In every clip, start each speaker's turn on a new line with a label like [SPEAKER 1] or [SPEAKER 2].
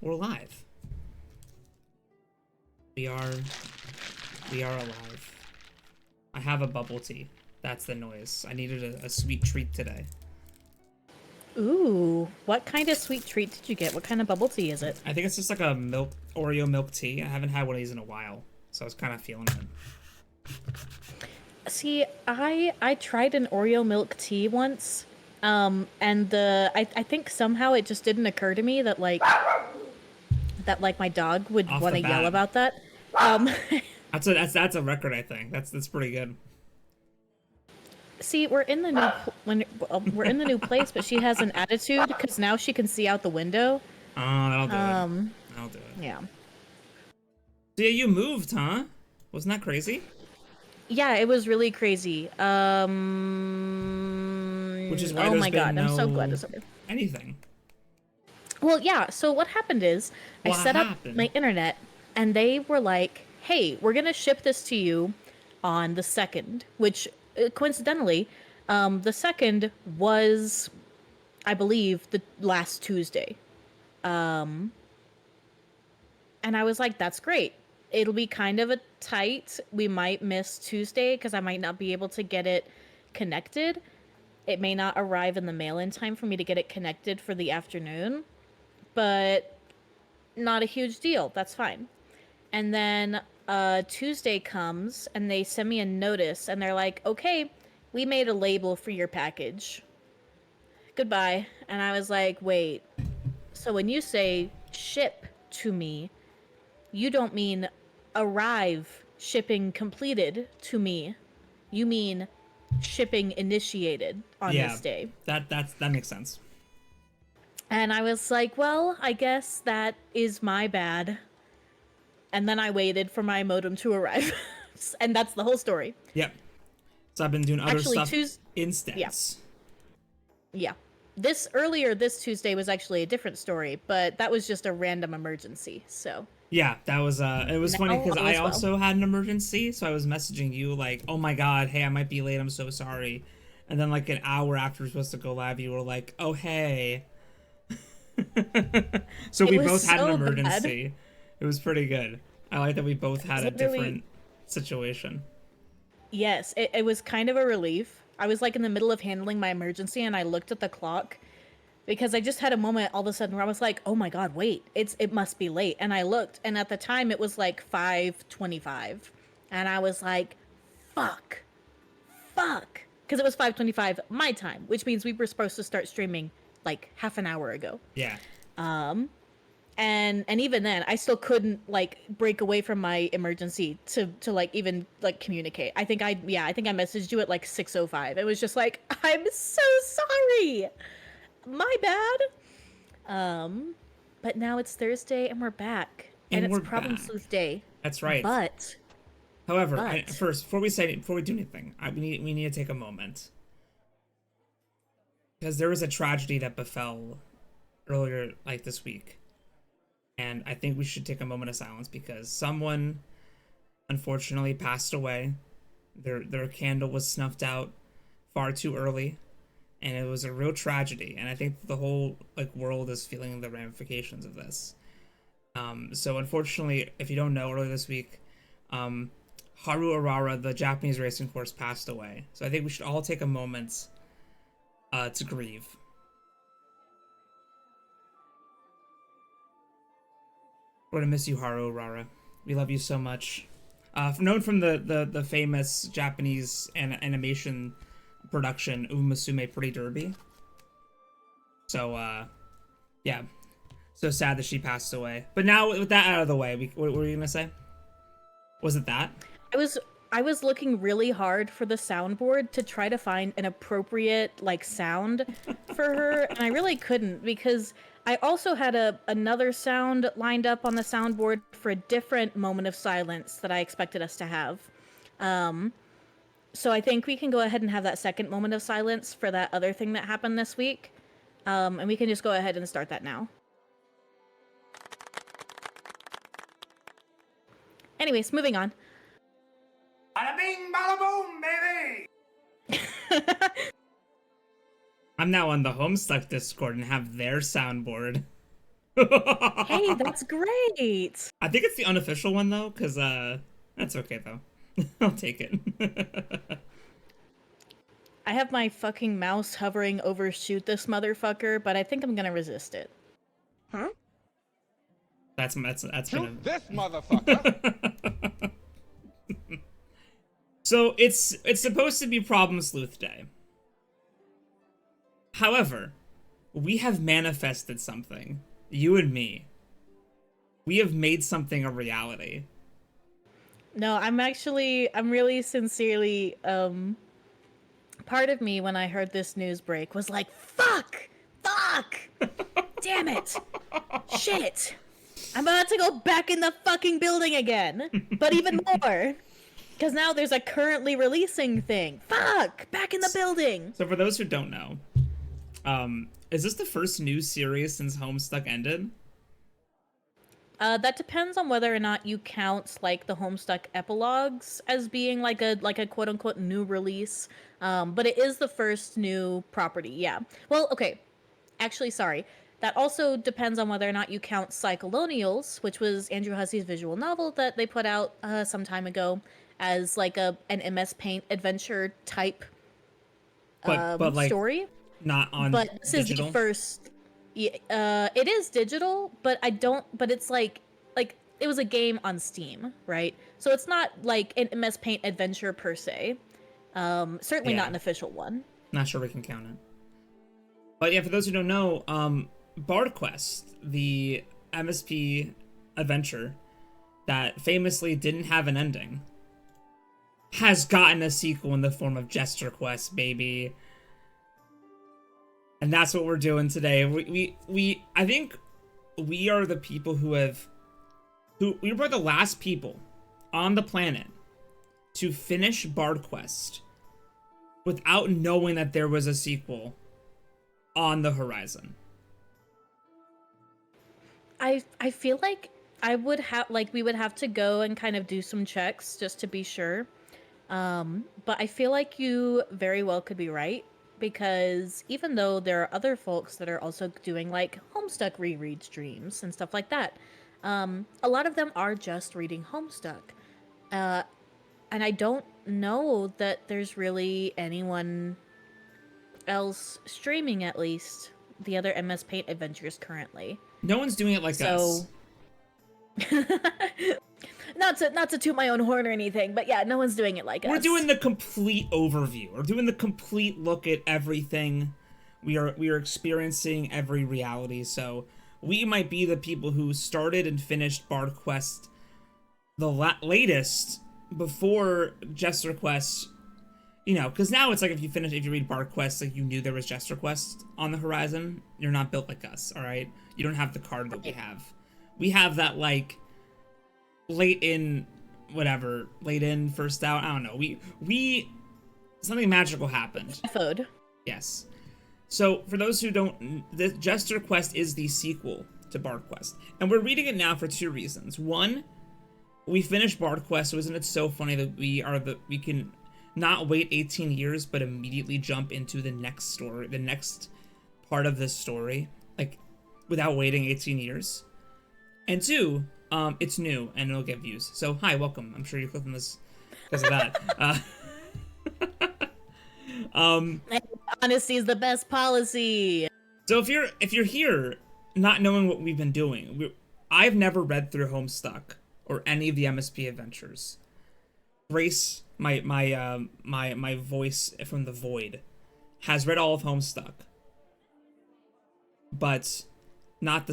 [SPEAKER 1] We're live. We are alive. I have a bubble tea. That's the noise. I needed a sweet treat today.
[SPEAKER 2] Ooh, what kind of sweet treat did you get? What kind of bubble tea is it?
[SPEAKER 1] I think it's just like a Oreo milk tea. I haven't had one of these in a while, so I was kind of feeling it.
[SPEAKER 2] See, I tried an Oreo milk tea once, and I think somehow it just didn't occur to me that like my dog would
[SPEAKER 1] Off
[SPEAKER 2] want
[SPEAKER 1] the
[SPEAKER 2] to yell
[SPEAKER 1] bat.
[SPEAKER 2] about that. Um,
[SPEAKER 1] That's a record, I think. That's pretty good.
[SPEAKER 2] See, we're in the we're in the new place, but she has an attitude because now she can see out the window.
[SPEAKER 1] Oh, that'll do it. That'll do it.
[SPEAKER 2] Yeah.
[SPEAKER 1] So yeah, you moved, huh? Wasn't that crazy?
[SPEAKER 2] Yeah, it was really crazy.
[SPEAKER 1] Which is why
[SPEAKER 2] Oh
[SPEAKER 1] there's
[SPEAKER 2] my
[SPEAKER 1] been
[SPEAKER 2] God, I'm so glad
[SPEAKER 1] no
[SPEAKER 2] it's over.
[SPEAKER 1] anything.
[SPEAKER 2] Well, yeah, so what happened is I
[SPEAKER 1] What
[SPEAKER 2] set up
[SPEAKER 1] happened?
[SPEAKER 2] my internet and they were like, hey, we're going to ship this to you on the 2nd, which coincidentally, the 2nd was, I believe, the last Tuesday. And I was like, that's great. It'll be kind of a tight. We might miss Tuesday because I might not be able to get it connected. It may not arrive in the mail in time for me to get it connected for the afternoon, but not a huge deal. That's fine. And then Tuesday comes and they send me a notice and they're like, okay, we made a label for your package. Goodbye. And I was like, wait, so when you say ship to me, you don't mean arrive, shipping completed to me. You mean shipping initiated on this day.
[SPEAKER 1] That makes sense.
[SPEAKER 2] And I was like, well, I guess that is my bad. And then I waited for my modem to arrive. And that's the whole story.
[SPEAKER 1] Yep. So I've been doing other
[SPEAKER 2] Actually,
[SPEAKER 1] stuff instance.
[SPEAKER 2] Yeah. This Tuesday was actually a different story, but that was just a random emergency. So
[SPEAKER 1] Yeah, that was it was funny
[SPEAKER 2] now
[SPEAKER 1] because
[SPEAKER 2] all
[SPEAKER 1] I
[SPEAKER 2] is well.
[SPEAKER 1] also had an emergency, so I was messaging you like, "Oh my god, hey, I might be late. I'm so sorry." And then like an hour after we are supposed to go live, you were like, "Oh hey." So
[SPEAKER 2] It
[SPEAKER 1] we
[SPEAKER 2] was
[SPEAKER 1] both had an
[SPEAKER 2] so bad.
[SPEAKER 1] emergency. It was pretty good. I like that we both had a
[SPEAKER 2] Literally,
[SPEAKER 1] different situation.
[SPEAKER 2] yes, it was kind of a relief. I was like in the middle of handling my emergency and I looked at the clock because I just had a moment all of a sudden where I was like, "Oh my god, wait. It must be late." And I looked and at the time it was like 5:25. And I was like, "Fuck. Fuck." Because it was 5:25 my time, which means we were supposed to start streaming like half an hour ago.
[SPEAKER 1] Yeah.
[SPEAKER 2] And even then I still couldn't like break away from my emergency to like even like communicate. I think I messaged you at like 6:05. It was just like, I'm so sorry, my bad. But now it's Thursday and we're back and
[SPEAKER 1] And
[SPEAKER 2] it's
[SPEAKER 1] we're
[SPEAKER 2] Problem
[SPEAKER 1] back.
[SPEAKER 2] Sleuth Day.
[SPEAKER 1] That's right.
[SPEAKER 2] But
[SPEAKER 1] However,
[SPEAKER 2] but
[SPEAKER 1] first, before we do anything, we need to take a moment because there was a tragedy that befell earlier, like this week, and I think we should take a moment of silence because someone unfortunately passed away. Their candle was snuffed out far too early, and it was a real tragedy. And I think the whole like world is feeling the ramifications of this. So unfortunately, if you don't know, earlier this week, Haru Arara, the Japanese racing horse, passed away. So I think we should all take a moment to grieve. We're gonna miss you, Haru Arara. We love you so much. Known from the famous Japanese animation production Umasume Pretty Derby. So yeah, so sad that she passed away. But now with that out of the way, what were you gonna say? Was it that?
[SPEAKER 2] I was looking really hard for the soundboard to try to find an appropriate like sound for her, and I really couldn't because I also had another sound lined up on the soundboard for a different moment of silence that I expected us to have. So I think we can go ahead and have that second moment of silence for that other thing that happened this week. And we can just go ahead and start that now. Anyways, moving on.
[SPEAKER 3] Bada bing, bada boom, baby!
[SPEAKER 1] I'm now on the Homestuck Discord and have their soundboard.
[SPEAKER 2] Hey, that's great.
[SPEAKER 1] I think it's the unofficial one though, because that's okay though. I'll take it.
[SPEAKER 2] I have my fucking mouse hovering over shoot this motherfucker, but I think I'm gonna resist it.
[SPEAKER 4] Huh?
[SPEAKER 1] That's
[SPEAKER 4] Shoot this motherfucker!
[SPEAKER 1] So it's supposed to be Problem Sleuth Day. However, we have manifested something. You and me. We have made something a reality.
[SPEAKER 2] No, I'm really sincerely, part of me when I heard this news break was like, fuck! Damn it! Shit! I'm about to go back in the fucking building again! But even more! Because now there's a currently releasing thing. Fuck! Back in the building!
[SPEAKER 1] So for those who don't know, is this the first news series since Homestuck ended?
[SPEAKER 2] That depends on whether or not you count like the Homestuck epilogues as being like a quote unquote new release. But it is the first new property, yeah. Well, okay. Actually, sorry. That also depends on whether or not you count Cyclonials, which was Andrew Hussie's visual novel that they put out some time ago, as like an MS Paint adventure type
[SPEAKER 1] But like
[SPEAKER 2] story.
[SPEAKER 1] not on
[SPEAKER 2] But this
[SPEAKER 1] digital?
[SPEAKER 2] is the first. Yeah, it is digital, but I don't. But it's like it was a game on Steam, right? So it's not like an MS Paint adventure per se. Certainly
[SPEAKER 1] Yeah.
[SPEAKER 2] not an official one.
[SPEAKER 1] Not sure we can count it. But yeah, for those who don't know, Bard Quest, the MSP adventure that famously didn't have an ending, has gotten a sequel in the form of Jester Quest, baby. And that's what we're doing today. We I think we are the people we were the last people on the planet to finish Bard Quest without knowing that there was a sequel on the horizon.
[SPEAKER 2] I feel like we would have to go and kind of do some checks just to be sure. But I feel like you very well could be right, because even though there are other folks that are also doing like Homestuck reread streams and stuff like that, a lot of them are just reading Homestuck. And I don't know that there's really anyone else streaming, at least the other MS Paint adventures currently.
[SPEAKER 1] No one's doing it like us.
[SPEAKER 2] Not to toot my own horn or anything, but yeah, no one's doing it like us.
[SPEAKER 1] We're doing the complete overview. We're doing the complete look at everything. We are experiencing every reality. So we might be the people who started and finished Bard Quest the latest before Jester Quest. You know, because now it's like if you read Bard Quest, like you knew there was Jester Quest on the horizon. You're not built like us, all right? You don't have the card that we have. We have that like late in, first out. I don't know. We something magical happened.
[SPEAKER 2] Food.
[SPEAKER 1] Yes. So for those who don't, the Jester Quest is the sequel to Bard Quest, and we're reading it now for two reasons. One, we finished Bard Quest, so isn't it so funny that we can not wait 18 years, but immediately jump into the next story, the next part of this story, like without waiting 18 years. And two, it's new and it'll get views. So hi, welcome. I'm sure you're clicking this because of that.
[SPEAKER 2] Honesty is the best policy.
[SPEAKER 1] So if you're here not knowing what we've been doing, I've never read through Homestuck or any of the MSP Adventures. Grace, my voice from the void, has read all of Homestuck, but not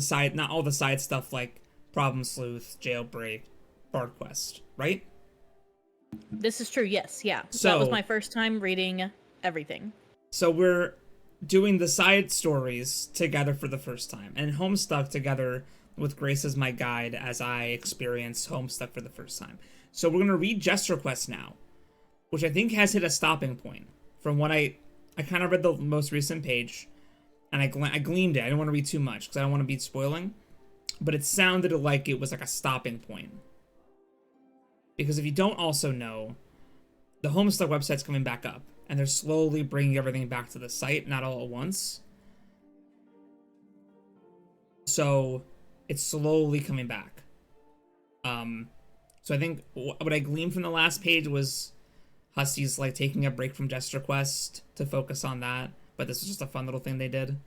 [SPEAKER 1] all the side stuff like Problem Sleuth, Jailbreak, Bard Quest, right?
[SPEAKER 2] This is true, yes, yeah.
[SPEAKER 1] So,
[SPEAKER 2] that was my first time reading everything.
[SPEAKER 1] So we're doing the side stories together for the first time, and Homestuck together with Grace as my guide as I experience Homestuck for the first time. So we're going to read Jester Quest now, which I think has hit a stopping point. From what I kind of read the most recent page, and I gleamed it. I didn't want to read too much because I don't want to be spoiling, but it sounded like it was like a stopping point. Because if you don't also know, the Homestuck website's coming back up, and they're slowly bringing everything back to the site, not all at once. So it's slowly coming back. So I think what I gleaned from the last page was Hussie's like taking a break from Jester Quest to focus on that, but this is just a fun little thing they did.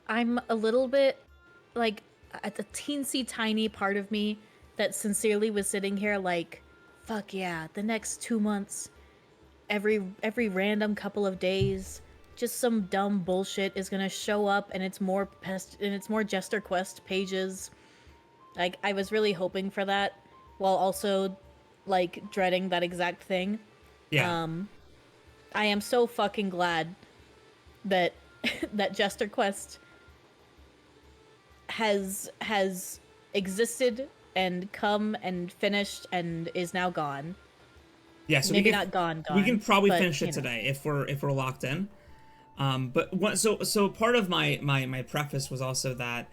[SPEAKER 2] I'm a little bit like at the teensy tiny part of me that sincerely was sitting here like, fuck yeah, the next 2 months, every random couple of days, just some dumb bullshit is gonna show up, and it's more Jester Quest pages. Like, I was really hoping for that, while also like dreading that exact thing.
[SPEAKER 1] Yeah.
[SPEAKER 2] I am so fucking glad that that Jester Quest has existed and come and finished and is now gone.
[SPEAKER 1] Yeah, so
[SPEAKER 2] maybe not gone.
[SPEAKER 1] We can probably
[SPEAKER 2] but,
[SPEAKER 1] finish it today if we're locked in. But what, so part of my preface was also that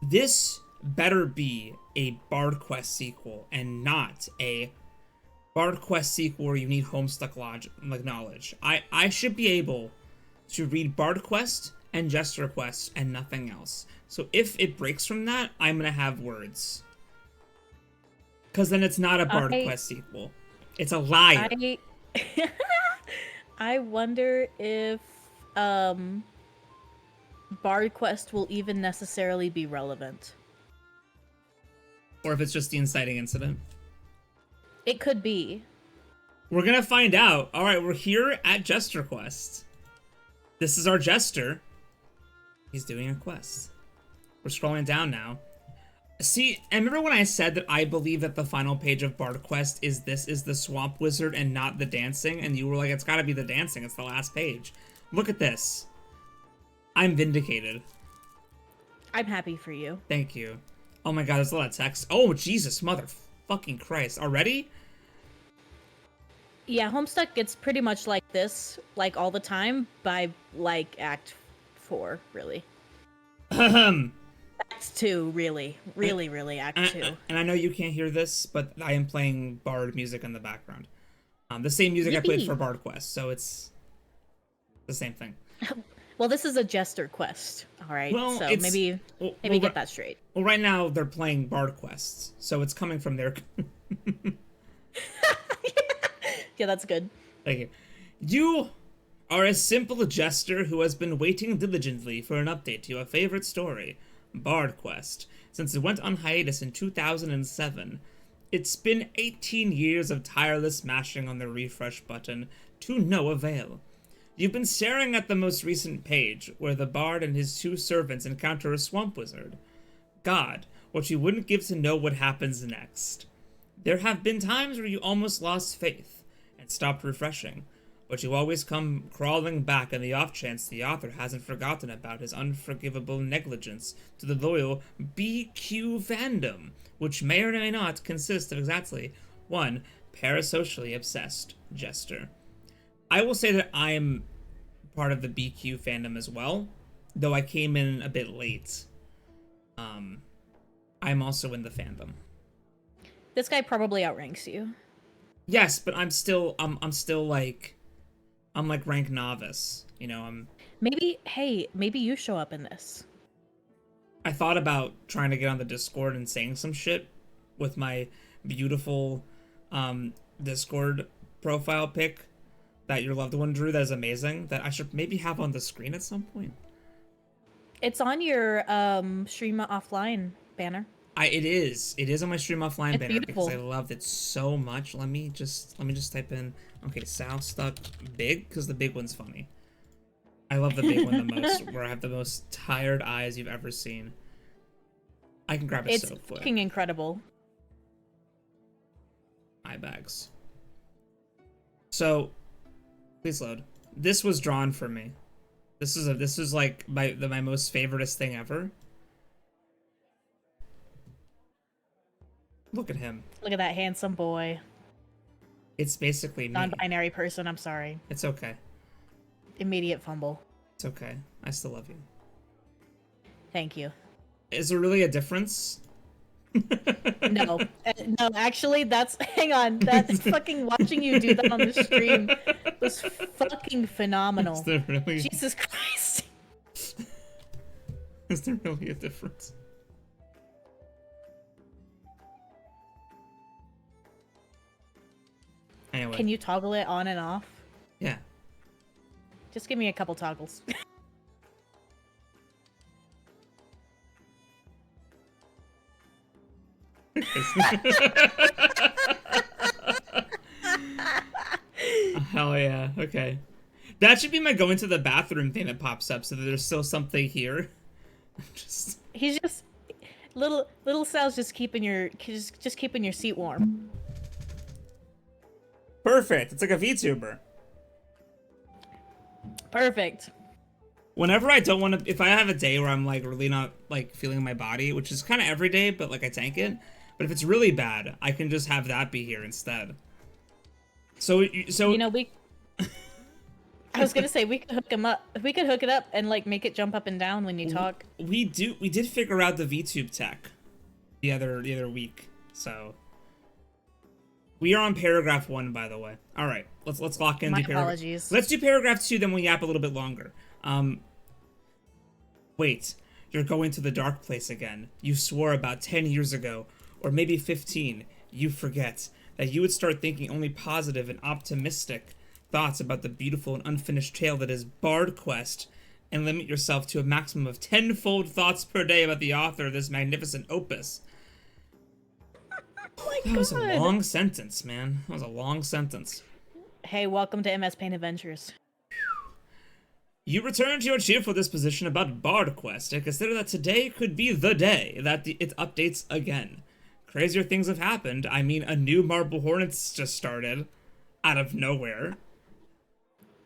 [SPEAKER 1] this better be a Bard Quest sequel and not a Bard Quest sequel where you need Homestuck knowledge. I should be able to read Bard Quest and Jester Quest and nothing else. So if it breaks from that, I'm gonna have words. Because then it's not a Bard Quest sequel. It's a liar.
[SPEAKER 2] I wonder if Bard Quest will even necessarily be relevant.
[SPEAKER 1] Or if it's just the inciting incident.
[SPEAKER 2] It could be.
[SPEAKER 1] We're gonna find out. Alright, we're here at Jester Quest. This is our Jester. He's doing a quest. We're scrolling down now. See, and remember when I said that I believe that the final page of Bard Quest is the Swamp Wizard and not the dancing? And you were like, it's gotta be the dancing, it's the last page. Look at this. I'm vindicated.
[SPEAKER 2] I'm happy for you.
[SPEAKER 1] Thank you. Oh my god, there's a lot of text. Oh, Jesus, mother fucking Christ. Already?
[SPEAKER 2] Yeah, Homestuck gets pretty much like this, like all the time, by like Act 4, really. Act 2, really, Act 2.
[SPEAKER 1] And I know you can't hear this, but I am playing Bard music in the background. The same music I played for Bard Quest, so it's the same thing.
[SPEAKER 2] Well, this is a Jester Quest, all right?
[SPEAKER 1] Well,
[SPEAKER 2] so maybe get that straight.
[SPEAKER 1] Well, right now they're playing Bard Quests, so it's coming from their...
[SPEAKER 2] Yeah, that's good.
[SPEAKER 1] Thank you. You are a simple jester who has been waiting diligently for an update to your favorite story, Bard Quest, since it went on hiatus in 2007. It's been 18 years of tireless mashing on the refresh button to no avail. You've been staring at the most recent page, where the bard and his 2 servants encounter a swamp wizard. God, what you wouldn't give to know what happens next. There have been times where you almost lost faith and stopped refreshing, but you always come crawling back in the off chance the author hasn't forgotten about his unforgivable negligence to the loyal BQ fandom, which may or may not consist of exactly one parasocially obsessed jester. I will say that I'm part of the BQ fandom as well, though I came in a bit late. I'm also in the fandom.
[SPEAKER 2] This guy probably outranks you.
[SPEAKER 1] Yes, but I'm still like rank novice, you know.
[SPEAKER 2] Maybe you show up in this.
[SPEAKER 1] I thought about trying to get on the Discord and saying some shit with my beautiful Discord profile pic that your loved one drew that is amazing, that I should maybe have on the screen at some point.
[SPEAKER 2] It's on your Stream Offline banner.
[SPEAKER 1] It is on my Stream Offline
[SPEAKER 2] it's
[SPEAKER 1] banner
[SPEAKER 2] beautiful.
[SPEAKER 1] because I loved it so much. Let me just type in, okay, Sal stuck big, because the big one's funny. I love the big one the most, where I have the most tired eyes you've ever seen. I can grab it so quick.
[SPEAKER 2] It's fucking incredible.
[SPEAKER 1] Eye bags. So, please load. This was drawn for me. This is like my most favoriteest thing ever. Look at him.
[SPEAKER 2] Look at that handsome boy.
[SPEAKER 1] It's basically me.
[SPEAKER 2] Non-binary person, I'm sorry.
[SPEAKER 1] It's okay.
[SPEAKER 2] Immediate fumble.
[SPEAKER 1] It's okay. I still love you.
[SPEAKER 2] Thank you.
[SPEAKER 1] Is there really a difference?
[SPEAKER 2] No. No, actually, hang on. That's fucking watching you do that on the stream was fucking phenomenal.
[SPEAKER 1] Is there really?
[SPEAKER 2] Jesus Christ.
[SPEAKER 1] Is there really a difference? Anyway.
[SPEAKER 2] Can you toggle it on and off?
[SPEAKER 1] Yeah.
[SPEAKER 2] Just give me a couple toggles.
[SPEAKER 1] Hell yeah. Okay. That should be my going to the bathroom thing that pops up so that there's still something here. Just...
[SPEAKER 2] He's just little Sal's just keeping your keeping your seat warm.
[SPEAKER 1] Perfect. It's like a VTuber.
[SPEAKER 2] Perfect.
[SPEAKER 1] Whenever I don't want to, if I have a day where I'm like really not like feeling my body, which is kind of every day, but like I tank it. But if it's really bad, I can just have that be here instead. So
[SPEAKER 2] you know, I was gonna say we could hook him up. We could hook it up and like make it jump up and down when you talk.
[SPEAKER 1] We did figure out the VTube tech the other week. So we are on paragraph 1, by the way. All right, let's lock in.
[SPEAKER 2] My apologies.
[SPEAKER 1] Let's do paragraph 2, then we'll yap a little bit longer. Wait, you're going to the dark place again. You swore about 10 years ago, or maybe 15. You forget that you would start thinking only positive and optimistic thoughts about the beautiful and unfinished tale that is Bard Quest, and limit yourself to a maximum of 10-fold thoughts per day about the author of this magnificent opus.
[SPEAKER 2] Oh
[SPEAKER 1] that was a long sentence, man. That was a long sentence.
[SPEAKER 2] Hey, welcome to MSP Adventures.
[SPEAKER 1] You return to your cheerful disposition about Bard Quest and consider that today could be the day that it updates again. Crazier things have happened. I mean, a new Marble Hornets just started out of nowhere.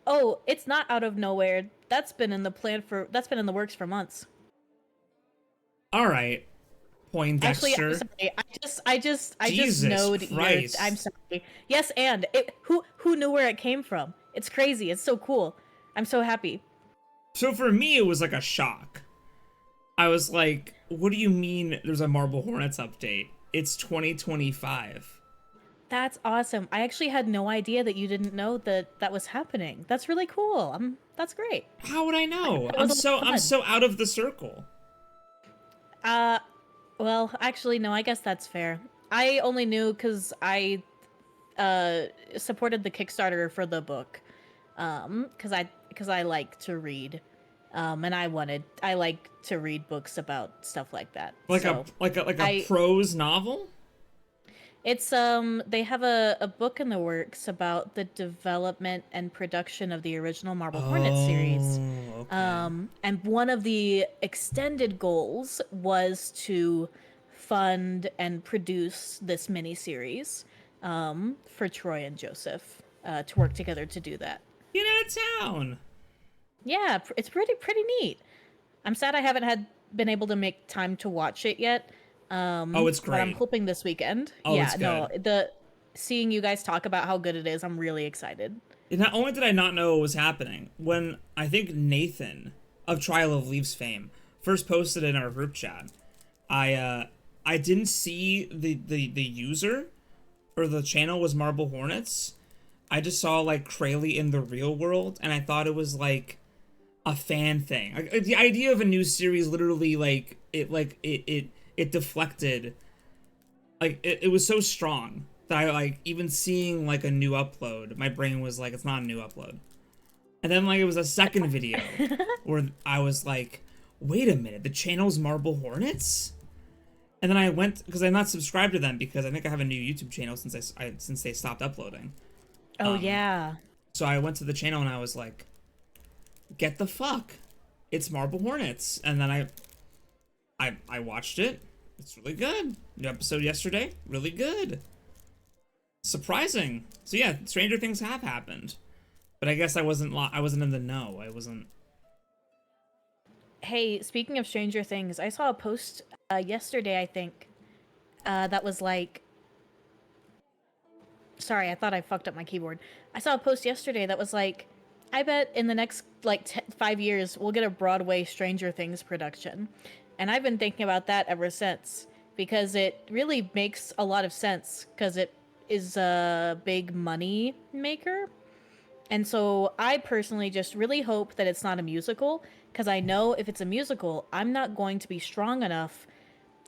[SPEAKER 2] Oh, it's not out of nowhere. That's been in the works for months.
[SPEAKER 1] All right, Poindexter.
[SPEAKER 2] Actually, I'm sorry. I just knowed
[SPEAKER 1] Christ.
[SPEAKER 2] I'm sorry. Yes, and who knew where it came from? It's crazy. It's so cool. I'm so happy.
[SPEAKER 1] So for me, it was like a shock. I was like, what do you mean there's a Marble Hornets update? It's 2025.
[SPEAKER 2] That's awesome. I actually had no idea that you didn't know that was happening. That's really cool. That's great.
[SPEAKER 1] How would I know? I'm so out of the circle.
[SPEAKER 2] Well, actually, no, I guess that's fair. I only knew because I supported the Kickstarter for the book. Because I like to read. And I like to read books about stuff like that.
[SPEAKER 1] Like a prose novel?
[SPEAKER 2] It's they have a book in the works about the development and production of the original Marble Hornet series.
[SPEAKER 1] Okay.
[SPEAKER 2] And one of the extended goals was to fund and produce this miniseries for Troy and Joseph to work together to do that.
[SPEAKER 1] Get out of town.
[SPEAKER 2] Yeah, it's pretty neat. I'm sad I haven't been able to make time to watch it yet.
[SPEAKER 1] It's great.
[SPEAKER 2] But I'm hoping this weekend.
[SPEAKER 1] Oh,
[SPEAKER 2] yeah,
[SPEAKER 1] it's good.
[SPEAKER 2] no, seeing you guys talk about how good it is, I'm really excited.
[SPEAKER 1] Not only did I not know what was happening, when I think Nathan of Trial of Leaves fame first posted in our group chat, I didn't see the user or the channel was Marble Hornets. I just saw like Krayley in the real world, and I thought it was like a fan thing. Like, the idea of a new series literally it deflected. Like it was so strong that I like even seeing like a new upload, my brain was like, it's not a new upload. And then like it was a second video where I was like, wait a minute, the channel's Marble Hornets? And then I went, because I'm not subscribed to them because I think I have a new YouTube channel since they stopped uploading.
[SPEAKER 2] Oh yeah.
[SPEAKER 1] So I went to the channel and I was like, get the fuck, it's Marble Hornets. And then I watched it. It's really good. New episode yesterday, really good. Surprising. So yeah, stranger things have happened, but I guess I wasn't in the know. I wasn't.
[SPEAKER 2] Hey, speaking of Stranger Things, I saw a post yesterday, I think, that was like... Sorry, I thought I fucked up my keyboard. I saw a post yesterday that was like, I bet in the next, 5 years, we'll get a Broadway Stranger Things production. And I've been thinking about that ever since, because it really makes a lot of sense, because it is a big money maker. And so I personally just really hope that it's not a musical, because I know if it's a musical, I'm not going to be strong enough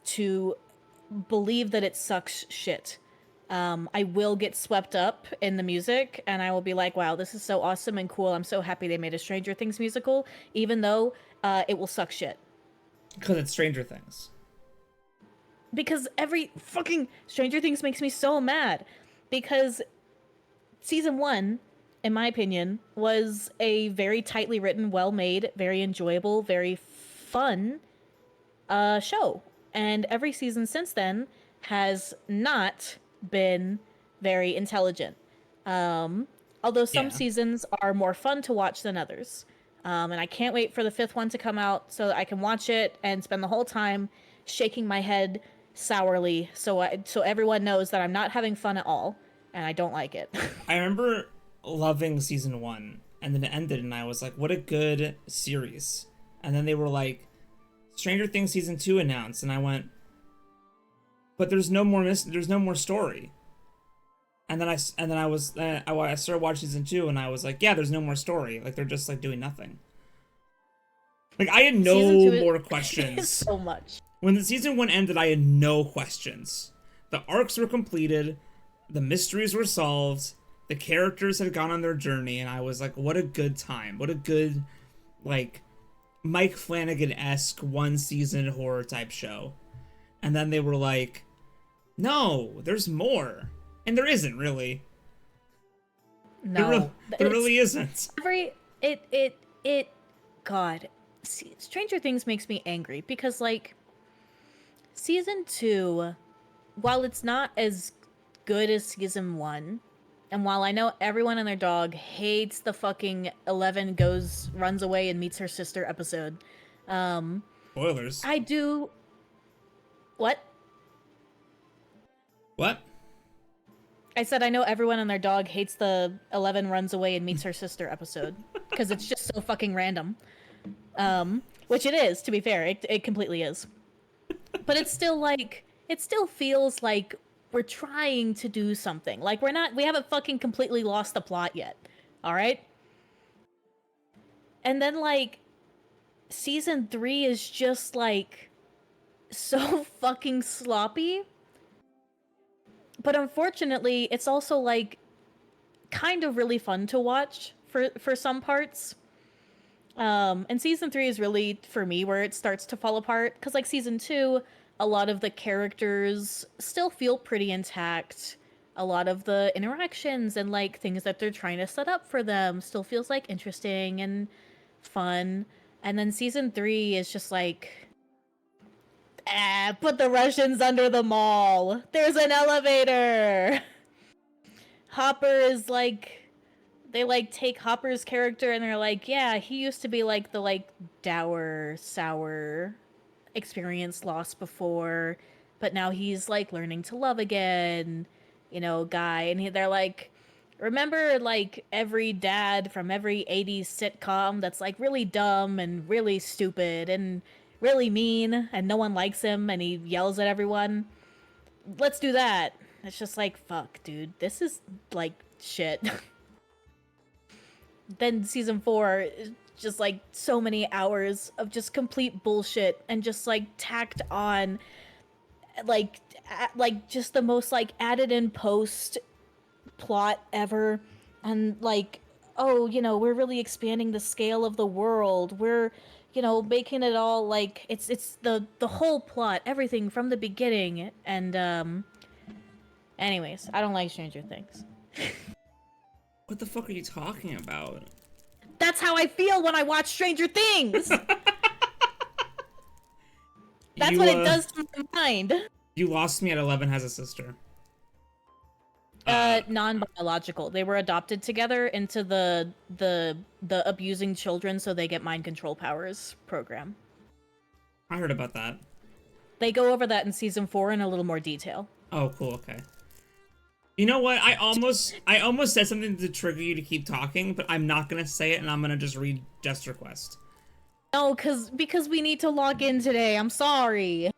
[SPEAKER 2] to believe that it sucks shit. I will get swept up in the music, and I will be like, wow, this is so awesome and cool. I'm so happy they made a Stranger Things musical, even though it will suck shit.
[SPEAKER 1] Because it's Stranger Things.
[SPEAKER 2] Because every fucking Stranger Things makes me so mad. Because season 1, in my opinion, was a very tightly written, well-made, very enjoyable, very fun show. And every season since then has not been very intelligent. Although some seasons are more fun to watch than others. And I can't wait for the 5th one to come out so that I can watch it and spend the whole time shaking my head sourly so everyone knows that I'm not having fun at all and I don't like it.
[SPEAKER 1] I remember loving season 1, and then it ended, and I was like, what a good series. And then they were like, Stranger Things season 2 announced, and I went, but there's no more story. And then I started watching season 2, and I was like, yeah, there's no more story. Like, they're just like doing nothing. Like, I had no more questions.
[SPEAKER 2] So much.
[SPEAKER 1] When the season 1 ended, I had no questions. The arcs were completed, the mysteries were solved, the characters had gone on their journey, and I was like, what a good time. What a good, like, Mike Flanagan-esque one-season horror type show. And then they were like, no, there's more. And there isn't, really.
[SPEAKER 2] No.
[SPEAKER 1] There really isn't.
[SPEAKER 2] God. See, Stranger Things makes me angry because, like, season 2, while it's not as good as season 1, and while I know everyone and their dog hates the fucking 11 runs away and meets her sister episode,
[SPEAKER 1] Spoilers.
[SPEAKER 2] I do... What?
[SPEAKER 1] What?
[SPEAKER 2] I said I know everyone and their dog hates the 11 runs away and meets her sister episode because it's just so fucking random. Which it is, to be fair. It completely is. But it's still like, it still feels like we're trying to do something. Like we haven't fucking completely lost the plot yet. All right? And then like season 3 is just like so fucking sloppy. But unfortunately, it's also like kind of really fun to watch for some parts. And season 3 is really, for me, where it starts to fall apart. Because, like, season 2, a lot of the characters still feel pretty intact. A lot of the interactions and, like, things that they're trying to set up for them still feels, like, interesting and fun. And then season 3 is just, like... put the Russians under the mall. There's an elevator. Hopper is, like... They, like, take Hopper's character and they're like, yeah, he used to be, like, the, like, dour, sour, experience lost before, but now he's, like, learning to love again, you know, guy. And they're like, remember, like, every dad from every 80s sitcom that's, like, really dumb and really stupid and really mean and no one likes him and he yells at everyone? Let's do that. It's just like, fuck, dude. This is, like, shit. Then season 4 is just like so many hours of just complete bullshit and just like tacked on like just the most like added in post plot ever. And like, oh, you know, we're really expanding the scale of the world. We're, you know, making it all like it's the whole plot, everything from the beginning. And anyways, I don't like Stranger Things.
[SPEAKER 1] What the fuck are you talking about?
[SPEAKER 2] That's how I feel when I watch Stranger Things! That's what it does to my mind.
[SPEAKER 1] You lost me at 11 has a sister.
[SPEAKER 2] Non-biological. They were adopted together into the abusing children so they get mind control powers program.
[SPEAKER 1] I heard about that.
[SPEAKER 2] They go over that in season 4 in a little more detail.
[SPEAKER 1] Oh, cool, okay. You know what? I almost said something to trigger you to keep talking, but I'm not gonna say it, and I'm gonna just read Jester Quest.
[SPEAKER 2] No, because we need to log in today. I'm sorry.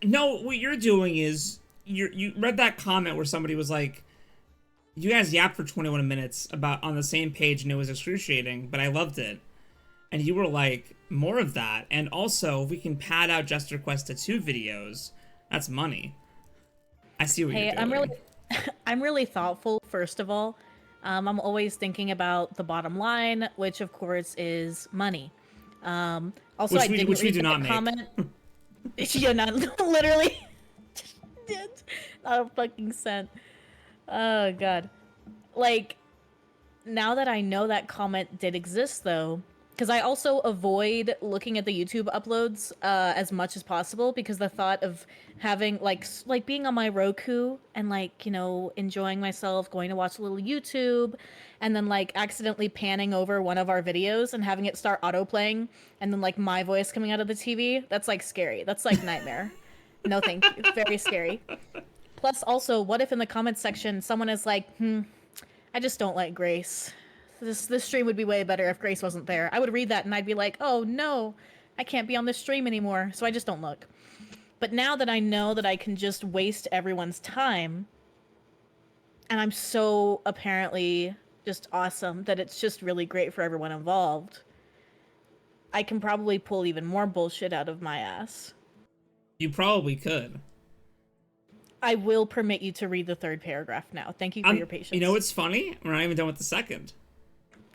[SPEAKER 1] No, what you're doing is you read that comment where somebody was like, You guys yapped for 21 minutes about on the same page, and it was excruciating, but I loved it. And you were like, more of that. And also, if we can pad out Jester Quest to 2 videos, that's money. I see what you're doing.
[SPEAKER 2] I'm really thoughtful, first of all. I'm always thinking about the bottom line, which of course is money. Also,
[SPEAKER 1] which we do not make.
[SPEAKER 2] Comment. Yeah, not literally. Not a fucking cent. Oh god. Like, now that I know that comment did exist, though, because I also avoid looking at the YouTube uploads as much as possible, because the thought of having like being on my Roku and like, you know, enjoying myself, going to watch a little YouTube, and then like accidentally panning over one of our videos and having it start autoplaying, and then like my voice coming out of the TV, that's like scary. That's like nightmare. No thank you. Very scary. Plus, also, what if in the comments section someone is like, I just don't like Grace. This stream would be way better if Grace wasn't there. I would read that and I'd be like, oh no, I can't be on this stream anymore, so I just don't look. But now that I know that I can just waste everyone's time, and I'm so apparently just awesome that it's just really great for everyone involved, I can probably pull even more bullshit out of my ass.
[SPEAKER 1] You probably could.
[SPEAKER 2] I will permit you to read the 3rd paragraph now. Thank you for your patience.
[SPEAKER 1] You know what's funny? We're not even done with the 2nd.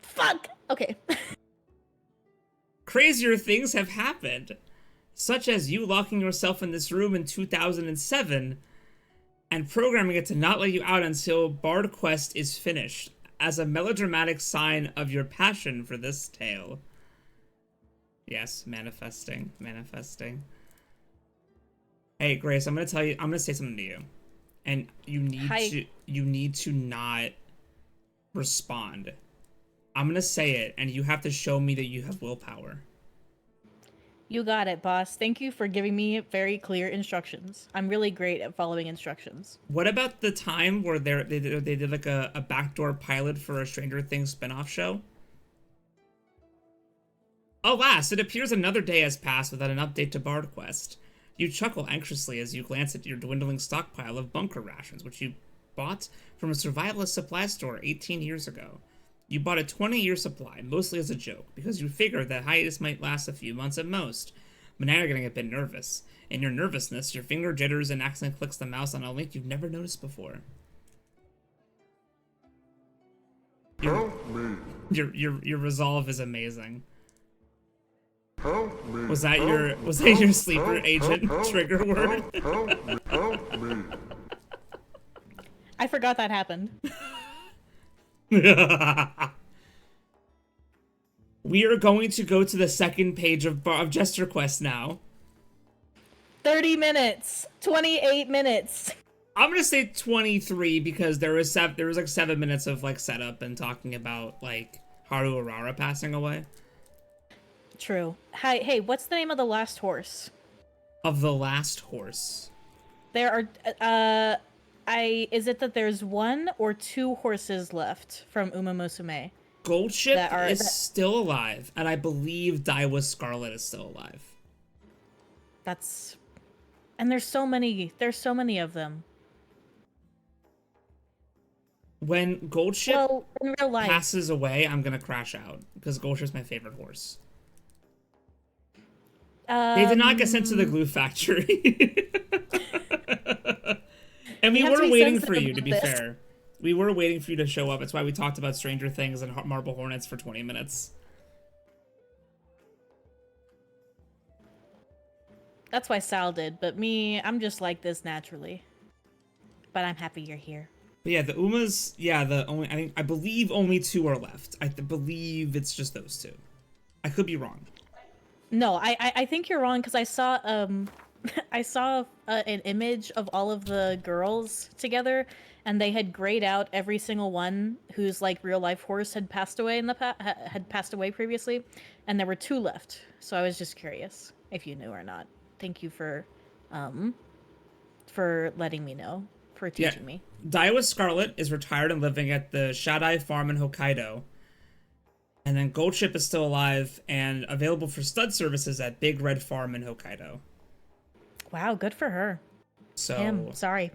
[SPEAKER 2] Fuck! Okay.
[SPEAKER 1] Crazier things have happened, such as you locking yourself in this room in 2007 and programming it to not let you out until Bard Quest is finished, as a melodramatic sign of your passion for this tale. Yes, manifesting. Hey, Grace, I'm gonna say something to you. And you need to not respond. I'm gonna say it, and you have to show me that you have willpower.
[SPEAKER 2] You got it, boss. Thank you for giving me very clear instructions. I'm really great at following instructions.
[SPEAKER 1] What about the time where they did like a backdoor pilot for a Stranger Things spinoff show? Alas, it appears another day has passed without an update to Bard Quest. You chuckle anxiously as you glance at your dwindling stockpile of bunker rations, which you bought from a survivalist supply store 18 years ago. You bought a 20-year supply, mostly as a joke, because you figured that hiatus might last a few months at most. But now you're getting a bit nervous. In your nervousness, your finger jitters and accidentally clicks the mouse on a link you've never noticed before. Your resolve is amazing. Was that your sleeper agent trigger word?
[SPEAKER 2] I forgot that happened.
[SPEAKER 1] We are going to go to the 2nd page of Jester Quest now.
[SPEAKER 2] 30 minutes. 28 minutes.
[SPEAKER 1] I'm gonna say 23 because there was like 7 minutes of like setup and talking about like Haru Urara passing away.
[SPEAKER 2] True. Hey, what's the name of the last horse?
[SPEAKER 1] Of the last horse.
[SPEAKER 2] There are, is it that there's 1 or 2 horses left from Uma Musume?
[SPEAKER 1] Goldship is still alive, and I believe Daiwa Scarlet is still alive.
[SPEAKER 2] And there's so many of them.
[SPEAKER 1] When Goldship passes away, I'm gonna crash out, because Goldship's my favorite horse. They did not get sent to the glue factory. And we were waiting for you, to be fair. We were waiting for you to show up. That's why we talked about Stranger Things and Marble Hornets for 20 minutes.
[SPEAKER 2] That's why Sal did, but me, I'm just like this naturally. But I'm happy you're here.
[SPEAKER 1] But yeah, the Umas, I believe only 2 are left. I believe it's just those 2. I could be wrong.
[SPEAKER 2] No, I think you're wrong, because I saw an image of all of the girls together, and they had grayed out every single one whose like real life horse had passed away had passed away previously, and there were 2 left. So I was just curious if you knew or not. Thank you for letting me know, for teaching me.
[SPEAKER 1] Daiwa Scarlet is retired and living at the Shadai farm in Hokkaido. And then Goldship is still alive and available for stud services at Big Red Farm in Hokkaido.
[SPEAKER 2] Wow, good for her.
[SPEAKER 1] So
[SPEAKER 2] Sorry.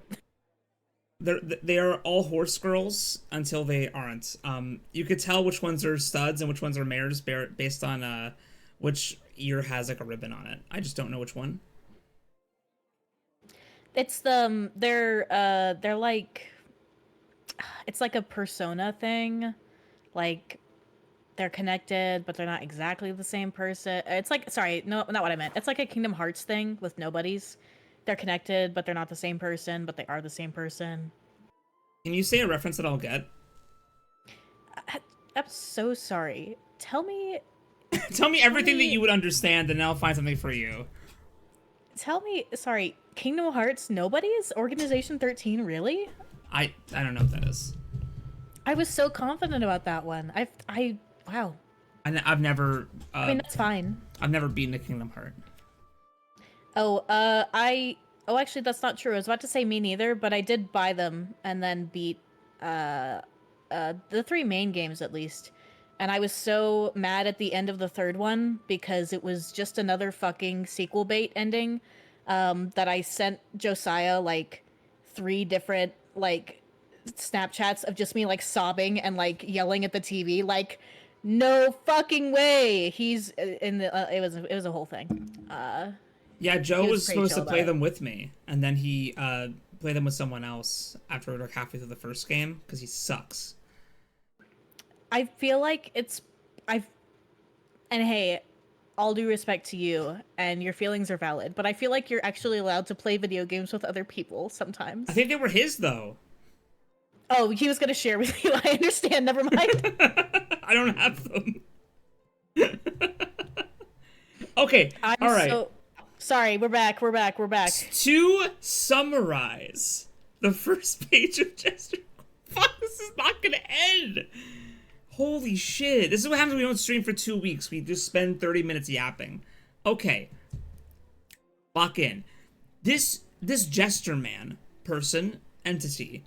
[SPEAKER 1] they are all horse girls until they aren't. You could tell which ones are studs and which ones are mares based on which ear has like a ribbon on it. I just don't know which one.
[SPEAKER 2] It's the they're like, it's like a persona thing, like they're connected but they're not exactly the same person. It's like, sorry, no, not what I meant. It's like a Kingdom Hearts thing with nobodies. They're connected but they're not the same person, but they are the same person.
[SPEAKER 1] Can you say a reference that I'll get?
[SPEAKER 2] I'm so sorry. Tell me
[SPEAKER 1] Tell me everything that you would understand, and I'll find something for you.
[SPEAKER 2] sorry, Kingdom Hearts nobodies? Organization 13, really?
[SPEAKER 1] I don't know what that is.
[SPEAKER 2] I was so confident about that one. Wow.
[SPEAKER 1] I've never.
[SPEAKER 2] I mean, that's fine.
[SPEAKER 1] I've never beaten a Kingdom Heart.
[SPEAKER 2] Oh, actually, that's not true. I was about to say me neither, but I did buy them and then beat, the 3 main games at least. And I was so mad at the end of the 3rd one because it was just another fucking sequel bait ending, that I sent Josiah, like, 3 different, like, Snapchats of just me, like, sobbing and, like, yelling at the TV, like, no fucking way! He's in the, it was a whole thing.
[SPEAKER 1] Yeah, Joe
[SPEAKER 2] He was
[SPEAKER 1] was
[SPEAKER 2] pretty
[SPEAKER 1] supposed to
[SPEAKER 2] chill
[SPEAKER 1] play
[SPEAKER 2] about it.
[SPEAKER 1] them with me, and then he played them with someone else after we were halfway through the first game because he sucks.
[SPEAKER 2] I feel like and hey, all due respect to you, and your feelings are valid, but I feel like you're actually allowed to play video games with other people sometimes.
[SPEAKER 1] I think they were his though.
[SPEAKER 2] Oh, he was gonna share with you. I understand. Never mind.
[SPEAKER 1] I don't have them. Okay, all right.
[SPEAKER 2] So sorry. We're back.
[SPEAKER 1] To summarize the first page of Jester. Fuck, this is not gonna end. Holy shit. This is what happens when we don't stream for 2 weeks. We just spend 30 minutes yapping. Okay. Lock in. This Jester man, person, entity,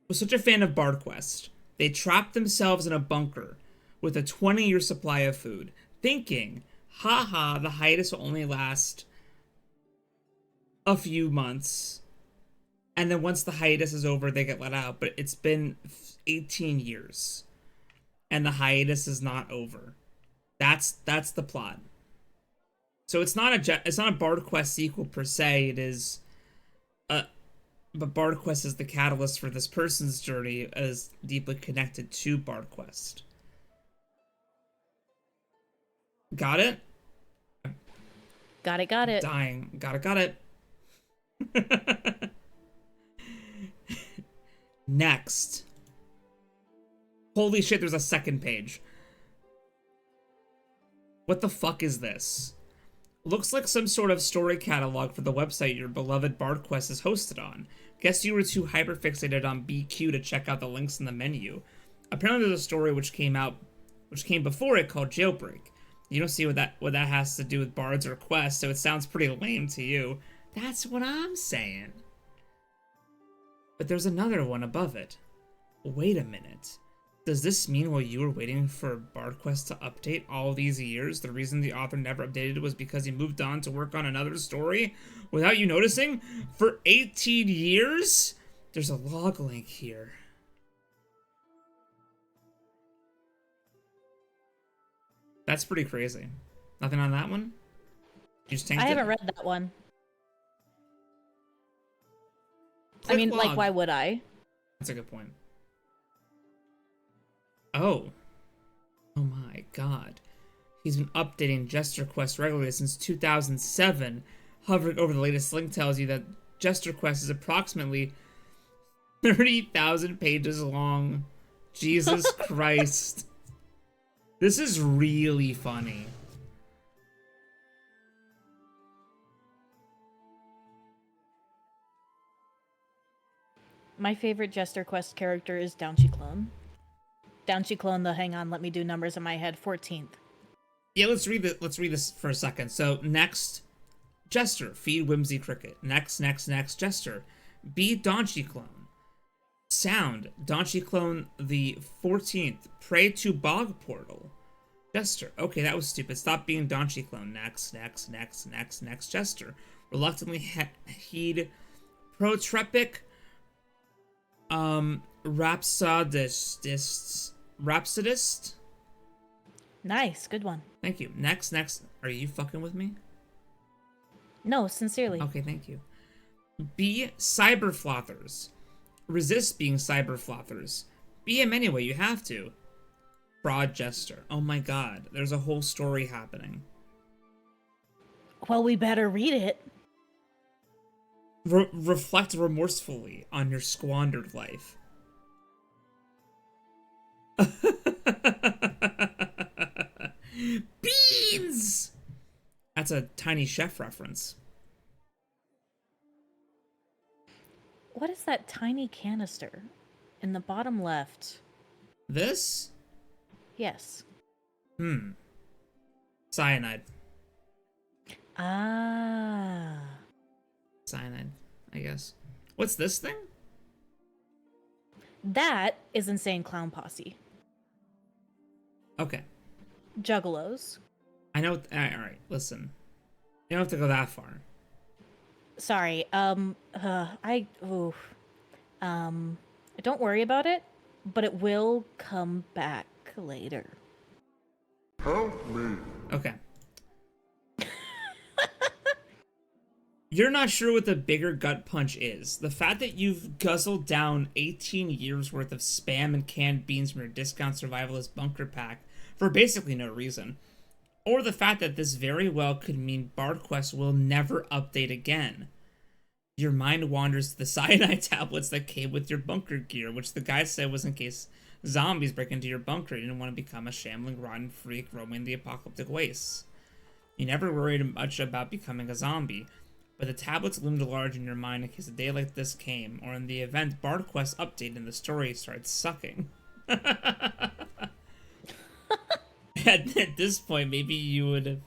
[SPEAKER 1] was such a fan of Bard Quest. They trapped themselves in a bunker with a 20-year supply of food, thinking, haha, the hiatus will only last a few months. And then once the hiatus is over, they get let out. But it's been 18 years. And the hiatus is not over. That's the plot. So it's not a Bard Quest sequel per se. It is but Bard Quest is the catalyst for this person's journey as deeply connected to Bard Quest. Got it?
[SPEAKER 2] Got it.
[SPEAKER 1] Dying. Got it. Next. Holy shit, there's a second page. What the fuck is this? Looks like some sort of story catalog for the website your beloved Bard Quest is hosted on. Guess you were too hyperfixated on BQ to check out the links in the menu. Apparently there's a story which came before it called Jailbreak. You don't see what that has to do with bards or quests, so it sounds pretty lame to you. That's what I'm saying. But there's another one above it. Wait a minute. Does this mean while you were waiting for Bard Quest to update all these years, the reason the author never updated it was because he moved on to work on another story without you noticing? For 18 years? There's a log link here. That's pretty crazy. Nothing on that one? You just tanked
[SPEAKER 2] I
[SPEAKER 1] it?
[SPEAKER 2] haven't read that one. I
[SPEAKER 1] Click
[SPEAKER 2] mean,
[SPEAKER 1] log.
[SPEAKER 2] like, why would I?
[SPEAKER 1] That's a good point. Oh. Oh my god. He's been updating Jester Quest regularly since 2007. Hovering over the latest link tells you that Jester Quest is approximately 30,000 pages long. Jesus Christ. This is really funny.
[SPEAKER 2] My favorite Jester Quest character is Downchi Clone. Downchi Clone, hang on, let me do numbers in my head. 14th.
[SPEAKER 1] Yeah, let's read this for a second. So next, Jester, feed Whimsy Cricket. Next, Jester, be Donkey Clone. Sound, Donkey Clone the 14th. Pray to Bog Portal. Jester, okay, that was stupid. Stop being Donkey Clone. Next, Jester. Reluctantly heed Protrepic Rhapsodist.
[SPEAKER 2] Nice, good one.
[SPEAKER 1] Thank you. Next. Are you fucking with me?
[SPEAKER 2] No, sincerely.
[SPEAKER 1] Okay, thank you. Be cyberflothers. Resist being cyberflothers. Be him anyway, you have to. Fraud Jester. Oh my god, there's a whole story happening.
[SPEAKER 2] Well, we better read it.
[SPEAKER 1] Reflect remorsefully on your squandered life. Beans! That's a Tiny Chef reference.
[SPEAKER 2] What is that tiny canister in the bottom left?
[SPEAKER 1] This?
[SPEAKER 2] Yes.
[SPEAKER 1] Cyanide.
[SPEAKER 2] Ah.
[SPEAKER 1] Cyanide, I guess. What's this thing?
[SPEAKER 2] That is Insane Clown Posse.
[SPEAKER 1] Okay.
[SPEAKER 2] Juggalos.
[SPEAKER 1] I know. Alright, listen. You don't have to go that far.
[SPEAKER 2] Sorry, don't worry about it, but it will come back later.
[SPEAKER 4] Help me.
[SPEAKER 1] Okay. You're not sure what the bigger gut punch is. The fact that you've guzzled down 18 years worth of spam and canned beans from your discount survivalist bunker pack for basically no reason. Or the fact that this very well could mean Bard Quest will never update again. Your mind wanders to the cyanide tablets that came with your bunker gear, which the guy said was in case zombies break into your bunker. You didn't want to become a shambling, rotten freak roaming the apocalyptic wastes. You never worried much about becoming a zombie, but the tablets loomed large in your mind in case a day like this came, or in the event Bard Quest updated and the story started sucking. At this point, maybe you would have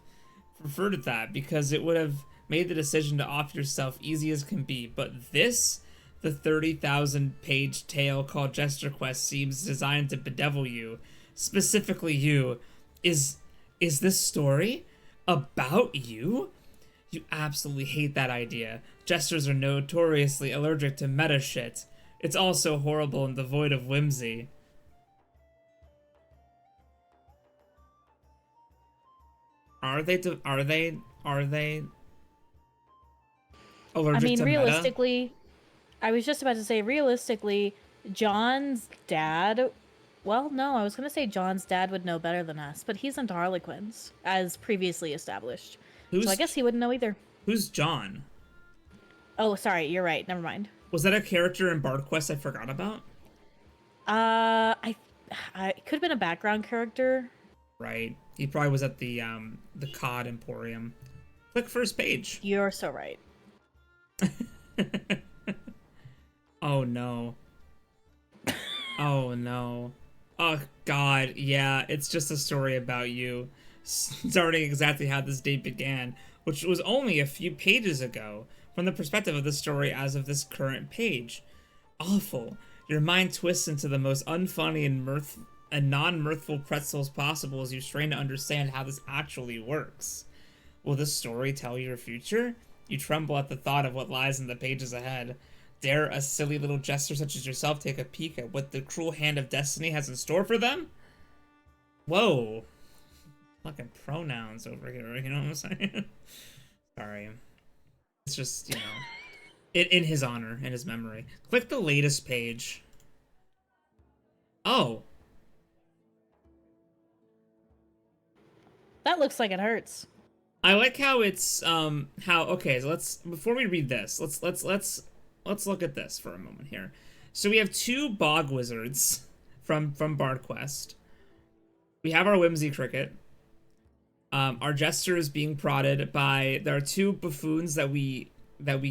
[SPEAKER 1] preferred that, because it would have made the decision to off yourself easy as can be. But this, the 30,000 page tale called Jester Quest, seems designed to bedevil you, specifically you. Is this story about you? You absolutely hate that idea. Jesters are notoriously allergic to meta shit. It's also horrible and devoid of whimsy. Are they allergic to
[SPEAKER 2] realistically,
[SPEAKER 1] meta?
[SPEAKER 2] I was just about to say, realistically, John's dad... Well, no, I was going to say John's dad would know better than us, but he's into Harlequins, as previously established. So I guess he wouldn't know either. Who's
[SPEAKER 1] John?
[SPEAKER 2] Oh, sorry, you're right. Never mind.
[SPEAKER 1] Was that a character in Bard Quest I forgot about?
[SPEAKER 2] I it could have been a background character.
[SPEAKER 1] Right. He probably was at the COD Emporium. Click first page.
[SPEAKER 2] You're so right.
[SPEAKER 1] Oh no. Oh no. Oh god, yeah, it's just a story about you. Starting exactly how this day began, which was only a few pages ago, from the perspective of the story as of this current page. Awful. Your mind twists into the most unfunny and non-mirthful pretzels possible as you strain to understand how this actually works. Will this story tell your future? You tremble at the thought of what lies in the pages ahead. Dare a silly little jester such as yourself take a peek at what the cruel hand of destiny has in store for them? Whoa. Fucking pronouns over here, you know what I'm saying? Sorry. It's just, in his honor, in his memory. Click the latest page. Oh.
[SPEAKER 2] That looks like it hurts.
[SPEAKER 1] I like how it's, okay, so before we read this, let's look at this for a moment here. So we have two bog wizards from Bard Quest. We have our Whimsy Cricket. Our Jester is being prodded by... There are two buffoons that we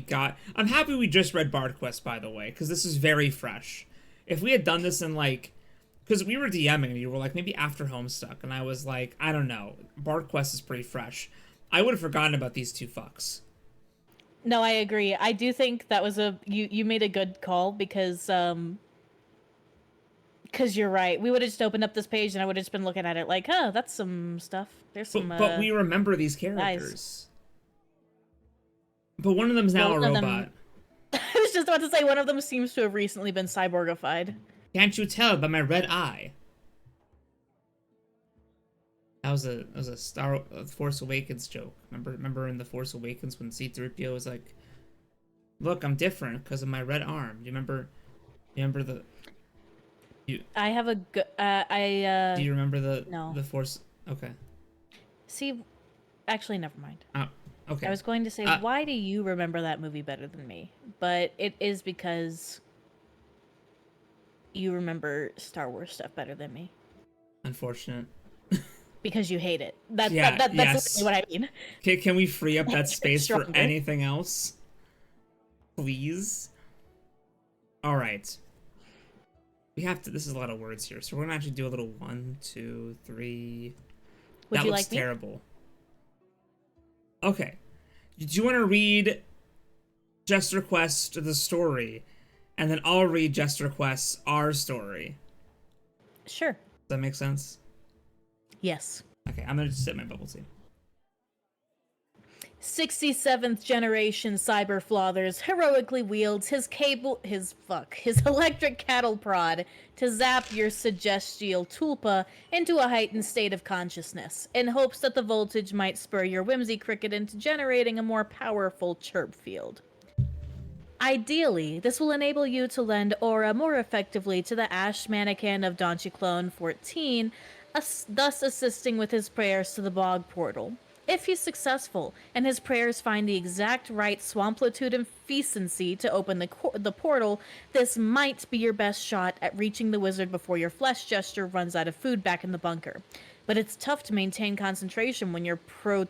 [SPEAKER 1] got. I'm happy we just read Bard Quest, by the way, because this is very fresh. If we had done this in, because we were DMing and you were like, maybe after Homestuck, and I was like, I don't know. Bard Quest is pretty fresh. I would have forgotten about these two fucks.
[SPEAKER 2] No, I agree. I do think that was you made a good call because you're right. We would have just opened up this page and I would have just been looking at it like, oh, that's some stuff. There's some.
[SPEAKER 1] But we remember these characters. Nice. But one of them's now a robot.
[SPEAKER 2] I was just just about to say one of them seems to have recently been cyborgified.
[SPEAKER 1] Can't you tell by my red eye? That was a Force Awakens joke. Remember in the Force Awakens when C-3PO was like, "Look, I'm different because of my red arm." You remember the?
[SPEAKER 2] I have a good.
[SPEAKER 1] Do you remember
[SPEAKER 2] No.
[SPEAKER 1] the Force? Okay.
[SPEAKER 2] See, actually, never mind.
[SPEAKER 1] Oh, okay.
[SPEAKER 2] I was going to say, why do you remember that movie better than me? But it is because you remember Star Wars stuff better than me.
[SPEAKER 1] Unfortunate.
[SPEAKER 2] Because you hate it. That's
[SPEAKER 1] yes.
[SPEAKER 2] literally what I mean.
[SPEAKER 1] Can we free up that space for
[SPEAKER 2] Stronger.
[SPEAKER 1] anything else? Please? Alright. We have to, this is a lot of words here, so we're gonna actually do a little 1, 2, 3.
[SPEAKER 2] Would
[SPEAKER 1] that
[SPEAKER 2] you
[SPEAKER 1] looks
[SPEAKER 2] like me?
[SPEAKER 1] terrible. Okay. Do you want to read Jester Quest, the story, and then I'll read Jester Quest, our story?
[SPEAKER 2] Sure.
[SPEAKER 1] Does that make sense?
[SPEAKER 2] Yes.
[SPEAKER 1] Okay, I'm gonna just sip my bubble tea.
[SPEAKER 2] 67th generation cyber flothers heroically wields his electric cattle prod to zap your suggestial tulpa into a heightened state of consciousness, in hopes that the voltage might spur your whimsy cricket into generating a more powerful chirp field. Ideally, this will enable you to lend aura more effectively to the Ash Mannequin of Donchi Clone 14, thus assisting with his prayers to the bog portal. If he's successful, and his prayers find the exact right swamplitude and fecency to open the portal, this might be your best shot at reaching the wizard before your flesh gesture runs out of food back in the bunker. But it's tough to maintain concentration when your protreptic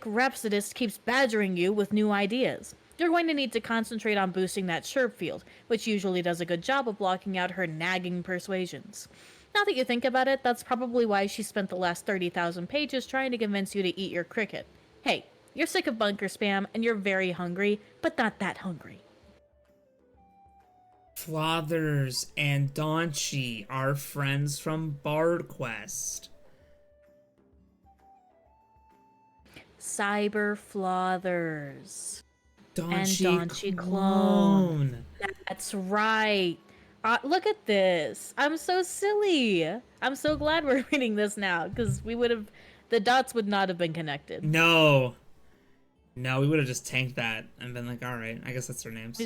[SPEAKER 2] rhapsodist keeps badgering you with new ideas. You're going to need to concentrate on boosting that chirp field, which usually does a good job of blocking out her nagging persuasions. Now that you think about it, that's probably why she spent the last 30,000 pages trying to convince you to eat your cricket. Hey, you're sick of bunker spam, and you're very hungry, but not that hungry.
[SPEAKER 1] Flothers and Donchi are friends from Bard Quest.
[SPEAKER 2] Cyber Flothers.
[SPEAKER 1] Donchi
[SPEAKER 2] And Donchi Clone. That's right. Look at this. I'm so silly. I'm so glad we're reading this now, because the dots would not have been connected.
[SPEAKER 1] No, we would have just tanked that and been like, all right, I guess that's their names.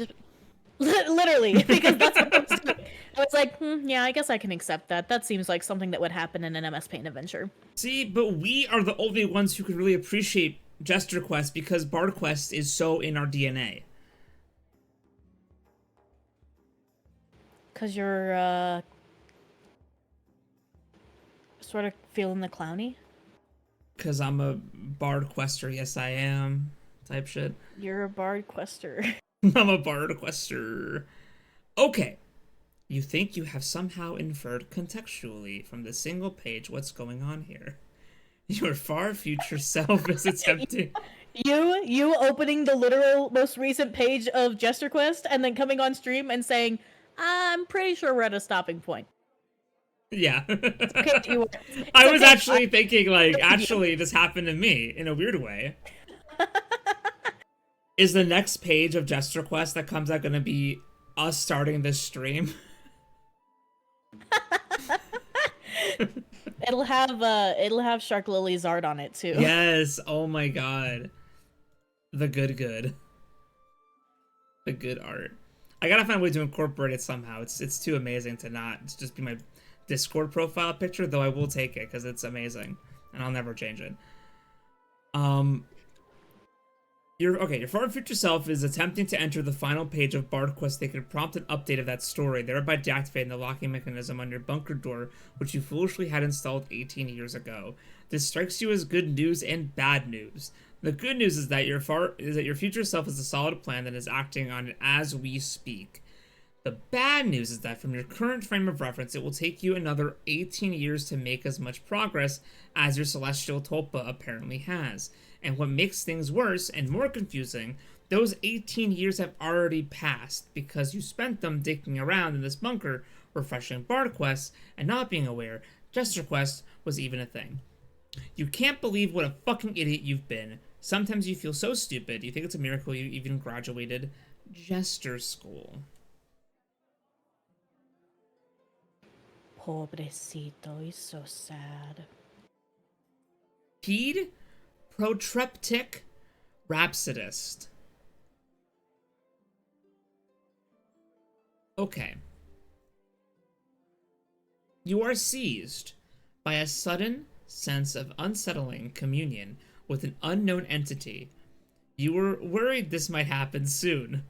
[SPEAKER 2] Literally, because that's what I was doing. I was like, yeah, I guess I can accept that. That seems like something that would happen in an MSP Adventure.
[SPEAKER 1] See, but we are the only ones who can really appreciate Jester Quest because Bard Quest is so in our DNA.
[SPEAKER 2] Because you're, sort of feeling the clowny?
[SPEAKER 1] Because I'm a Bard Quester, yes I am, type shit.
[SPEAKER 2] You're a Bard Quester.
[SPEAKER 1] I'm a Bard Quester. Okay. You think you have somehow inferred contextually from the single page what's going on here. Your far future self is attempting...
[SPEAKER 2] You opening the literal most recent page of Jester Quest and then coming on stream and saying, I'm pretty sure we're at a stopping point.
[SPEAKER 1] Yeah.
[SPEAKER 2] Okay,
[SPEAKER 1] I was actually thinking, like, actually, this happened to me in a weird way. Is the next page of Jester Quest that comes out going to be us starting this stream?
[SPEAKER 2] It'll have Shark Lily's art on it too.
[SPEAKER 1] Yes. Oh my god. The good. The good art. I gotta find a way to incorporate it somehow. It's too amazing to not just be my Discord profile picture, though I will take it because it's amazing and I'll never change it. Your far future self is attempting to enter the final page of Bard Quest. They could prompt an update of that story, thereby deactivating the locking mechanism on your bunker door, which you foolishly had installed 18 years ago. This strikes you as good news and bad news. The good news is that your future self has a solid plan that is acting on it as we speak. The bad news is that from your current frame of reference, it will take you another 18 years to make as much progress as your celestial tulpa apparently has. And what makes things worse and more confusing, those 18 years have already passed because you spent them dicking around in this bunker refreshing Bard Quests and not being aware Jester Quest was even a thing. You can't believe what a fucking idiot you've been. Sometimes you feel so stupid, you think it's a miracle you even graduated Jester School.
[SPEAKER 2] Pobrecito, he's so sad.
[SPEAKER 1] Pede Protreptic Rhapsodist. Okay. You are seized by a sudden sense of unsettling communion with an unknown entity. You were worried this might happen soon.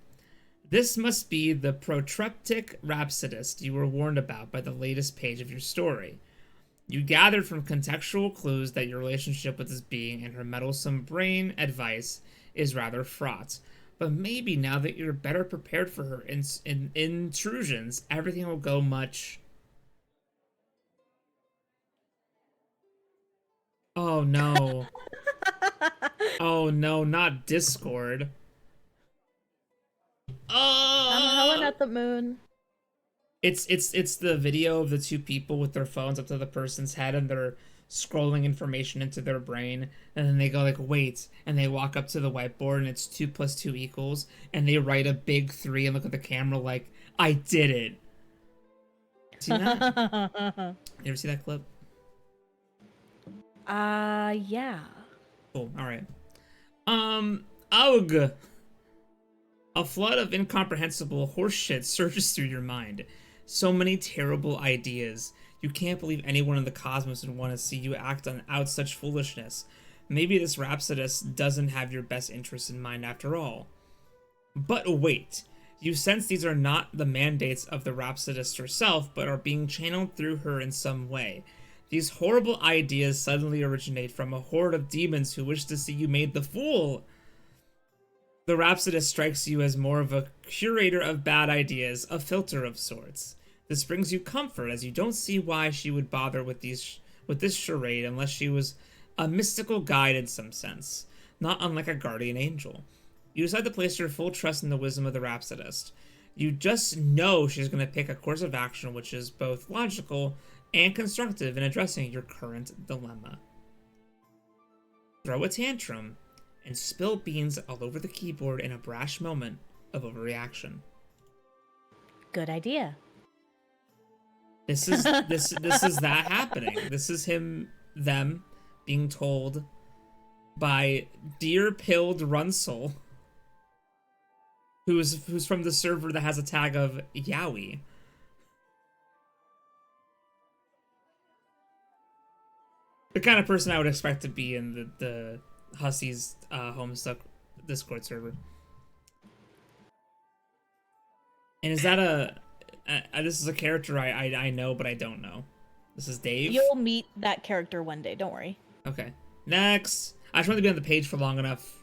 [SPEAKER 1] This must be the protreptic rhapsodist you were warned about by the latest page of your story. You gathered from contextual clues that your relationship with this being and her meddlesome brain advice is rather fraught. But maybe now that you're better prepared for her intrusions, everything will go much... Oh no. Oh no, not Discord.
[SPEAKER 2] I'm howling at the moon.
[SPEAKER 1] It's the video of the two people with their phones up to the person's head and they're scrolling information into their brain, and then they go like, wait, and they walk up to the whiteboard and it's 2 + 2 =, and they write a big 3 and look at the camera like, I did it. See that? You ever see that clip?
[SPEAKER 2] Yeah.
[SPEAKER 1] Cool. All right. Ugh. A flood of incomprehensible horseshit surges through your mind. So many terrible ideas. You can't believe anyone in the cosmos would want to see you act out such foolishness. Maybe this rhapsodist doesn't have your best interests in mind after all. But wait. You sense these are not the mandates of the rhapsodist herself, but are being channeled through her in some way. These horrible ideas suddenly originate from a horde of demons who wish to see you made the fool. The rhapsodist strikes you as more of a curator of bad ideas, a filter of sorts. This brings you comfort, as you don't see why she would bother with this charade unless she was a mystical guide in some sense, not unlike a guardian angel. You decide to place your full trust in the wisdom of the rhapsodist. You just know she's going to pick a course of action which is both logical and constructive in addressing your current dilemma. Throw a tantrum and spill beans all over the keyboard in a brash moment of overreaction.
[SPEAKER 2] Good idea.
[SPEAKER 1] This is that happening. This is them being told by Dear Pilled Runsel, who's from the server that has a tag of Yowie. The kind of person I would expect to be in the Hussie's Homestuck Discord server. And is that this is a character I know, but I don't know. This is Dave?
[SPEAKER 2] You'll meet that character one day, don't worry.
[SPEAKER 1] Okay. Next! I just wanted to be on the page for long enough,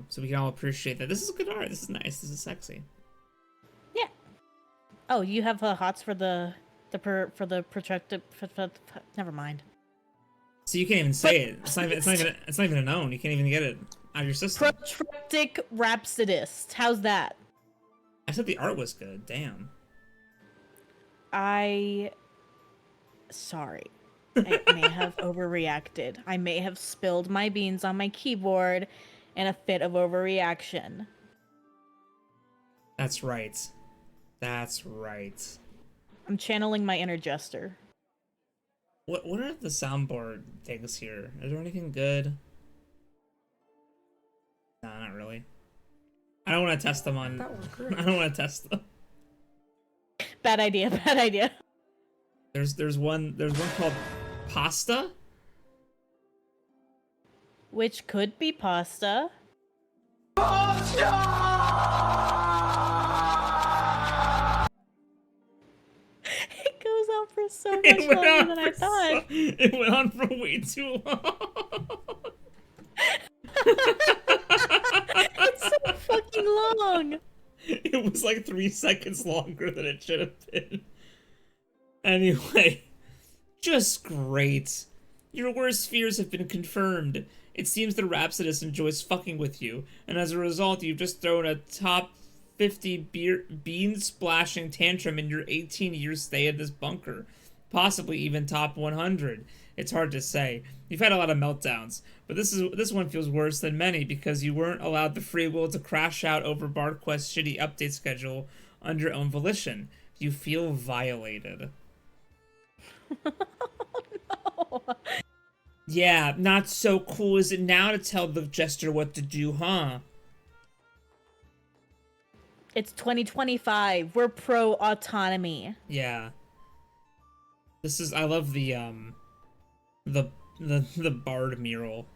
[SPEAKER 1] so we can all appreciate that. This is good art. This is nice. This is sexy.
[SPEAKER 2] Yeah. Oh, you have hots for the protracted... Never mind.
[SPEAKER 1] So you can't even say it. It's not even a known. You can't even get it out of your system.
[SPEAKER 2] Protractic Rhapsodist. How's that?
[SPEAKER 1] I said the art was good. Damn.
[SPEAKER 2] Sorry. I may have overreacted. I may have spilled my beans on my keyboard in a fit of overreaction.
[SPEAKER 1] That's right. That's right.
[SPEAKER 2] I'm channeling my inner Jester.
[SPEAKER 1] What are the soundboard things here? Is there anything good? Nah, not really. I don't want to test them on... I don't want to test them.
[SPEAKER 2] Bad idea, bad idea.
[SPEAKER 1] There's one called Pasta?
[SPEAKER 2] Which could be pasta. It goes on for so much longer than I thought.
[SPEAKER 1] It went on for way too long.
[SPEAKER 2] It's so fucking long.
[SPEAKER 1] It was like 3 seconds longer than it should have been. Anyway, just great. Your worst fears have been confirmed. It seems the Rhapsodist enjoys fucking with you, and as a result, you've just thrown a top 50 bean splashing tantrum in your 18-year stay at this bunker. possibly even top 100. It's hard to say. You've had a lot of meltdowns, but this one feels worse than many because you weren't allowed the free will to crash out over Bard Quest's shitty update schedule on your own volition. You feel violated.
[SPEAKER 2] No.
[SPEAKER 1] Yeah, not so cool is it now to tell the Jester what to do, huh?
[SPEAKER 2] It's 2025. We're pro autonomy.
[SPEAKER 1] Yeah. This is I love the Bard mural.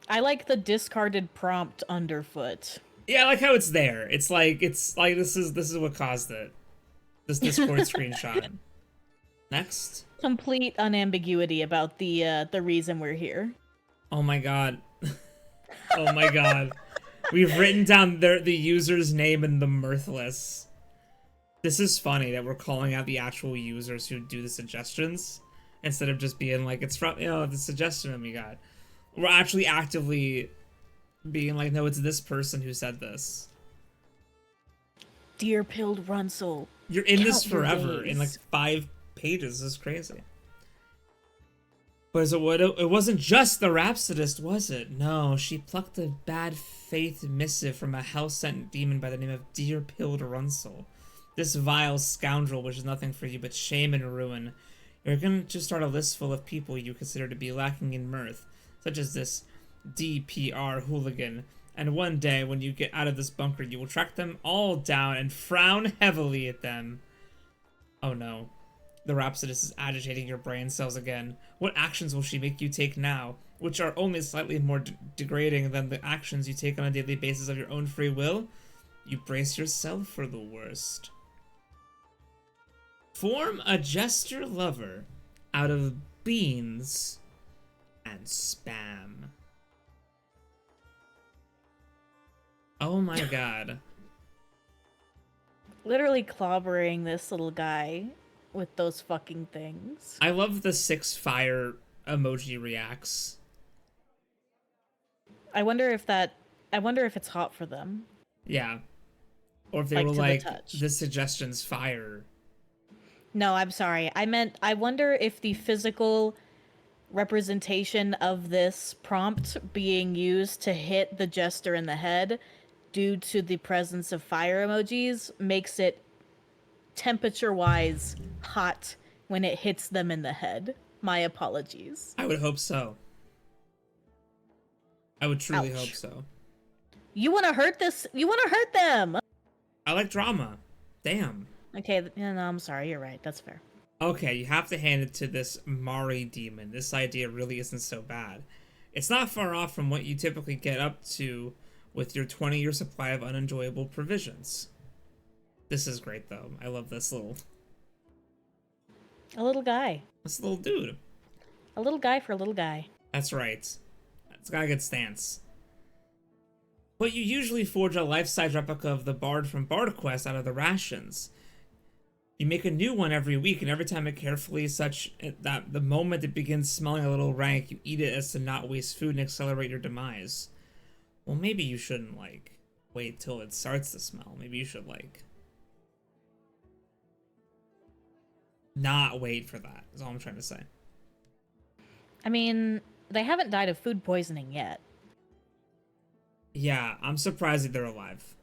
[SPEAKER 2] I like the discarded prompt underfoot.
[SPEAKER 1] Yeah, I like how it's there. It's like this is what caused it. This Discord screenshot. Next.
[SPEAKER 2] Complete unambiguity about the reason we're here.
[SPEAKER 1] Oh my god. Oh my god. We've written down the user's name in the mirthless. This is funny that we're calling out the actual users who do the suggestions instead of just being like, it's from, the suggestion we got. We're actually actively being like, no, it's this person who said this.
[SPEAKER 2] Dear Pilled Runsel.
[SPEAKER 1] You're in this
[SPEAKER 2] count your
[SPEAKER 1] forever
[SPEAKER 2] days.
[SPEAKER 1] in like 5 pages. This is crazy. But it wasn't just the Rhapsodist, was it? No, she plucked a bad faith missive from a hell-sent demon by the name of Dear Pilled Runsel. This vile scoundrel wishes nothing for you but shame and ruin. You're going to start a list full of people you consider to be lacking in mirth, such as this DPR hooligan. And one day, when you get out of this bunker, you will track them all down and frown heavily at them. Oh no. The Rhapsodist is agitating your brain cells again. What actions will she make you take now, which are only slightly more degrading than the actions you take on a daily basis of your own free will? You brace yourself for the worst. Form a Jester lover out of beans and spam. Oh my god.
[SPEAKER 2] Literally clobbering this little guy with those fucking things.
[SPEAKER 1] I love the 6 fire emoji reacts.
[SPEAKER 2] I wonder if it's hot for them.
[SPEAKER 1] Yeah. Or if they
[SPEAKER 2] Like,
[SPEAKER 1] were
[SPEAKER 2] to the
[SPEAKER 1] like,
[SPEAKER 2] touch.
[SPEAKER 1] this suggestion's fire.
[SPEAKER 2] No, I'm sorry. I wonder if the physical representation of this prompt being used to hit the Jester in the head due to the presence of fire emojis makes it temperature-wise hot when it hits them in the head. My apologies.
[SPEAKER 1] I would hope so. I would truly
[SPEAKER 2] Ouch.
[SPEAKER 1] hope so.
[SPEAKER 2] You want to hurt this? You want to hurt them?
[SPEAKER 1] I like drama. Damn.
[SPEAKER 2] Okay, no, I'm sorry. You're right. That's fair.
[SPEAKER 1] Okay, you have to hand it to this Mari demon. This idea really isn't so bad. It's not far off from what you typically get up to with your 20-year supply of unenjoyable provisions. This is great, though. I love this little
[SPEAKER 2] A little guy.
[SPEAKER 1] dude.
[SPEAKER 2] A little guy for a little guy.
[SPEAKER 1] That's right. It's got a good stance. But you usually forge a life-size replica of the Bard from Bard Quest out of the rations. You make a new one every week, and every time it carefully such that the moment it begins smelling a little rank, you eat it as to not waste food and accelerate your demise. Well, maybe you shouldn't, like, wait till it starts to smell. Maybe you should, like, not wait for that, is all I'm trying to say.
[SPEAKER 2] I mean, they haven't died of food poisoning yet.
[SPEAKER 1] Yeah, I'm surprised that they're alive.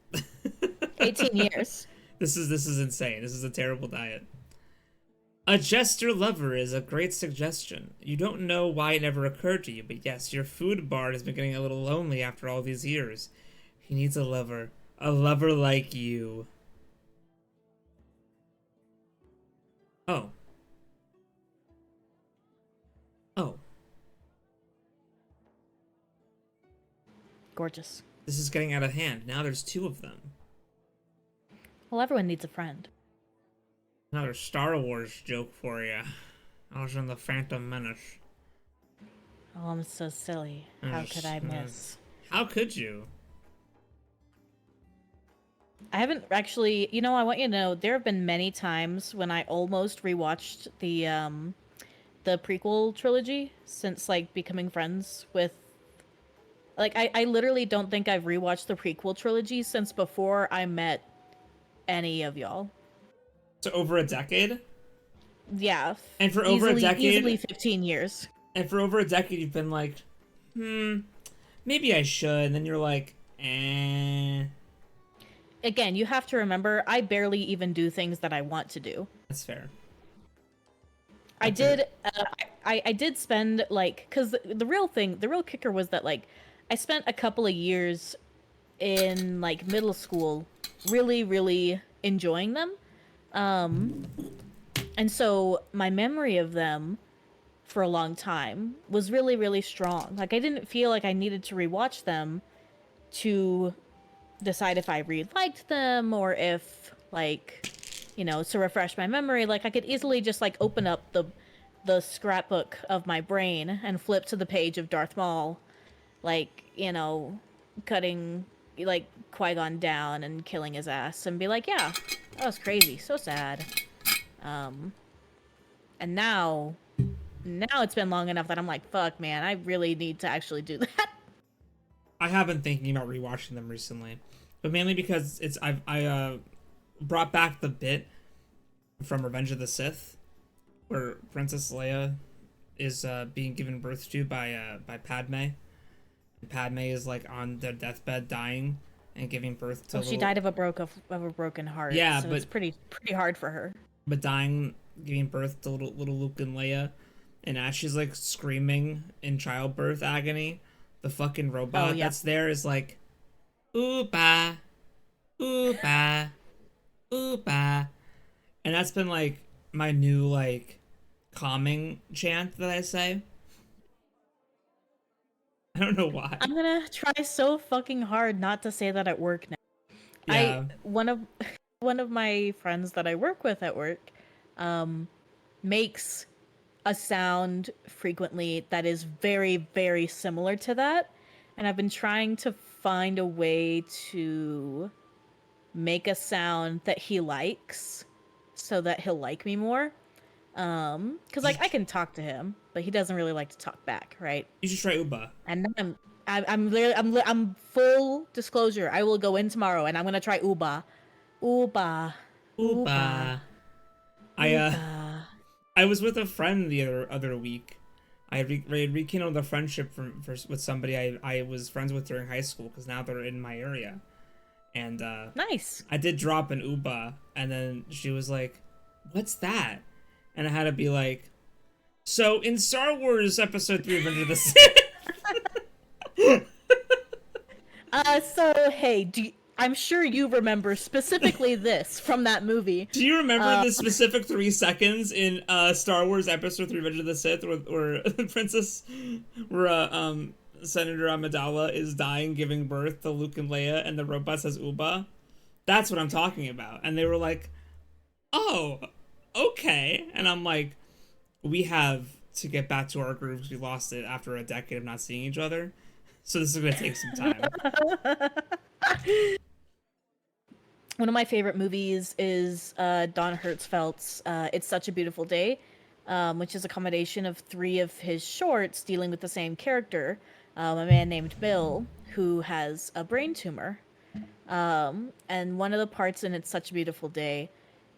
[SPEAKER 2] 18 years.
[SPEAKER 1] This is insane. This is a terrible diet. A Jester lover is a great suggestion. You don't know why it never occurred to you, but yes, your food bard has been getting a little lonely after all these years. He needs a lover like you. Oh. Oh.
[SPEAKER 2] Gorgeous.
[SPEAKER 1] This is getting out of hand. Now there's 2 of them.
[SPEAKER 2] Well, everyone needs a friend.
[SPEAKER 1] Another Star Wars joke for you. I was in the Phantom Menace.
[SPEAKER 2] Oh, I'm so silly. How could I miss?
[SPEAKER 1] How could you?
[SPEAKER 2] I haven't actually, I want you to know, there have been many times when I almost rewatched the prequel trilogy since, like, becoming friends with, like, I literally don't think I've rewatched the prequel trilogy since before I met any of y'all.
[SPEAKER 1] So over a decade?
[SPEAKER 2] Yeah.
[SPEAKER 1] And for over a decade,
[SPEAKER 2] easily 15 years.
[SPEAKER 1] and for over a decade, you've been like, maybe I should. And then you're like, eh.
[SPEAKER 2] Again, you have to remember, I barely even do things that I want to do.
[SPEAKER 1] That's fair.
[SPEAKER 2] I did, I did spend, like, because the real kicker was that, like, I spent a couple of years in, like, middle school really, really enjoying them. And so my memory of them for a long time was really, really strong. Like, I didn't feel like I needed to rewatch them to decide if I really liked them or if, like, you know, to refresh my memory. Like, I could easily just, like, open up the scrapbook of my brain and flip to the page of Darth Maul, like, you know, cutting, like, Qui-Gon down and killing his ass and be like, yeah, that was crazy, so sad. And now it's been long enough that I'm like, fuck, man, I really need to actually do that.
[SPEAKER 1] I have been thinking about rewatching them recently, but mainly because I brought back the bit from Revenge of the Sith, where Princess Leia is being given birth to by Padme. And Padme is like on their deathbed, dying and giving birth to.
[SPEAKER 2] Well, she died of a broken heart.
[SPEAKER 1] Yeah,
[SPEAKER 2] so
[SPEAKER 1] but
[SPEAKER 2] it's pretty hard for her.
[SPEAKER 1] But dying, giving birth to little Luke and Leia, and as she's like screaming in childbirth agony, the fucking robot that's there is like, ooh-bah, ooh-bah, ooh-bah. And that's been like my new like calming chant that I say. I don't know why.
[SPEAKER 2] I'm gonna try so fucking hard not to say that at work now.
[SPEAKER 1] Yeah.
[SPEAKER 2] One of my friends that I work with at work makes a sound frequently that is very, very similar to that. And I've been trying to find a way to make a sound that he likes so that he'll like me more. Because, like, I can talk to him, but he doesn't really like to talk back, right?
[SPEAKER 1] You should try Uba.
[SPEAKER 2] And then I'm full disclosure. I will go in tomorrow and I'm gonna try Uba. Uba.
[SPEAKER 1] Uba. I was with a friend the other week. I rekindled a friendship with somebody I was friends with during high school because now they're in my area. And
[SPEAKER 2] Nice.
[SPEAKER 1] I did drop an Uba, and then she was like, "What's that?" And I had to be like, "So in Star Wars Episode 3 Revenge of the Sith."
[SPEAKER 2] So hey, I'm sure you remember specifically this from that movie.
[SPEAKER 1] Do you remember the specific 3 seconds in Star Wars Episode 3 Revenge of the Sith where Senator Amidala is dying, giving birth to Luke and Leia, and the robot says Uba? That's what I'm talking about. And they were like, oh, okay. And I'm like, we have to get back to our groove because we lost it after a decade of not seeing each other. So this is going to take some time.
[SPEAKER 2] One of my favorite movies is Don Hertzfeldt's It's Such a Beautiful Day, which is a combination of 3 of his shorts dealing with the same character, a man named Bill, who has a brain tumor. And one of the parts in It's Such a Beautiful Day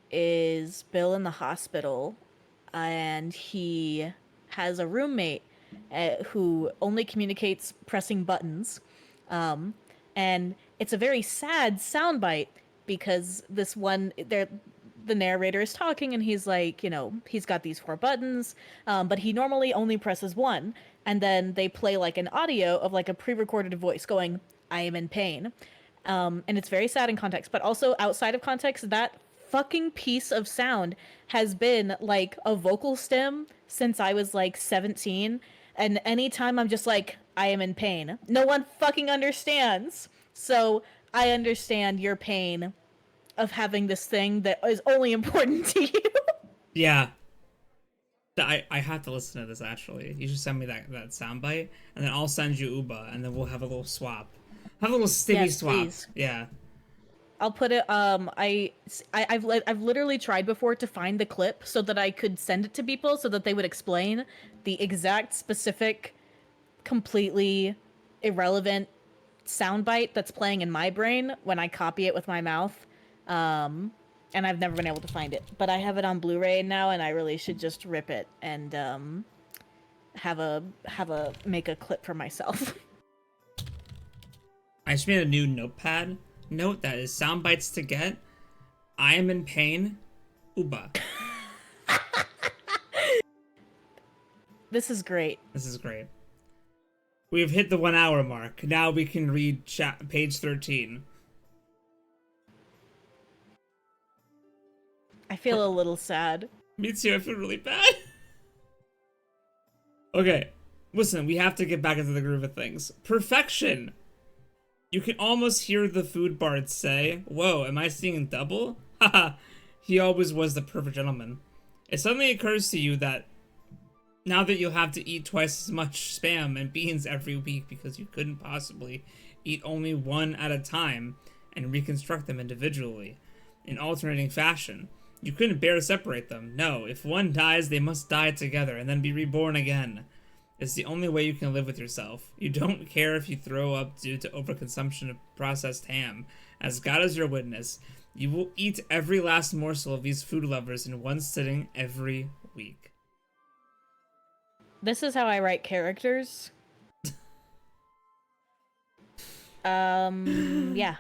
[SPEAKER 2] is Bill in the hospital, and he has a roommate who only communicates pressing buttons. And it's a very sad soundbite because the narrator is talking and he's like, you know, he's got these 4 buttons, but he normally only presses 1. And then they play like an audio of like a pre-recorded voice going, "I am in pain." And it's very sad in context, but also outside of context, that fucking piece of sound has been like a vocal stem since I was like 17. And anytime I'm just like, "I am in pain," no one fucking understands. So I understand your pain of having this thing that is only important to you.
[SPEAKER 1] Yeah. I have to listen to this, actually. You should send me that soundbite, and then I'll send you Uba, and then we'll have a little swap. Have a little stimmy swap.
[SPEAKER 2] Please.
[SPEAKER 1] Yeah.
[SPEAKER 2] I'll put it. I've literally tried before to find the clip so that I could send it to people so that they would explain the exact specific, completely irrelevant soundbite that's playing in my brain when I copy it with my mouth. And and I've never been able to find it. But I have it on Blu-ray now, and I really should just rip it and make a clip for myself.
[SPEAKER 1] I just made a new notepad note that is sound bites to get. I am in pain. Uba.
[SPEAKER 2] This is great.
[SPEAKER 1] This is great. We have hit the 1 hour mark. Now we can read page 13.
[SPEAKER 2] I feel a little sad.
[SPEAKER 1] Me too, I feel really bad. Okay, listen, we have to get back into the groove of things. Perfection! You can almost hear the food bard say, "Whoa, am I seeing double?" Haha, he always was the perfect gentleman. It suddenly occurs to you that now that you'll have to eat twice as much spam and beans every week because you couldn't possibly eat only one at a time and reconstruct them individually in alternating fashion. You couldn't bear to separate them. No, if one dies, they must die together and then be reborn again. It's the only way you can live with yourself. You don't care if you throw up due to overconsumption of processed ham. As God is your witness, you will eat every last morsel of these food lovers in one sitting every week.
[SPEAKER 2] This is how I write characters. Yeah.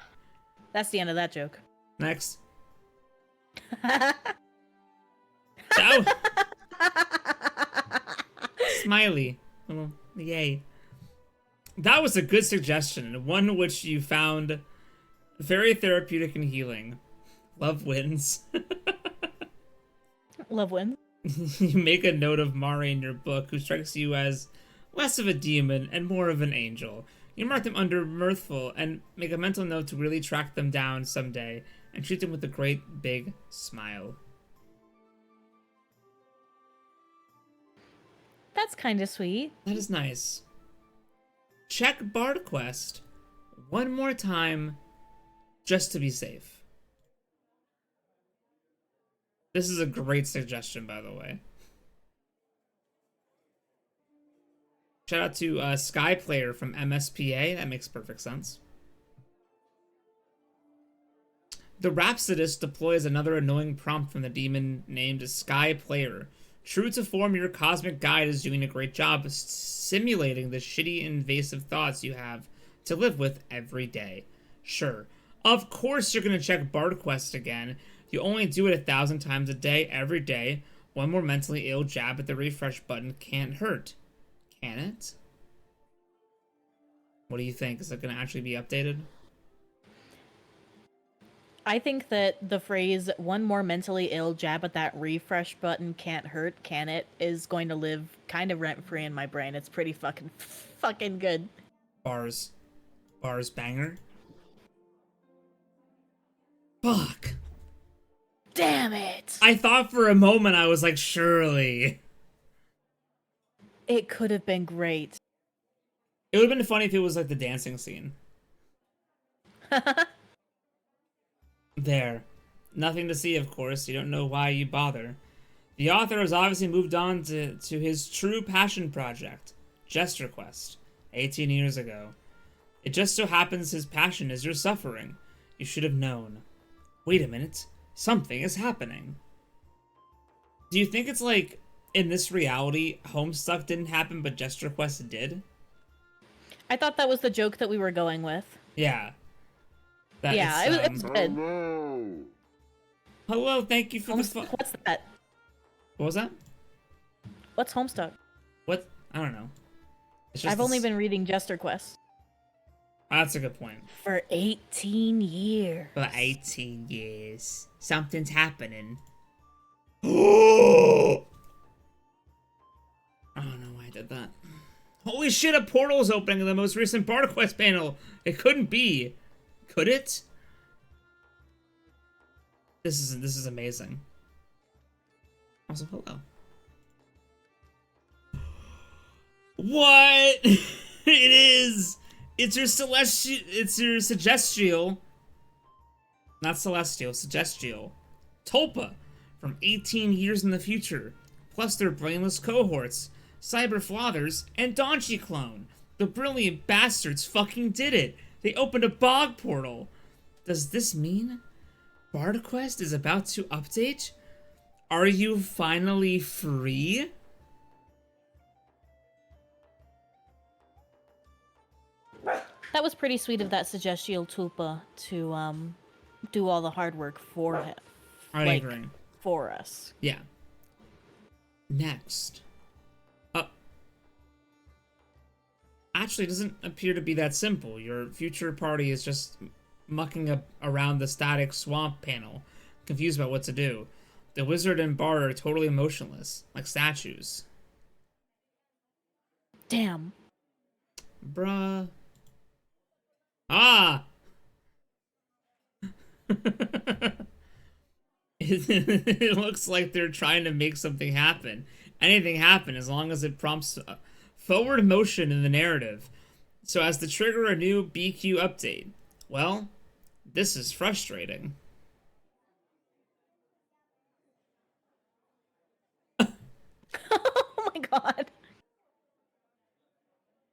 [SPEAKER 2] That's the end of that joke.
[SPEAKER 1] Next. Ciao. Smiley. Oh, yay. That was a good suggestion, one which you found very therapeutic and healing. Love wins.
[SPEAKER 2] Love wins.
[SPEAKER 1] You make a note of Mari in your book, who strikes you as less of a demon and more of an angel. You mark them under mirthful and make a mental note to really track them down someday and treat them with a great big smile.
[SPEAKER 2] That's kind of sweet.
[SPEAKER 1] That is nice. Check Bard Quest one more time just to be safe. This is a great suggestion, by the way. Shout out to Skyplayer from MSPA. That makes perfect sense. The Rhapsodist deploys another annoying prompt from the demon named Skyplayer. True to form, your cosmic guide is doing a great job simulating the shitty invasive thoughts you have to live with every day. Sure, of course you're going to check Bard Quest again. You only do it 1,000 times a day, every day. One more mentally ill jab at the refresh button can't hurt. Can it? What do you think? Is it going to actually be updated?
[SPEAKER 2] I think that the phrase "one more mentally ill jab at that refresh button can't hurt, can it?" is going to live kind of rent-free in my brain. It's pretty fucking good.
[SPEAKER 1] Bars banger. Fuck.
[SPEAKER 2] Damn it!
[SPEAKER 1] I thought for a moment, I was like, surely.
[SPEAKER 2] It could have been great.
[SPEAKER 1] It would have been funny if it was like the dancing scene. There. Nothing to see, of course. You don't know why you bother. The author has obviously moved on to his true passion project, Jester Quest, 18 years ago. It just so happens his passion is your suffering. You should have known. Wait a minute. Something is happening. Do you think it's like, in this reality, Homestuck didn't happen, but Jester Quest did?
[SPEAKER 2] I thought that was the joke that we were going with.
[SPEAKER 1] Yeah.
[SPEAKER 2] It was good.
[SPEAKER 4] No.
[SPEAKER 1] Hello, thank you for the fun.
[SPEAKER 2] What's that?
[SPEAKER 1] What was that?
[SPEAKER 2] What's Homestuck?
[SPEAKER 1] What? I don't know. It's just
[SPEAKER 2] I've only been reading Jester Quest.
[SPEAKER 1] That's a good point.
[SPEAKER 2] For 18 years.
[SPEAKER 1] For 18 years. Something's happening. Oh! I don't know why I did that. Holy shit, a portal's opening in the most recent Bard Quest panel. It couldn't be. Could it? This is amazing. Also, hello. What? It is. It's your celestial. It's your suggestial. Not celestial, suggestial. Tulpa from 18 years in the future, plus their brainless cohorts, Cyber Flothers, and Donchi Clone. The brilliant bastards fucking did it. They opened a bog portal. Does this mean Bard Quest is about to update? Are you finally free?
[SPEAKER 2] That was pretty sweet of that Suggestial Tulpa to do all the hard work for him.
[SPEAKER 1] I agree.
[SPEAKER 2] For us.
[SPEAKER 1] Yeah. Next. Actually, it doesn't appear to be that simple. Your future party is just mucking up around the static swamp panel, confused about what to do. The wizard and bard are totally motionless, like statues.
[SPEAKER 2] Damn.
[SPEAKER 1] Bruh. Ah! It looks like they're trying to make something happen. Anything happen as long as it prompts forward motion in the narrative, so as to trigger a new BQ update. Well, this is frustrating.
[SPEAKER 2] Oh my god.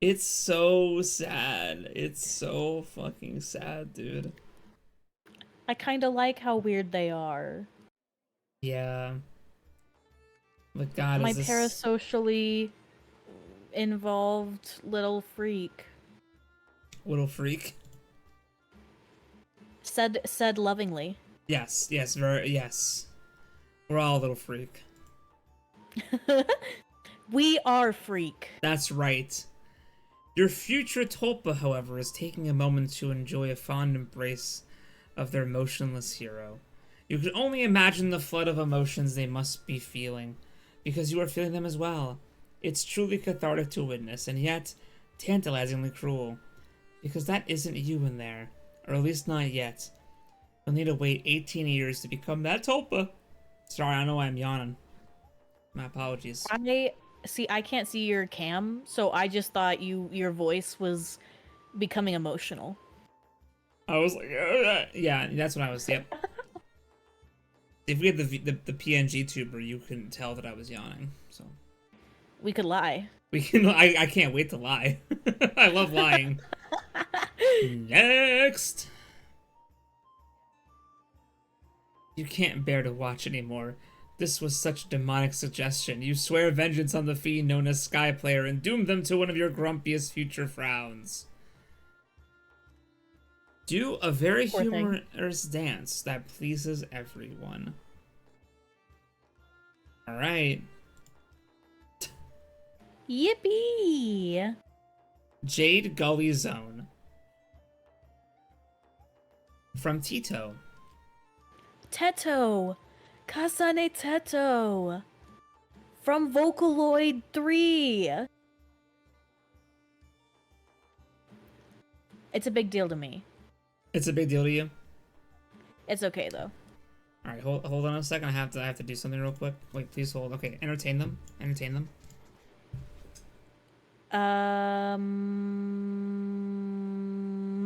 [SPEAKER 1] It's so sad. It's so fucking sad, dude.
[SPEAKER 2] I kind of like how weird they are.
[SPEAKER 1] Yeah. But God,
[SPEAKER 2] My
[SPEAKER 1] is this...
[SPEAKER 2] parasocially involved little freak.
[SPEAKER 1] Little freak?
[SPEAKER 2] Said lovingly.
[SPEAKER 1] Yes, yes. We're all a little freak.
[SPEAKER 2] We are freak.
[SPEAKER 1] That's right. Your future Tulpa, however, is taking a moment to enjoy a fond embrace of their motionless hero. You can only imagine the flood of emotions they must be feeling, because you are feeling them as well. It's truly cathartic to witness, and yet tantalizingly cruel, because that isn't you in there, or at least not yet. You'll need to wait 18 years to become that Tulpa. Sorry, I know I'm yawning. My apologies.
[SPEAKER 2] I can't see your cam, so I just thought your voice was becoming emotional.
[SPEAKER 1] I was like, yeah, that's what I was. Yep. If we had the PNG tuber, you couldn't tell that I was yawning. So
[SPEAKER 2] we could lie.
[SPEAKER 1] We can. I can't wait to lie. I love lying. Next. You can't bear to watch anymore. This was such a demonic suggestion. You swear vengeance on the fiend known as Skyplayer and doom them to one of your grumpiest future frowns. Do a very humorous dance that pleases everyone. Alright.
[SPEAKER 2] Yippee!
[SPEAKER 1] Jade Gully Zone. From Tito.
[SPEAKER 2] Teto! Kasane Teto! From Vocaloid 3! It's a big deal to me.
[SPEAKER 1] It's a big deal to you?
[SPEAKER 2] It's okay, though.
[SPEAKER 1] Alright, hold on a second. I have to do something real quick. Wait, please hold. Okay, entertain them. Entertain them.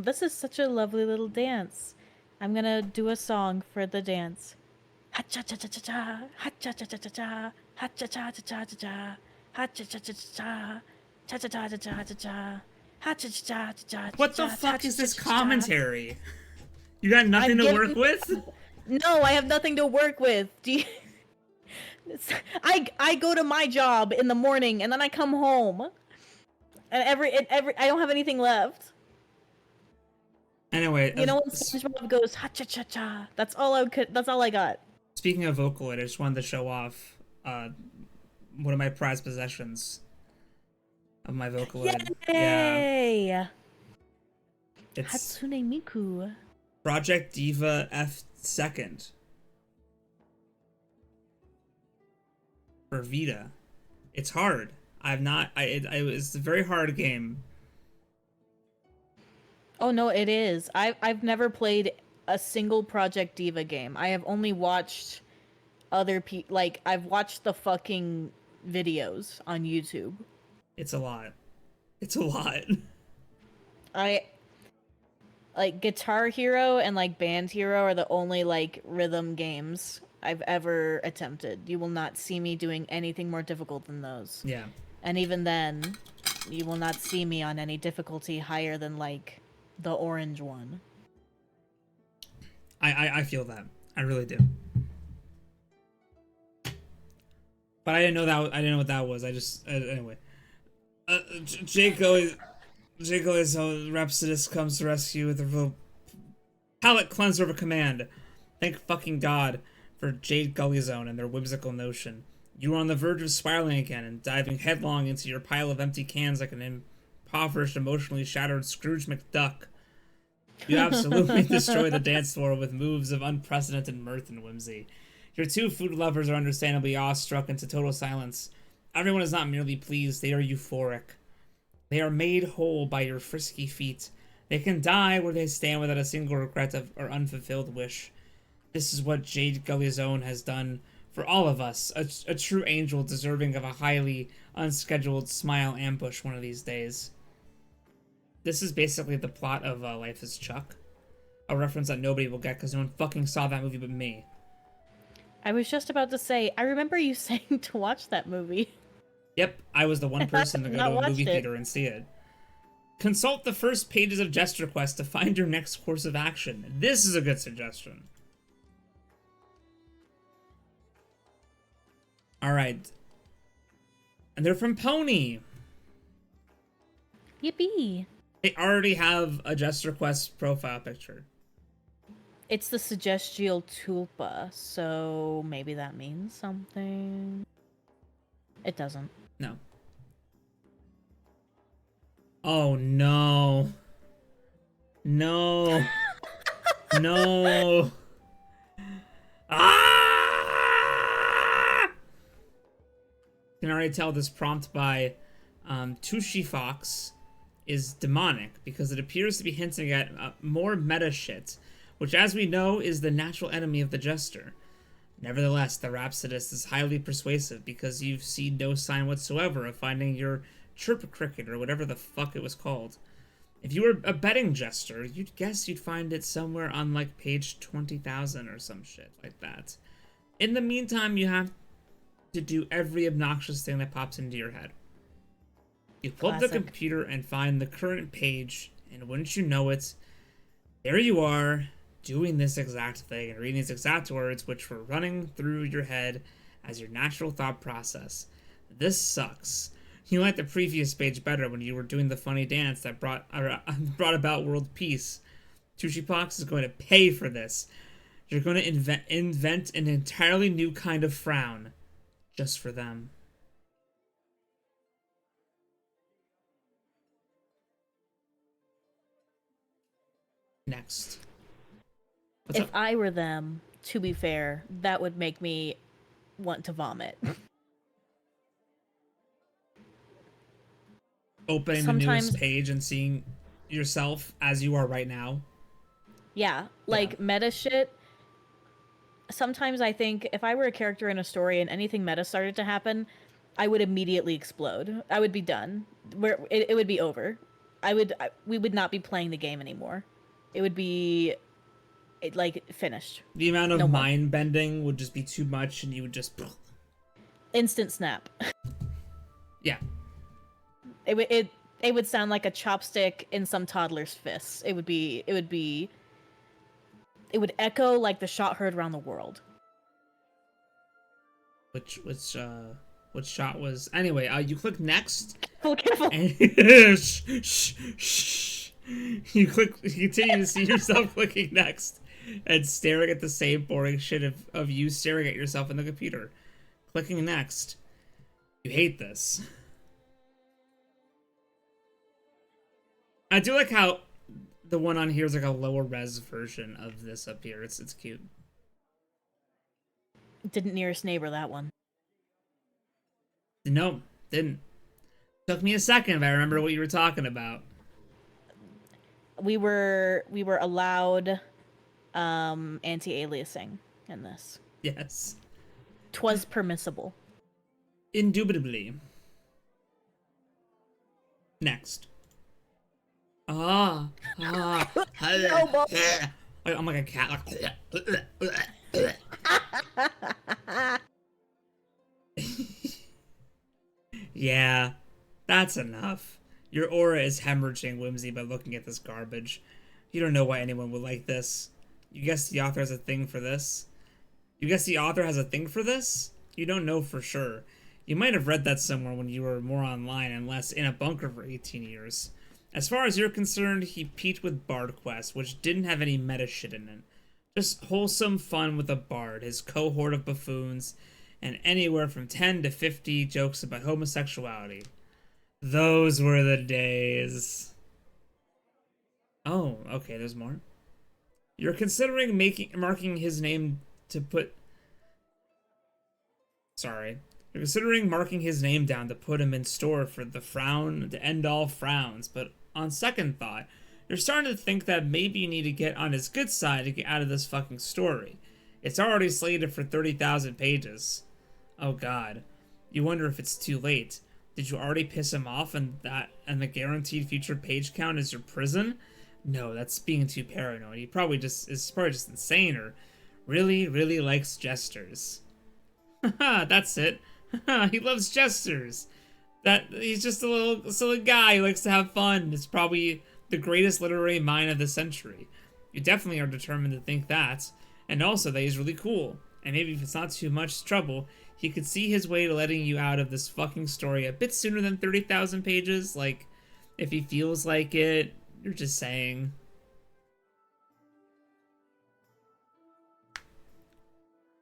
[SPEAKER 2] This is such a lovely little dance. I'm gonna do a song for the dance. Ha-cha-cha-cha-cha-cha, ha-cha-cha-cha-cha-cha, ha-cha-cha-cha-cha-cha, ha-cha-cha-cha-cha-cha, cha-cha-cha-cha-cha-cha, ha-cha-cha-cha-cha-cha.
[SPEAKER 1] What the fuck is this commentary? You got nothing to work with?
[SPEAKER 2] No, I have nothing to work with. Do you... I go to my job in the morning and then I come home. And every I don't have anything left.
[SPEAKER 1] Anyway,
[SPEAKER 2] you know when SpongeBob goes ha cha cha cha. That's all I got.
[SPEAKER 1] Speaking of Vocaloid, I just wanted to show off one of my prized possessions of my Vocaloid.
[SPEAKER 2] Yay!
[SPEAKER 1] Yeah. It's
[SPEAKER 2] Hatsune Miku.
[SPEAKER 1] Project Diva F2 for Vita. It's hard. It's a very hard game.
[SPEAKER 2] Oh no, it is. I've never played a single Project Diva game. I have only watched other people. Like, I've watched the fucking videos on YouTube.
[SPEAKER 1] It's a lot. It's a lot.
[SPEAKER 2] Like, Guitar Hero and, like, Band Hero are the only, like, rhythm games I've ever attempted. You will not see me doing anything more difficult than those.
[SPEAKER 1] Yeah.
[SPEAKER 2] And even then, you will not see me on any difficulty higher than, like, the orange one.
[SPEAKER 1] I feel that. I really do. But I didn't know that. I didn't know what that was. I just anyway. Jaco is how Rhapsodus comes to rescue with a palate cleanser of a command. Thank fucking God for Jade Gully Zone and their whimsical notion. You are on the verge of spiraling again and diving headlong into your pile of empty cans like an impoverished, emotionally shattered Scrooge McDuck. You absolutely destroy the dance floor with moves of unprecedented mirth and whimsy. Your two food lovers are understandably awestruck into total silence. Everyone is not merely pleased, they are euphoric. They are made whole by your frisky feat. They can die where they stand without a single regret or unfulfilled wish. This is what Jade Gully Zone has done for all of us, a true angel deserving of a highly unscheduled smile ambush one of these days. This is basically the plot of Life is Chuck. A reference that nobody will get because no one fucking saw that movie but me.
[SPEAKER 2] I was just about to say, I remember you saying to watch that movie.
[SPEAKER 1] Yep, I was the one person to go to a movie theater and see it. Consult the first pages of Jester Quest to find your next course of action. This is a good suggestion. Alright. And they're from Pony.
[SPEAKER 2] Yippee.
[SPEAKER 1] They already have a Jester Quest profile picture.
[SPEAKER 2] It's the Suggestial Tulpa, so maybe that means something. It doesn't.
[SPEAKER 1] No. Oh, no. No. No. Ah! You can already tell this prompt by Tushy Fox is demonic because it appears to be hinting at more meta shit, which, as we know, is the natural enemy of the Jester. Nevertheless, the Rhapsodist is highly persuasive because you've seen no sign whatsoever of finding your chirp cricket or whatever the fuck it was called. If you were a betting Jester, you'd guess you'd find it somewhere on like page 20,000 or some shit like that. In the meantime, you have to do every obnoxious thing that pops into your head. You pull up the computer and find the current page, and wouldn't you know it, there you are, doing this exact thing and reading these exact words which were running through your head as your natural thought process. This sucks. You liked the previous page better when you were doing the funny dance that brought about world peace. Tushypox is going to pay for this. You're going to invent an entirely new kind of frown just for them. Next.
[SPEAKER 2] If I were them, to be fair, that would make me want to vomit.
[SPEAKER 1] Opening the newest page and seeing yourself as you are right now.
[SPEAKER 2] Yeah, like meta shit. Sometimes I think if I were a character in a story and anything meta started to happen, I would immediately explode. I would be done. It would be over. We would not be playing the game anymore. It would be like finished.
[SPEAKER 1] The amount of mind bending would just be too much, and you would just
[SPEAKER 2] instant snap.
[SPEAKER 1] Yeah.
[SPEAKER 2] It would sound like a chopstick in some toddler's fists. It would echo like the shot heard around the world.
[SPEAKER 1] Which shot was anyway? You click next.
[SPEAKER 2] Oh, careful.
[SPEAKER 1] And shh. You continue to see yourself clicking next and staring at the same boring shit of you staring at yourself in the computer. Clicking next. You hate this. I do like how the one on here is like a lower res version of this up here. It's cute.
[SPEAKER 2] Didn't nearest neighbor that one.
[SPEAKER 1] No, didn't. Took me a second if I remember what you were talking about.
[SPEAKER 2] We were allowed anti-aliasing in this.
[SPEAKER 1] Yes.
[SPEAKER 2] 'Twas permissible.
[SPEAKER 1] Indubitably. Next. I'm like a cat. Yeah, that's enough. Your aura is hemorrhaging whimsy by looking at this garbage. You don't know why anyone would like this. You guess the author has a thing for this? You guess the author has a thing for this? You don't know for sure. You might have read that somewhere when you were more online and less in a bunker for 18 years. As far as you're concerned, he peaked with Bard Quest, which didn't have any meta shit in it. Just wholesome fun with a bard, his cohort of buffoons, and anywhere from 10 to 50 jokes about homosexuality. Those were the days. Oh, okay, there's more. You're considering marking his name to put... Sorry. You're considering marking his name down to put him in store for the frown to end all frowns, but on second thought, you're starting to think that maybe you need to get on his good side to get out of this fucking story. It's already slated for 30,000 pages. Oh god. You wonder if it's too late. Did you already piss him off and the guaranteed future page count is your prison? No, that's being too paranoid. He is probably just insane or really, really likes jesters. Haha, that's it. He loves jesters. He's just a little silly guy who likes to have fun. It's probably the greatest literary mind of the century. You definitely are determined to think that. And also that he's really cool. And maybe if it's not too much trouble, he could see his way to letting you out of this fucking story a bit sooner than 30,000 pages. Like, if he feels like it, you're just saying.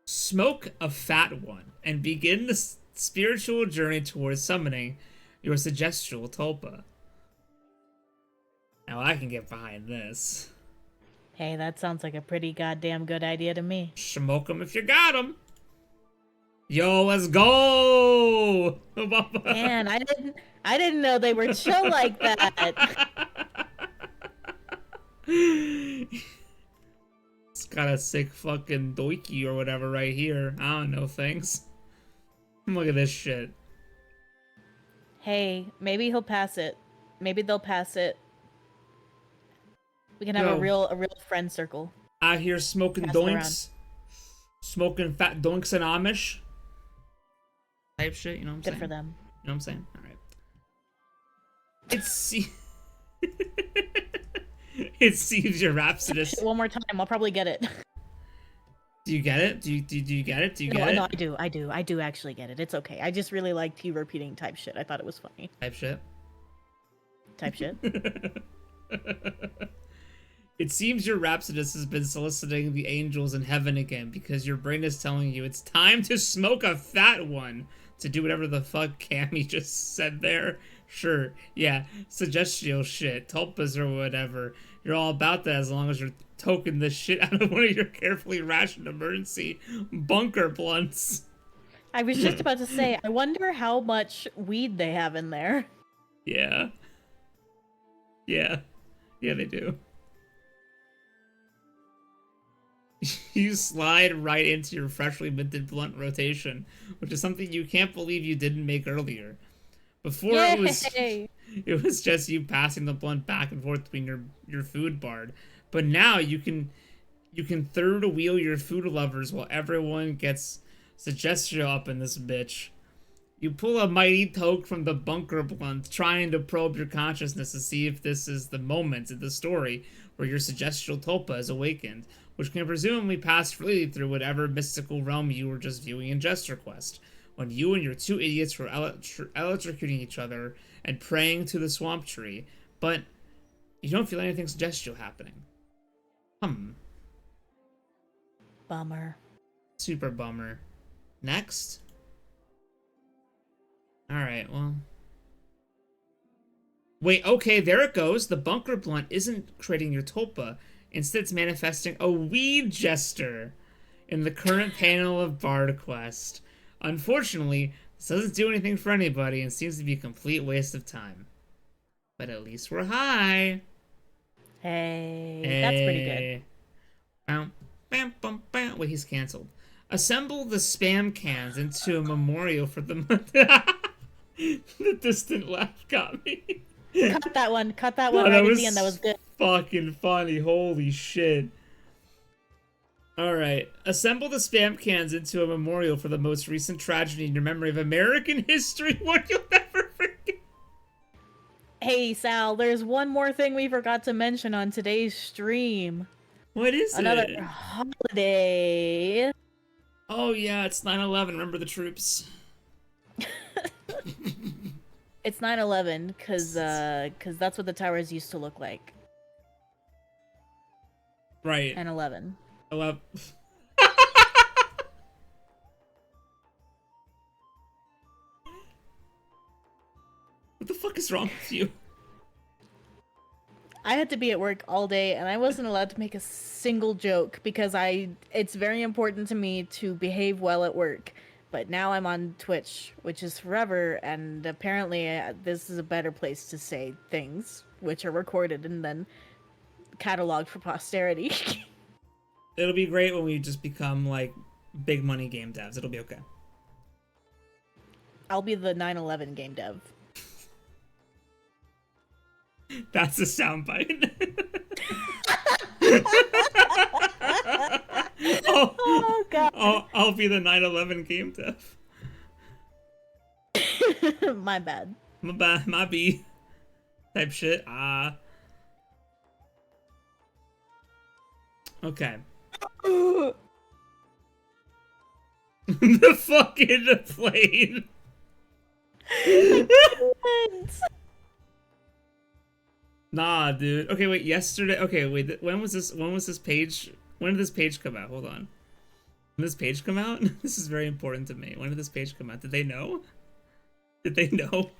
[SPEAKER 1] Smoke a fat one and begin the spiritual journey towards summoning your suggestial tulpa. Now I can get behind this.
[SPEAKER 2] Hey, that sounds like a pretty goddamn good idea to me.
[SPEAKER 1] Smoke 'em if you got 'em. Yo, let's go!
[SPEAKER 2] Man, I didn't know they were chill like that.
[SPEAKER 1] It's got a sick fucking doiki or whatever right here. I don't know things. Look at this shit.
[SPEAKER 2] Hey, maybe he'll pass it. Maybe they'll pass it. We can have a real friend circle.
[SPEAKER 1] Out here smoking doinks. Smoking fat doinks and Amish. Type shit, you know what I'm saying?
[SPEAKER 2] Good for them.
[SPEAKER 1] You know what I'm saying? Alright. It seems your Rhapsodist.
[SPEAKER 2] One more time, I'll probably get it.
[SPEAKER 1] Do you get it? Do you get it? Do you get it?
[SPEAKER 2] No, I do actually get it. It's okay. I just really liked you repeating type shit. I thought it was funny.
[SPEAKER 1] Type shit?
[SPEAKER 2] Type shit?
[SPEAKER 1] It seems your Rhapsodist has been soliciting the angels in heaven again because your brain is telling you it's time to smoke a fat one to do whatever the fuck Cammy just said there. Sure, yeah, suggestial shit, tulpas or whatever. You're all about that as long as you're toking the shit out of one of your carefully rationed emergency bunker blunts.
[SPEAKER 2] I was just about to say, I wonder how much weed they have in there.
[SPEAKER 1] Yeah. Yeah. Yeah, they do. You slide right into your freshly minted blunt rotation, which is something you can't believe you didn't make earlier. Before
[SPEAKER 2] Yay!
[SPEAKER 1] it was just you passing the blunt back and forth between your food bard. But now you can third wheel your food lovers while everyone gets suggestion up in this bitch. You pull a mighty toke from the bunker blunt, trying to probe your consciousness to see if this is the moment in the story where your suggestial tulpa is awakened, which can presumably pass freely through whatever mystical realm you were just viewing in Jester Quest, when you and your two idiots were electrocuting each other and praying to the swamp tree, but you don't feel anything suggestial happening.
[SPEAKER 2] Bummer.
[SPEAKER 1] Super bummer. Next? Alright, well... Wait, okay, there it goes. The bunker blunt isn't creating your tulpa. Instead, it's manifesting a weed jester in the current panel of Bard Quest. Unfortunately, this doesn't do anything for anybody and seems to be a complete waste of time. But at least we're high.
[SPEAKER 2] Hey, that's pretty good.
[SPEAKER 1] Bam, bam, bam, bam. Wait, he's canceled. Assemble the spam cans into a memorial for the... The distant laugh got me.
[SPEAKER 2] Cut that one right at the end. That was good.
[SPEAKER 1] Fucking funny. Holy shit. Alright. Assemble the spam cans into a memorial for the most recent tragedy in your memory of American history. What you'll never forget.
[SPEAKER 2] Hey, Sal, there's one more thing we forgot to mention on today's stream.
[SPEAKER 1] What is
[SPEAKER 2] Another
[SPEAKER 1] it?
[SPEAKER 2] holiday.
[SPEAKER 1] Oh yeah, it's 9/11. Remember the troops.
[SPEAKER 2] It's 9/11 because that's what the towers used to look like.
[SPEAKER 1] Right.
[SPEAKER 2] And 11.
[SPEAKER 1] 11. What the fuck is wrong with you?
[SPEAKER 2] I had to be at work all day and I wasn't allowed to make a single joke because it's very important to me to behave well at work. But now I'm on Twitch, which is forever, and apparently this is a better place to say things which are recorded and then cataloged for posterity.
[SPEAKER 1] It'll be great when we just become like big money game devs. It'll be okay.
[SPEAKER 2] I'll be the 9/11 game dev.
[SPEAKER 1] That's a soundbite.
[SPEAKER 2] Oh god.
[SPEAKER 1] I'll be the 9/11 game dev.
[SPEAKER 2] My bad.
[SPEAKER 1] My B type shit. Okay. The fucking plane. Nah, dude. Okay, wait. Yesterday. Okay, wait. When was this? When was this page? When did this page come out? Hold on. When did this page come out? This is very important to me. When did this page come out? Did they know? Did they know?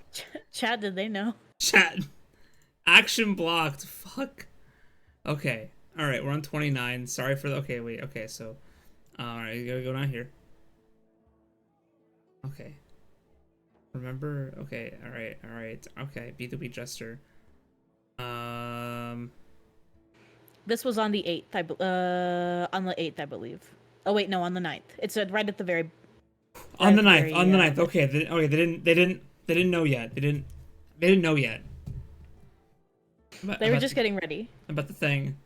[SPEAKER 2] Chat, did they know?
[SPEAKER 1] Chat. Action blocked. Fuck. Okay. All right. We're on 29. Sorry for the. Okay. Wait. Okay. So. All right. You gotta go down here. Okay. Remember. Okay. All right. All right. Okay. B2B Jester.
[SPEAKER 2] This was on the 8th, on the 8th, I believe. Oh wait, no, on the 9th. It's right at the very
[SPEAKER 1] on the 9th. On the 9th. Okay. They didn't know yet. They didn't know yet.
[SPEAKER 2] They were just getting ready.
[SPEAKER 1] About the thing.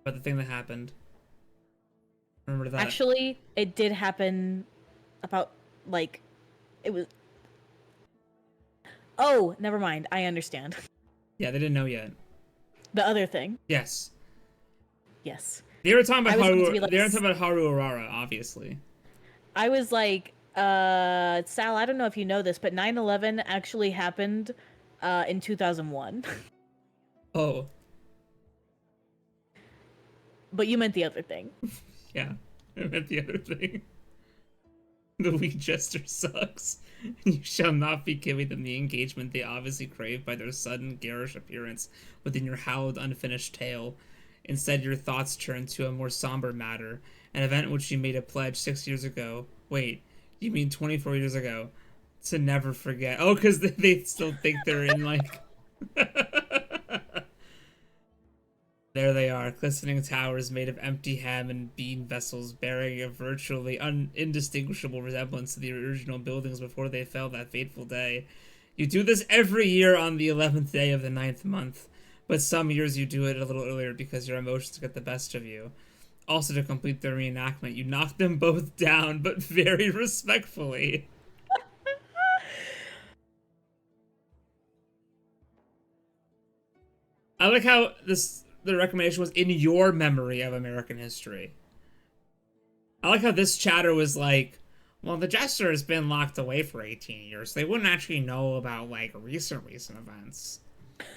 [SPEAKER 1] About the thing that happened. Remember that?
[SPEAKER 2] Actually, it did happen about, like, it was... Oh, never mind. I understand.
[SPEAKER 1] Yeah, they didn't know yet.
[SPEAKER 2] The other thing.
[SPEAKER 1] Yes.
[SPEAKER 2] Yes.
[SPEAKER 1] They were talking about Haru.
[SPEAKER 2] Like,
[SPEAKER 1] they were talking about Haru Urara, obviously.
[SPEAKER 2] I was like, Sal, I don't know if you know this, but 9/11 actually happened in 2001.
[SPEAKER 1] Oh.
[SPEAKER 2] But you meant the other thing.
[SPEAKER 1] Yeah, I meant the other thing. The wee jester sucks. You shall not be giving them the engagement they obviously crave by their sudden garish appearance within your hallowed unfinished tale. Instead, your thoughts turn to a more somber matter, an event which you made a pledge 6 years ago. Wait, you mean 24 years ago? To never forget. Oh, because they still think they're in, like... There they are, glistening towers made of empty ham and bean vessels, bearing a virtually indistinguishable resemblance to the original buildings before they fell that fateful day. You do this every year on the 11th day of the 9th month, but some years you do it a little earlier because your emotions get the best of you. Also, to complete the reenactment, you knock them both down, but very respectfully. I like how the recommendation was in your memory of American history. I like how this chatter was like, well, the Jester has been locked away for 18 years. They wouldn't actually know about, like, recent events.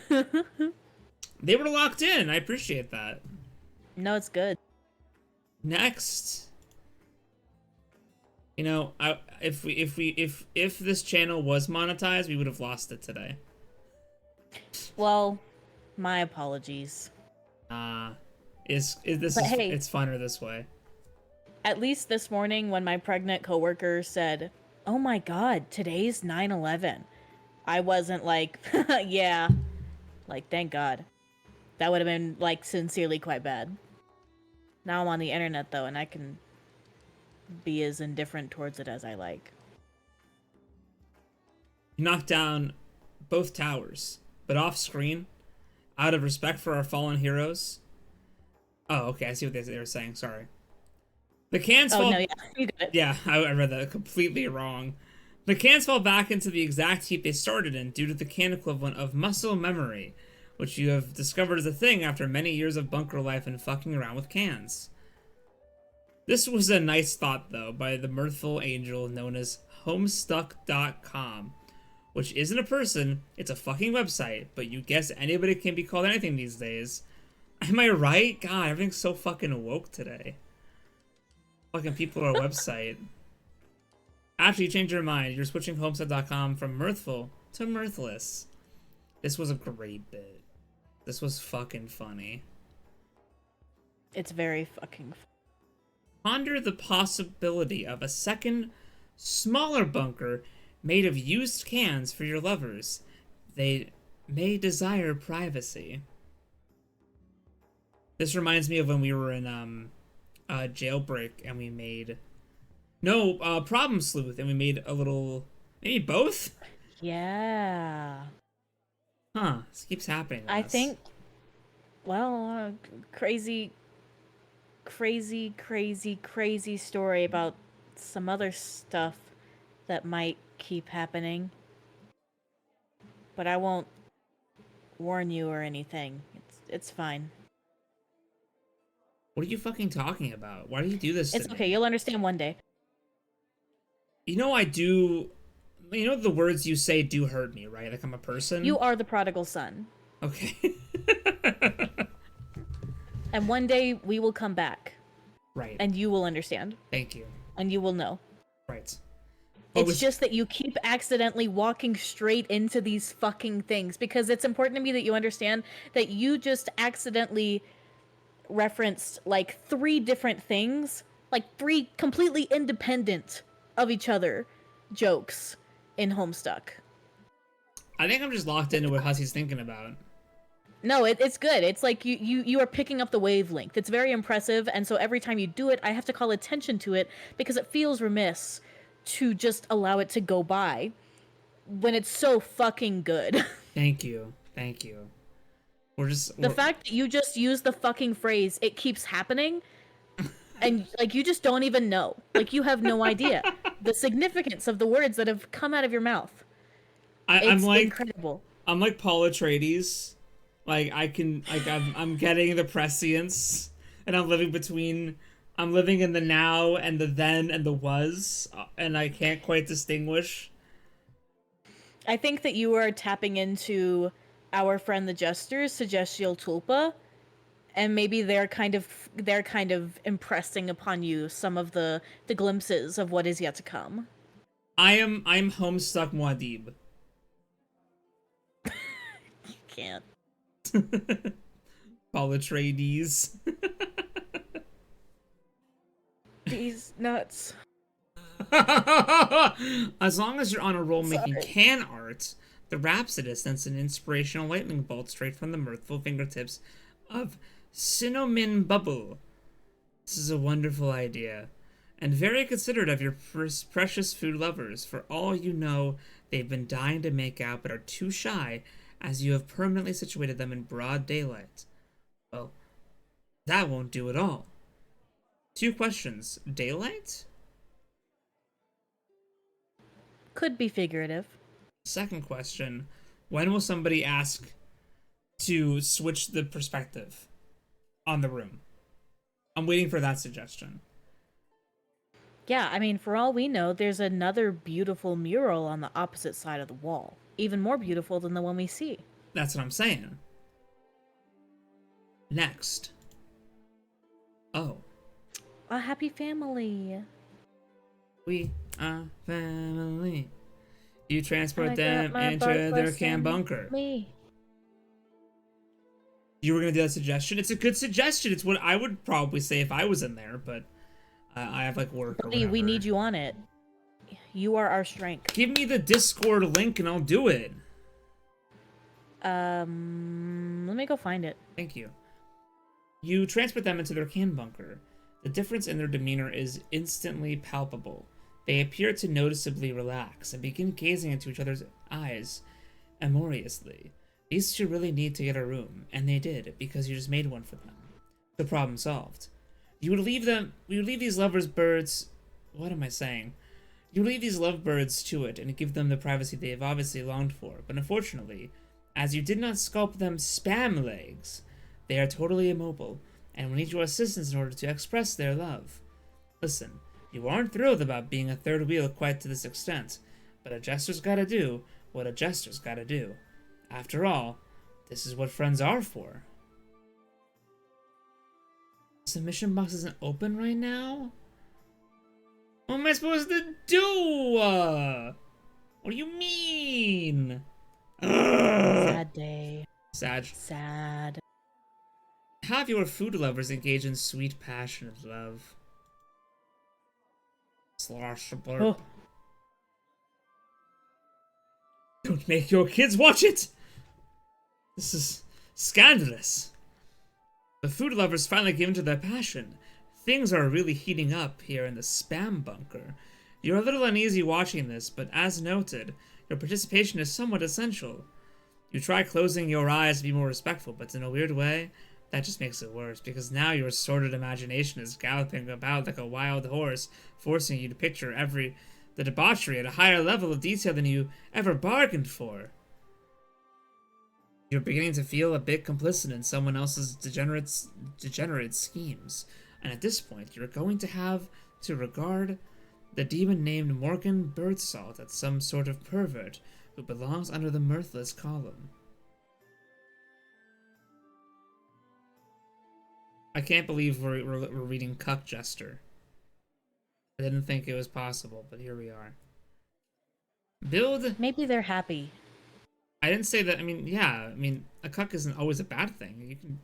[SPEAKER 1] They were locked in. I appreciate that.
[SPEAKER 2] No, it's good.
[SPEAKER 1] Next. You know, if this channel was monetized, we would have lost it today.
[SPEAKER 2] Well, my apologies.
[SPEAKER 1] It's funner this way.
[SPEAKER 2] At least this morning when my pregnant coworker said, "Oh my god, today's 9/11." I wasn't like, yeah. Like, thank God. That would have been, like, sincerely quite bad. Now I'm on the internet though, and I can be as indifferent towards it as I like.
[SPEAKER 1] You knocked down both towers, but off screen, out of respect for our fallen heroes. Oh, okay, I see what they were saying. Sorry. The cans fall.
[SPEAKER 2] No, yeah, you got it.
[SPEAKER 1] Yeah, I read that completely wrong. The cans fall back into the exact heap they started in due to the can equivalent of muscle memory. which you have discovered is a thing after many years of bunker life and fucking around with cans. This was a nice thought, though, by the mirthful angel known as Homestuck.com, which isn't a person, it's a fucking website, but you guess anybody can be called anything these days. Am I right? God, everything's so fucking woke today. Fucking people are a website. After you change your mind, you're switching Homestuck.com from mirthful to mirthless. This was a great bit. This was fucking funny.
[SPEAKER 2] It's very fucking funny.
[SPEAKER 1] Ponder the possibility of a second, smaller bunker made of used cans for your lovers. They may desire privacy. This reminds me of when we were in Jailbreak and we made Problem Sleuth, and we made a little, maybe both.
[SPEAKER 2] Yeah.
[SPEAKER 1] Huh? This keeps happening.
[SPEAKER 2] I think. Well, crazy story about some other stuff that might keep happening. But I won't warn you or anything. It's fine.
[SPEAKER 1] What are you fucking talking about? Why do you do this to
[SPEAKER 2] It's
[SPEAKER 1] me?
[SPEAKER 2] okay, you'll understand one day.
[SPEAKER 1] You know I do. You know the words you say do hurt me, right? Like I'm a person.
[SPEAKER 2] You are the prodigal son.
[SPEAKER 1] Okay.
[SPEAKER 2] And one day we will come back.
[SPEAKER 1] Right.
[SPEAKER 2] And you will understand.
[SPEAKER 1] Thank you.
[SPEAKER 2] And you will know.
[SPEAKER 1] Right.
[SPEAKER 2] It's just that you keep accidentally walking straight into these fucking things, because it's important to me that you understand that you just accidentally referenced like 3 different things, like 3 completely independent of each other jokes in Homestuck.
[SPEAKER 1] I think I'm just locked into what Hussie's thinking about.
[SPEAKER 2] No, it's good. It's like you are picking up the wavelength. It's very impressive, and so every time you do it, I have to call attention to it because it feels remiss to just allow it to go by when it's so fucking good.
[SPEAKER 1] Thank you. Thank you.
[SPEAKER 2] The fact that you just use the fucking phrase, it keeps happening, and like you just don't even know. Like you have no idea the significance of the words that have come out of your mouth.
[SPEAKER 1] I'm like
[SPEAKER 2] incredible.
[SPEAKER 1] I'm like Paul Atreides. Like I'm getting the prescience, and I'm living in the now and the then and the was, and I can't quite distinguish.
[SPEAKER 2] I think that you are tapping into our friend the Jester's Suggestial Tulpa, and maybe they're kind of impressing upon you some of the glimpses of what is yet to come.
[SPEAKER 1] I'm Homestuck Muad'Dib.
[SPEAKER 2] You can't.
[SPEAKER 1] Paul Atreides.
[SPEAKER 2] These nuts.
[SPEAKER 1] As long as you're on a roll making can art, the Rhapsodist sends an inspirational lightning bolt straight from the mirthful fingertips of Cinnamon Bubble. This is a wonderful idea, and very considerate of your precious food lovers. For all you know, they've been dying to make out but are too shy, as you have permanently situated them in broad daylight. Well, that won't do at all. 2 questions. Daylight?
[SPEAKER 2] Could be figurative.
[SPEAKER 1] Second question. When will somebody ask to switch the perspective on the room? I'm waiting for that suggestion.
[SPEAKER 2] Yeah, I mean, for all we know, there's another beautiful mural on the opposite side of the wall. Even more beautiful than the one we see.
[SPEAKER 1] That's what I'm saying. Next. Oh.
[SPEAKER 2] A happy family.
[SPEAKER 1] We are family. You transport
[SPEAKER 2] I
[SPEAKER 1] them
[SPEAKER 2] got my
[SPEAKER 1] into
[SPEAKER 2] butt
[SPEAKER 1] their
[SPEAKER 2] less
[SPEAKER 1] can
[SPEAKER 2] than
[SPEAKER 1] bunker.
[SPEAKER 2] Me.
[SPEAKER 1] You were going to do that suggestion? It's a good suggestion. It's what I would probably say if I was in there, but I have like work or whatever.
[SPEAKER 2] We need you on it. You are our strength.
[SPEAKER 1] Give me the Discord link and I'll do it.
[SPEAKER 2] Let me go find it.
[SPEAKER 1] Thank you. You transport them into their can bunker. The difference in their demeanor is instantly palpable. They appear to noticeably relax and begin gazing into each other's eyes amorously. These 2 really need to get a room, and they did, because you just made one for them. The problem solved. You would leave these lovers' birds... What am I saying? You leave these lovebirds to it and give them the privacy they have obviously longed for, but unfortunately, As you did not sculpt them spam legs, they are totally immobile, and will need your assistance in order to express their love. Listen, you aren't thrilled about being a third wheel quite to this extent, but a jester's gotta do what a jester's gotta do. After all, this is what friends are for. The submission box isn't open right now? What am I supposed to do? What do you mean?
[SPEAKER 2] Sad day.
[SPEAKER 1] Sad.
[SPEAKER 2] Sad.
[SPEAKER 1] Have your food lovers engage in sweet, passionate love. Slosh blurp.
[SPEAKER 2] Oh.
[SPEAKER 1] Don't make your kids watch it! This is scandalous. The food lovers finally give in to their passion. Things are really heating up here in the spam bunker. You're a little uneasy watching this, but as noted, your participation is somewhat essential. You try closing your eyes to be more respectful, but in a weird way, that just makes it worse, because now your sordid imagination is galloping about like a wild horse, forcing you to picture the debauchery at a higher level of detail than you ever bargained for. You're beginning to feel a bit complicit in someone else's degenerate schemes, and at this point, you're going to have to regard the demon named Morgan Birdsalt as some sort of pervert who belongs under the mirthless column. I can't believe we're reading Cuck Jester. I didn't think it was possible, but here we are. Build.
[SPEAKER 2] Maybe they're happy.
[SPEAKER 1] I didn't say that. I mean, yeah. I mean, a cuck isn't always a bad thing.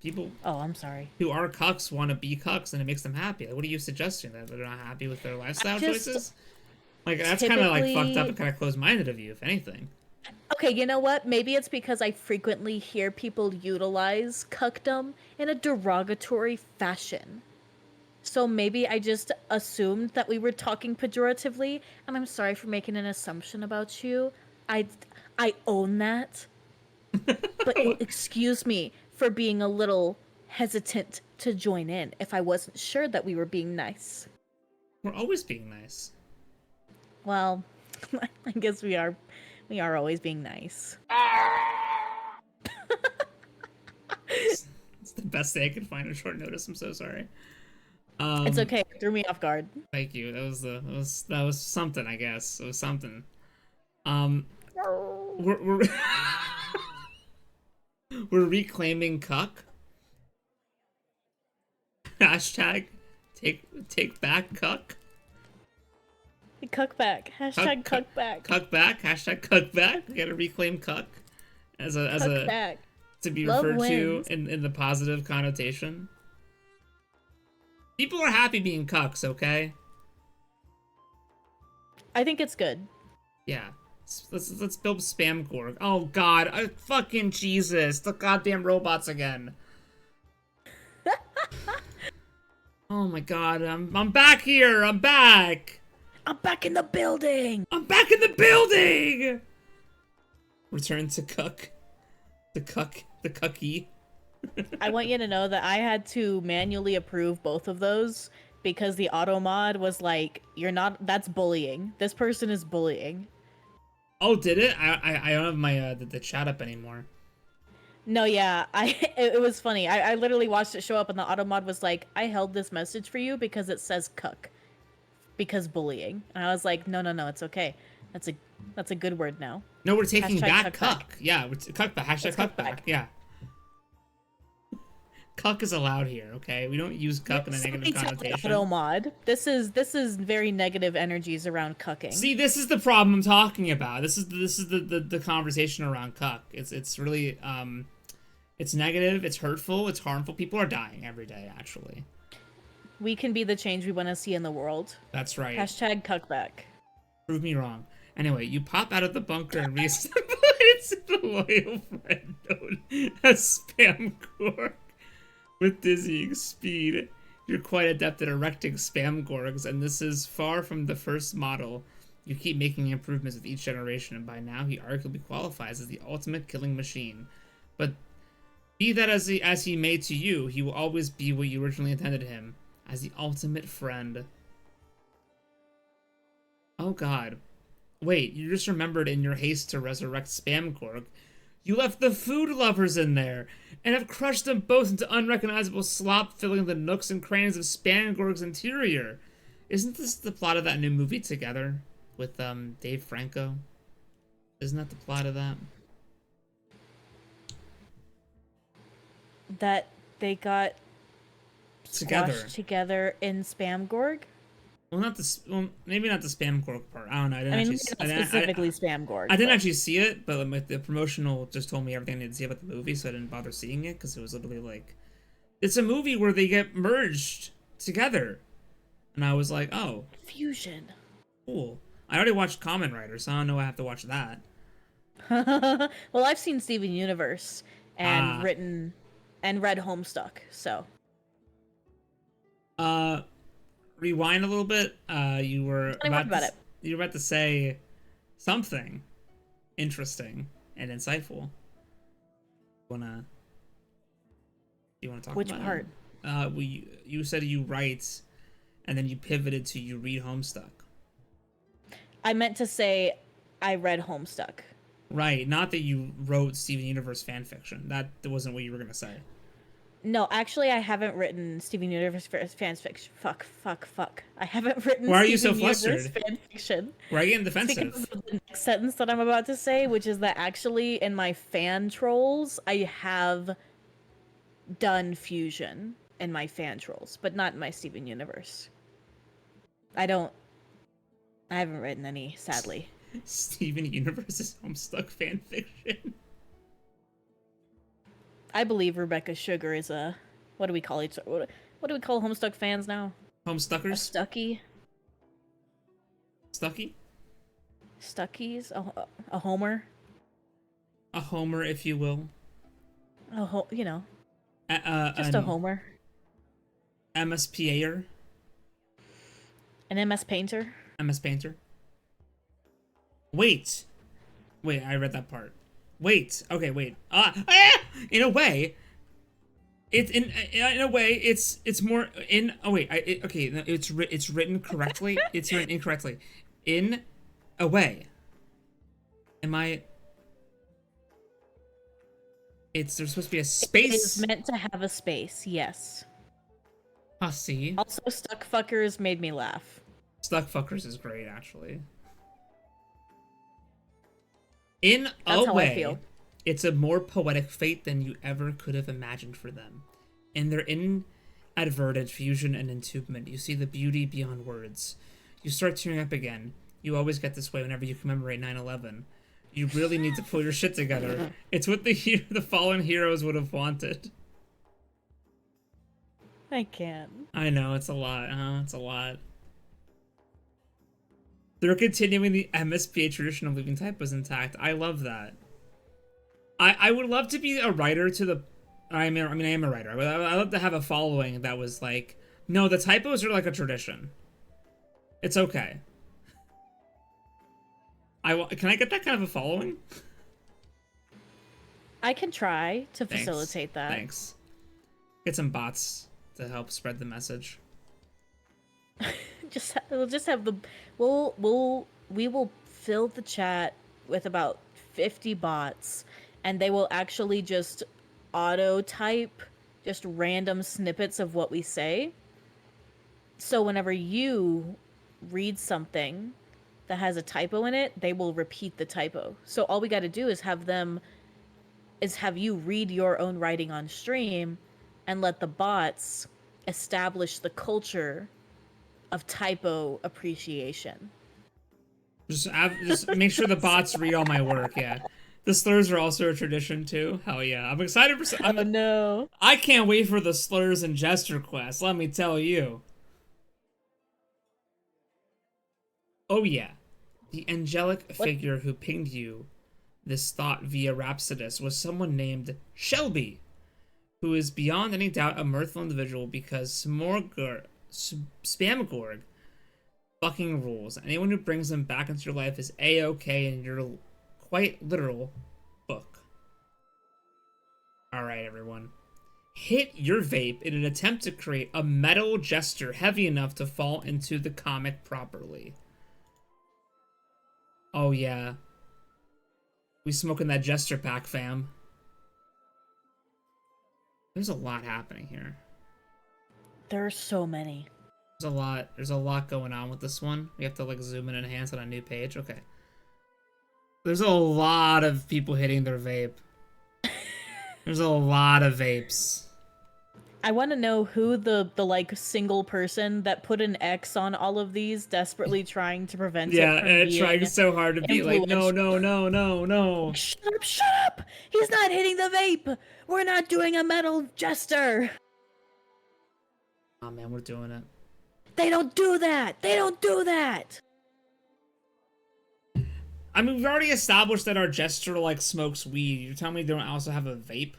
[SPEAKER 1] People.
[SPEAKER 2] Oh, I'm sorry.
[SPEAKER 1] Who are cucks want to be cucks, and it makes them happy. Like, what are you suggesting? That they're not happy with their lifestyle choices? Like, that's kind of like fucked up and kind of closed-minded of you, if anything.
[SPEAKER 2] Okay, you know what? Maybe it's because I frequently hear people utilize cuckdom in a derogatory fashion. So maybe I just assumed that we were talking pejoratively, and I'm sorry for making an assumption about you. I own that. But excuse me for being a little hesitant to join in if I wasn't sure that we were being nice.
[SPEAKER 1] We're always being nice.
[SPEAKER 2] Well, I guess we are always being nice.
[SPEAKER 1] It's the best thing I could find on short notice. I'm so sorry.
[SPEAKER 2] It's okay. It threw me off guard.
[SPEAKER 1] Thank you. That was something, I guess. It was something. We're we're reclaiming cuck. Hashtag take back cuck.
[SPEAKER 2] Cuck back. Hashtag cuck back.
[SPEAKER 1] Cuck back. Hashtag cuck back. We gotta reclaim cuck as a
[SPEAKER 2] back.
[SPEAKER 1] To be
[SPEAKER 2] Love
[SPEAKER 1] referred
[SPEAKER 2] wins.
[SPEAKER 1] to in the positive connotation. People are happy being cucks, okay?
[SPEAKER 2] I think it's good.
[SPEAKER 1] Yeah. Let's build spam core. Oh god, fucking Jesus, the goddamn robots again. Oh my god, I'm back here. I'm back.
[SPEAKER 2] I'm back in the building.
[SPEAKER 1] I'm back in the building. Return to cuck. The cucky.
[SPEAKER 2] I want you to know that I had to manually approve both of those because the auto mod was like, that's bullying. This person is bullying.
[SPEAKER 1] Oh, did it? I don't have my the chat up anymore.
[SPEAKER 2] No, yeah, it was funny. I literally watched it show up and the auto mod was like, I held this message for you because it says cuck. Because bullying. And I was like, no, it's okay. That's a good word now.
[SPEAKER 1] No, we're taking
[SPEAKER 2] Hashtag
[SPEAKER 1] back
[SPEAKER 2] cuck
[SPEAKER 1] cuck.
[SPEAKER 2] back.
[SPEAKER 1] Yeah, cuck back. Hashtag cuck back. Yeah. Cuck is allowed here, okay? We don't use cuck in a negative connotation.
[SPEAKER 2] Auto mod. This is very negative energies around cucking.
[SPEAKER 1] See, this is the problem I'm talking about. This is the conversation around cuck. It's really it's negative, it's hurtful, it's harmful. People are dying every day, actually.
[SPEAKER 2] We can be the change we want to see in the world.
[SPEAKER 1] That's right.
[SPEAKER 2] Hashtag cuckback.
[SPEAKER 1] Prove me wrong. Anyway, you pop out of the bunker and reassemble it to the loyal friend known as Spam Gorg. With dizzying speed, you're quite adept at erecting spam gorgs, and this is far from the first model. You keep making improvements with each generation, and by now he arguably qualifies as the ultimate killing machine. But be that as he may to you, he will always be what you originally intended him, as the ultimate friend. Oh god. Wait, you just remembered in your haste to resurrect Spam Gorg, You left the food lovers in there, and have crushed them both into unrecognizable slop, filling the nooks and crannies of Spangorg's interior. Isn't this the plot of that new movie Together with Dave Franco? Isn't that the plot of that?
[SPEAKER 2] That they got
[SPEAKER 1] Together.
[SPEAKER 2] squashed together in Spamgorg?
[SPEAKER 1] Well, maybe not the Spamgorg part. I don't know. I
[SPEAKER 2] Not
[SPEAKER 1] didn't
[SPEAKER 2] specifically Spamgorg.
[SPEAKER 1] I didn't actually see it, but like the promotional just told me everything I needed to see about the movie, so I didn't bother seeing it because it was literally like, it's a movie where they get merged together, and I was like, oh,
[SPEAKER 2] Fusion.
[SPEAKER 1] cool. I already watched Kamen Rider, so I don't know I have to watch that.
[SPEAKER 2] Well, I've seen Steven Universe and read Homestuck, so.
[SPEAKER 1] Rewind a little bit. You were about to say something interesting and insightful. You wanna talk
[SPEAKER 2] Which
[SPEAKER 1] about
[SPEAKER 2] part?
[SPEAKER 1] it? You said you write, and then you pivoted to you read Homestuck.
[SPEAKER 2] I meant to say I read Homestuck.
[SPEAKER 1] Right, not that you wrote Steven Universe fanfiction. That wasn't what you were gonna say.
[SPEAKER 2] No, actually, I haven't written Steven Universe fanfiction. Fuck. I haven't written.
[SPEAKER 1] Why are you
[SPEAKER 2] Steven
[SPEAKER 1] so
[SPEAKER 2] Universe
[SPEAKER 1] flustered?
[SPEAKER 2] fanfiction.
[SPEAKER 1] Why are you getting
[SPEAKER 2] It's
[SPEAKER 1] defensive?
[SPEAKER 2] because of the next sentence that I'm about to say, which is that actually in my fan trolls, I have done fusion in my fan trolls, but not in my Steven Universe. I haven't written any, sadly.
[SPEAKER 1] Steven Universe's Homestuck fanfiction.
[SPEAKER 2] I believe Rebecca Sugar is a, what do we call Homestuck fans now?
[SPEAKER 1] Homestuckers?
[SPEAKER 2] A Stucky?
[SPEAKER 1] Stucky?
[SPEAKER 2] Stuckies? A Homer?
[SPEAKER 1] A Homer, if you will.
[SPEAKER 2] Just a Homer.
[SPEAKER 1] MSPAer?
[SPEAKER 2] An MS Painter?
[SPEAKER 1] MS Painter? Wait, I read that part. Wait. In a way, it's more in. Oh wait, it's written correctly. It's written incorrectly. In a way. Am I? There's supposed to be a space.
[SPEAKER 2] It is meant to have a space. Yes.
[SPEAKER 1] Hussie.
[SPEAKER 2] Also, Stuckfuckers made me laugh.
[SPEAKER 1] Stuckfuckers is great, actually. In
[SPEAKER 2] That's
[SPEAKER 1] a
[SPEAKER 2] how I
[SPEAKER 1] way,
[SPEAKER 2] feel.
[SPEAKER 1] it's a more poetic fate than you ever could have imagined for them. In their inadvertent fusion and entombment, you see the beauty beyond words. You start tearing up again. You always get this way whenever you commemorate 9/11. You really need to pull your shit together. It's what the fallen heroes would have wanted.
[SPEAKER 2] I can't.
[SPEAKER 1] I know, it's a lot, huh? It's a lot. They're continuing the MSPA tradition of leaving typos intact. I love that. I would love to be a writer to the... I am a writer. I'd love to have a following that was like, no, the typos are like a tradition. It's okay. Can I get that kind of a following?
[SPEAKER 2] I can try to
[SPEAKER 1] Thanks.
[SPEAKER 2] facilitate that.
[SPEAKER 1] Thanks. Get some bots to help spread the message.
[SPEAKER 2] We will fill the chat with about 50 bots, and they will actually just auto type just random snippets of what we say. So whenever you read something that has a typo in it, they will repeat the typo. So all we got to do is have you read your own writing on stream and let the bots establish the culture of typo appreciation.
[SPEAKER 1] Just make sure the bots read all my work, yeah. The slurs are also a tradition too. Hell yeah. I'm excited for
[SPEAKER 2] Oh no.
[SPEAKER 1] I can't wait for the slurs in Jester Quest, let me tell you. Oh yeah. The angelic figure who pinged you this thought via Rhapsodus was someone named Shelby, who is beyond any doubt a mirthful individual because Spamgorg fucking rules. Anyone who brings them back into your life is A-okay in your quite literal book. Alright, everyone. Hit your vape in an attempt to create a metal jester heavy enough to fall into the comic properly. Oh yeah. We smoking that Jester pack, fam. There's a lot happening here.
[SPEAKER 2] There are so many.
[SPEAKER 1] There's a lot going on with this one. We have to like zoom in and enhance on a new page. Okay. There's a lot of people hitting their vape. There's a lot of vapes.
[SPEAKER 2] I want to know who the like single person that put an X on all of these, desperately trying to prevent it from being
[SPEAKER 1] trying so hard to be like, no,
[SPEAKER 2] influenced.
[SPEAKER 1] no, no, no, no.
[SPEAKER 2] Shut up, shut up! He's not hitting the vape! We're not doing a metal Jester!
[SPEAKER 1] Oh man, we're doing it.
[SPEAKER 2] They don't do that! They don't do that!
[SPEAKER 1] I mean, we've already established that our Jester, like, smokes weed. You're telling me they don't also have a vape?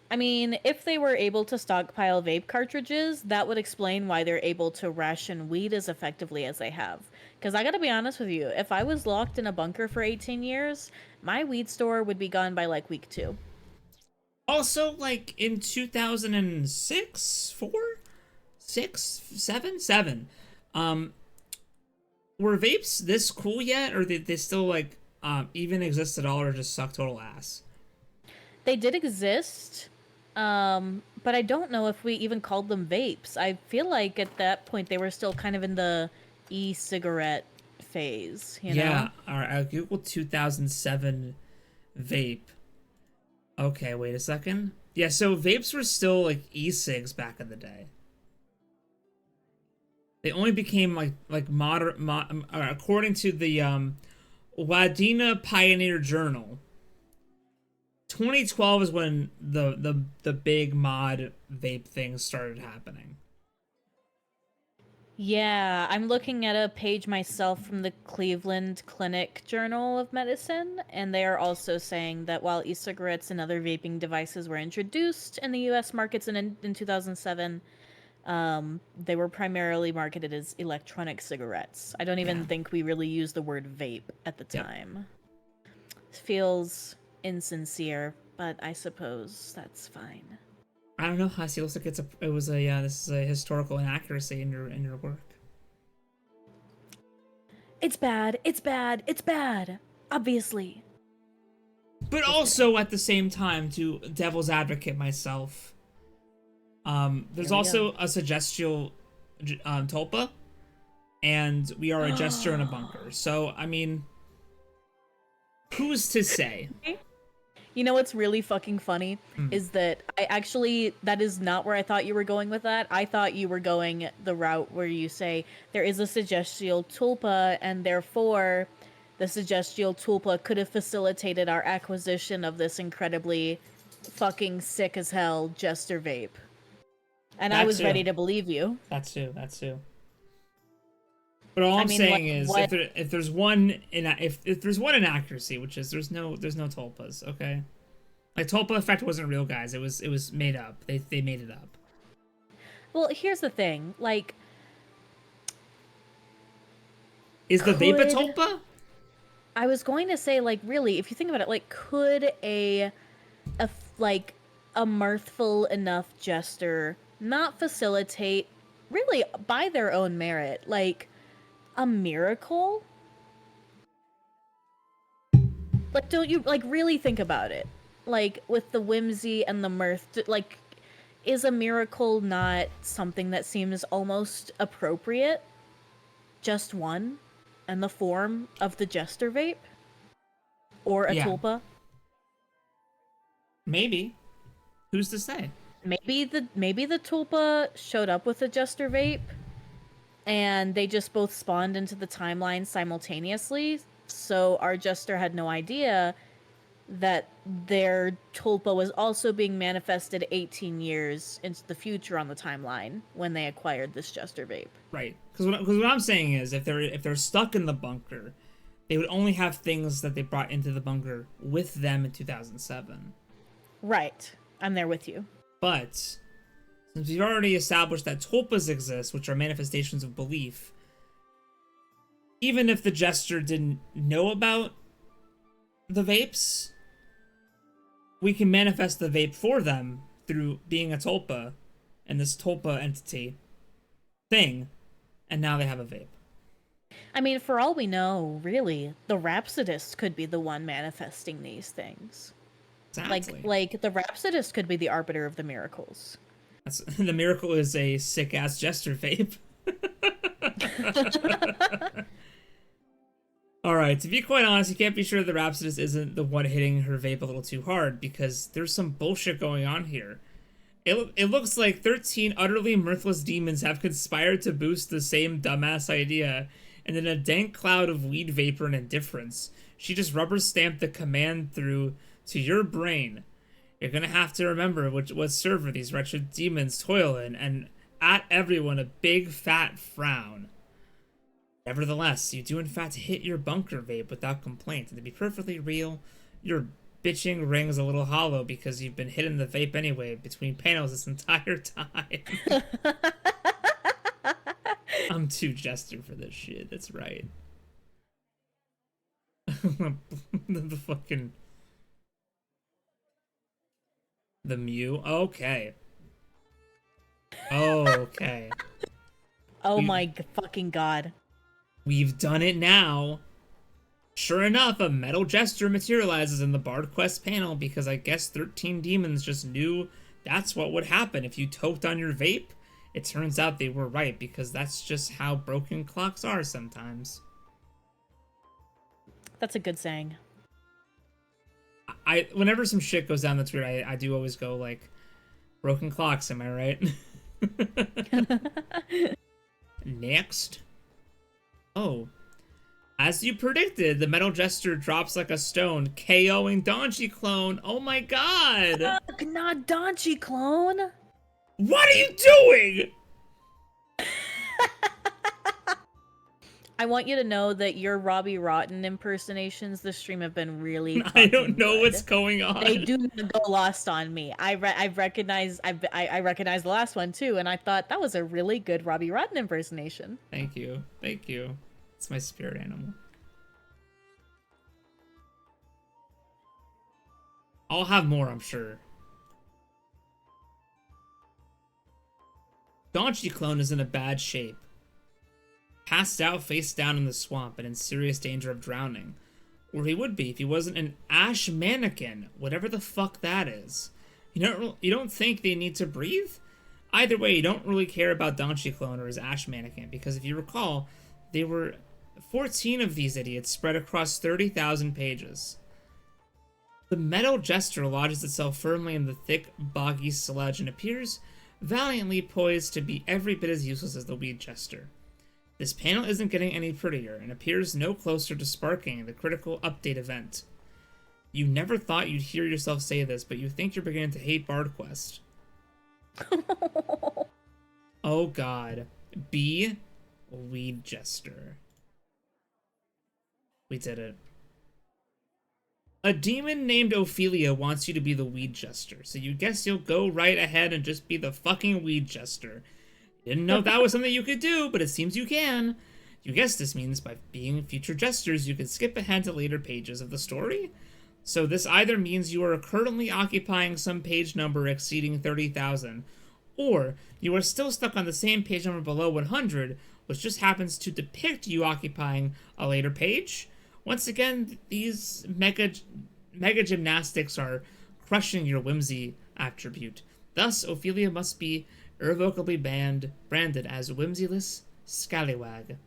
[SPEAKER 2] I mean, if they were able to stockpile vape cartridges, that would explain why they're able to ration weed as effectively as they have. Because I gotta be honest with you, if I was locked in a bunker for 18 years, my weed store would be gone by, like, week 2.
[SPEAKER 1] Also, like, in 2006? 4? 6? 7? 7. Were vapes this cool yet? Or did they still, like, even exist at all or just suck total ass?
[SPEAKER 2] They did exist, but I don't know if we even called them vapes. I feel like at that point they were still kind of in the e-cigarette phase, you know?
[SPEAKER 1] Yeah, alright, I'll Google 2007 vape. Okay, wait a second. Yeah, so vapes were still, like, e-cigs back in the day. They only became, according to the, Wadena Pioneer Journal, 2012 is when the big mod vape things started happening.
[SPEAKER 2] Yeah, I'm looking at a page myself from the Cleveland Clinic Journal of Medicine, and they are also saying that while e-cigarettes and other vaping devices were introduced in the U.S. markets in 2007, they were primarily marketed as electronic cigarettes. I don't even think we really used the word vape at the time. It feels insincere, but I suppose that's fine.
[SPEAKER 1] I don't know, Hussie. It looks like this is a historical inaccuracy in your work.
[SPEAKER 2] It's bad. It's bad. It's bad. Obviously.
[SPEAKER 1] But also at the same time, to devil's advocate myself, there's also a suggestial tulpa, and we are a Jester in a bunker. So I mean, who's to say?
[SPEAKER 2] You know what's really fucking funny is that that is not where I thought you were going with that. I thought you were going the route where you say there is a suggestial tulpa and therefore the suggestial tulpa could have facilitated our acquisition of this incredibly fucking sick as hell Jester vape. And I was ready to believe you.
[SPEAKER 1] That's too. But all I'm saying is, if there's one inaccuracy, which is there's no tulpas, okay? Like tulpa effect wasn't real, guys. It was made up. They made it up.
[SPEAKER 2] Well, here's the thing, like,
[SPEAKER 1] is the vape a tulpa?
[SPEAKER 2] I was going to say, like, really, if you think about it, like, could a mirthful enough Jester not facilitate, really, by their own merit, like, a miracle? Like, don't you, like, really think about it? Like, with the whimsy and the mirth, like, is a miracle not something that seems almost appropriate? Just one? And the form of the Jester vape? Or a tulpa?
[SPEAKER 1] Maybe. Who's to say?
[SPEAKER 2] Maybe the tulpa showed up with a Jester vape, and they just both spawned into the timeline simultaneously, so our Jester had no idea that their tulpa was also being manifested 18 years into the future on the timeline when they acquired this Jester vape.
[SPEAKER 1] Right. Because what I'm saying is, if they're stuck in the bunker, they would only have things that they brought into the bunker with them in 2007.
[SPEAKER 2] Right. I'm there with you.
[SPEAKER 1] But since we've already established that tulpas exist, which are manifestations of belief, even if the Jester didn't know about the vapes, we can manifest the vape for them through being a tulpa and this tulpa entity thing, and now they have a vape.
[SPEAKER 2] I mean, for all we know, really, the Rhapsodist could be the one manifesting these things.
[SPEAKER 1] Exactly.
[SPEAKER 2] Like the Rhapsodist could be the arbiter of the miracles.
[SPEAKER 1] The miracle is a sick ass Jester vape. Alright, to be quite honest, you can't be sure the Rhapsodist isn't the one hitting her vape a little too hard, because there's some bullshit going on here. It looks like 13 utterly mirthless demons have conspired to boost the same dumbass idea, and in a dank cloud of weed vapor and indifference, she just rubber stamped the command through to your brain. You're gonna have to remember what server these wretched demons toil in, and at everyone a big fat frown. Nevertheless, you do in fact hit your bunker vape without complaint, and to be perfectly real, your bitching rings a little hollow because you've been hitting the vape anyway between panels this entire time. I'm too Jester for this shit, that's right. the fucking... The Mew? Okay. Okay.
[SPEAKER 2] Oh my fucking god.
[SPEAKER 1] We've done it now. Sure enough, a metal Jester materializes in the Bard Quest panel because I guess 13 demons just knew that's what would happen if you toked on your vape. It turns out they were right because that's just how broken clocks are sometimes.
[SPEAKER 2] That's a good saying.
[SPEAKER 1] Whenever some shit goes down that's weird, I do always go like, broken clocks, am I right? Next. Oh. As you predicted, the Metal Jester drops like a stone, KOing Donji Clone. Oh my god!
[SPEAKER 2] Fuck, not Donji Clone!
[SPEAKER 1] What are you doing?
[SPEAKER 2] I want you to know that your Robbie Rotten impersonations this stream have been really
[SPEAKER 1] I don't know
[SPEAKER 2] good.
[SPEAKER 1] what's going on.
[SPEAKER 2] They do not go lost on me. I recognize the last one too, and I thought that was a really good Robbie Rotten impersonation.
[SPEAKER 1] Thank you. Thank you. It's my spirit animal. I'll have more, I'm sure. Donji Clone is in a bad shape. Passed out face down in the swamp and in serious danger of drowning. Or he would be if he wasn't an ash mannequin, whatever the fuck that is. You don't think they need to breathe? Either way, you don't really care about Donji Clone or his ash mannequin, because if you recall, there were 14 of these idiots spread across 30,000 pages. The Metal Jester lodges itself firmly in the thick, boggy sludge and appears valiantly poised to be every bit as useless as the Weed Jester. This panel isn't getting any prettier, and appears no closer to sparking the critical update event. You never thought you'd hear yourself say this, but you think you're beginning to hate Bard Quest. Oh god. Be Weed Jester. We did it. A demon named Ophelia wants you to be the Weed Jester, so you guess you'll go right ahead and just be the fucking Weed Jester. Didn't know that was something you could do, but it seems you can. You guess this means by being future jesters, you can skip ahead to later pages of the story? So this either means you are currently occupying some page number exceeding 30,000, or you are still stuck on the same page number below 100, which just happens to depict you occupying a later page. Once again, these mega gymnastics are crushing your whimsy attribute. Thus, Ophelia must be irrevocably branded as whimsyless scallywag.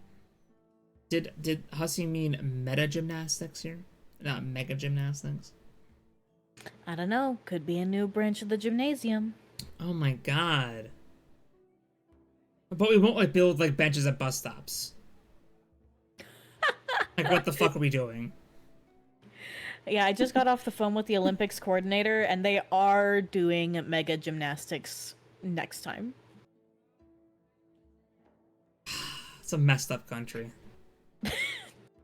[SPEAKER 1] Did Hussie mean meta gymnastics here? Not mega gymnastics?
[SPEAKER 2] I don't know. Could be a new branch of the gymnasium.
[SPEAKER 1] Oh my god. But we won't build benches at bus stops. What the fuck are we doing?
[SPEAKER 2] Yeah, I just got off the phone with the Olympics coordinator, and they are doing mega gymnastics next time.
[SPEAKER 1] It's a messed up country.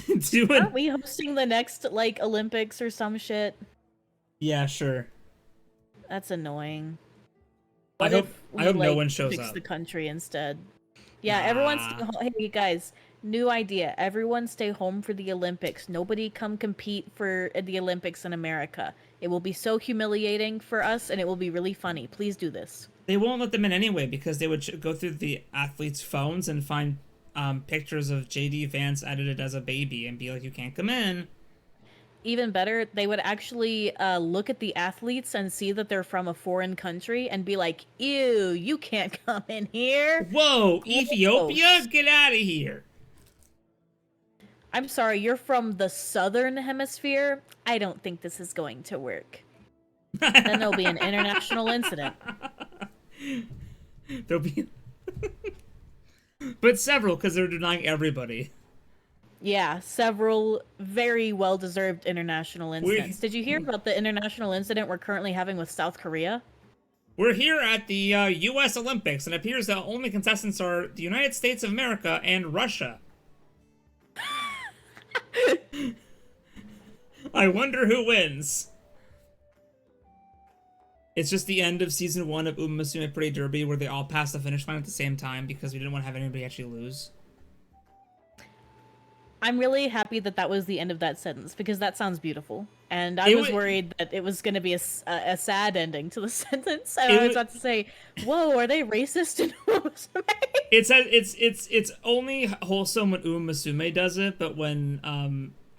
[SPEAKER 2] Aren't we hosting the next Olympics or some shit?
[SPEAKER 1] Yeah, sure.
[SPEAKER 2] That's annoying.
[SPEAKER 1] I hope no one shows
[SPEAKER 2] fix
[SPEAKER 1] up.
[SPEAKER 2] The country instead. Yeah, everyone stay home. Hey guys, new idea. Everyone stay home for the Olympics. Nobody come compete for the Olympics in America. It will be so humiliating for us, and it will be really funny. Please do this.
[SPEAKER 1] They won't let them in anyway because they would go through the athletes' phones and find pictures of JD Vance edited as a baby and be like, you can't come in.
[SPEAKER 2] Even better, they would actually look at the athletes and see that they're from a foreign country and be like, ew, you can't come in here.
[SPEAKER 1] Whoa,
[SPEAKER 2] Gross.
[SPEAKER 1] Ethiopia? Get out of here.
[SPEAKER 2] I'm sorry, you're from the southern hemisphere? I don't think this is going to work. Then there'll be an international incident.
[SPEAKER 1] There'll be... but several, because they're denying everybody.
[SPEAKER 2] Yeah, several very well-deserved international incidents. Did you hear about the international incident we're currently having with South Korea?
[SPEAKER 1] We're here at the U.S. Olympics, and it appears the only contestants are the United States of America and Russia. I wonder who wins. It's just the end of season 1 of Uma Musume Pretty Derby, where they all passed the finish line at the same time because we didn't want to have anybody actually lose.
[SPEAKER 2] I'm really happy that that was the end of that sentence, because that sounds beautiful. And I was worried that it was going to be a sad ending to the sentence. And I was about to say, whoa, are they racist in Uma Musume?
[SPEAKER 1] It's only wholesome when Uma Musume does it, but when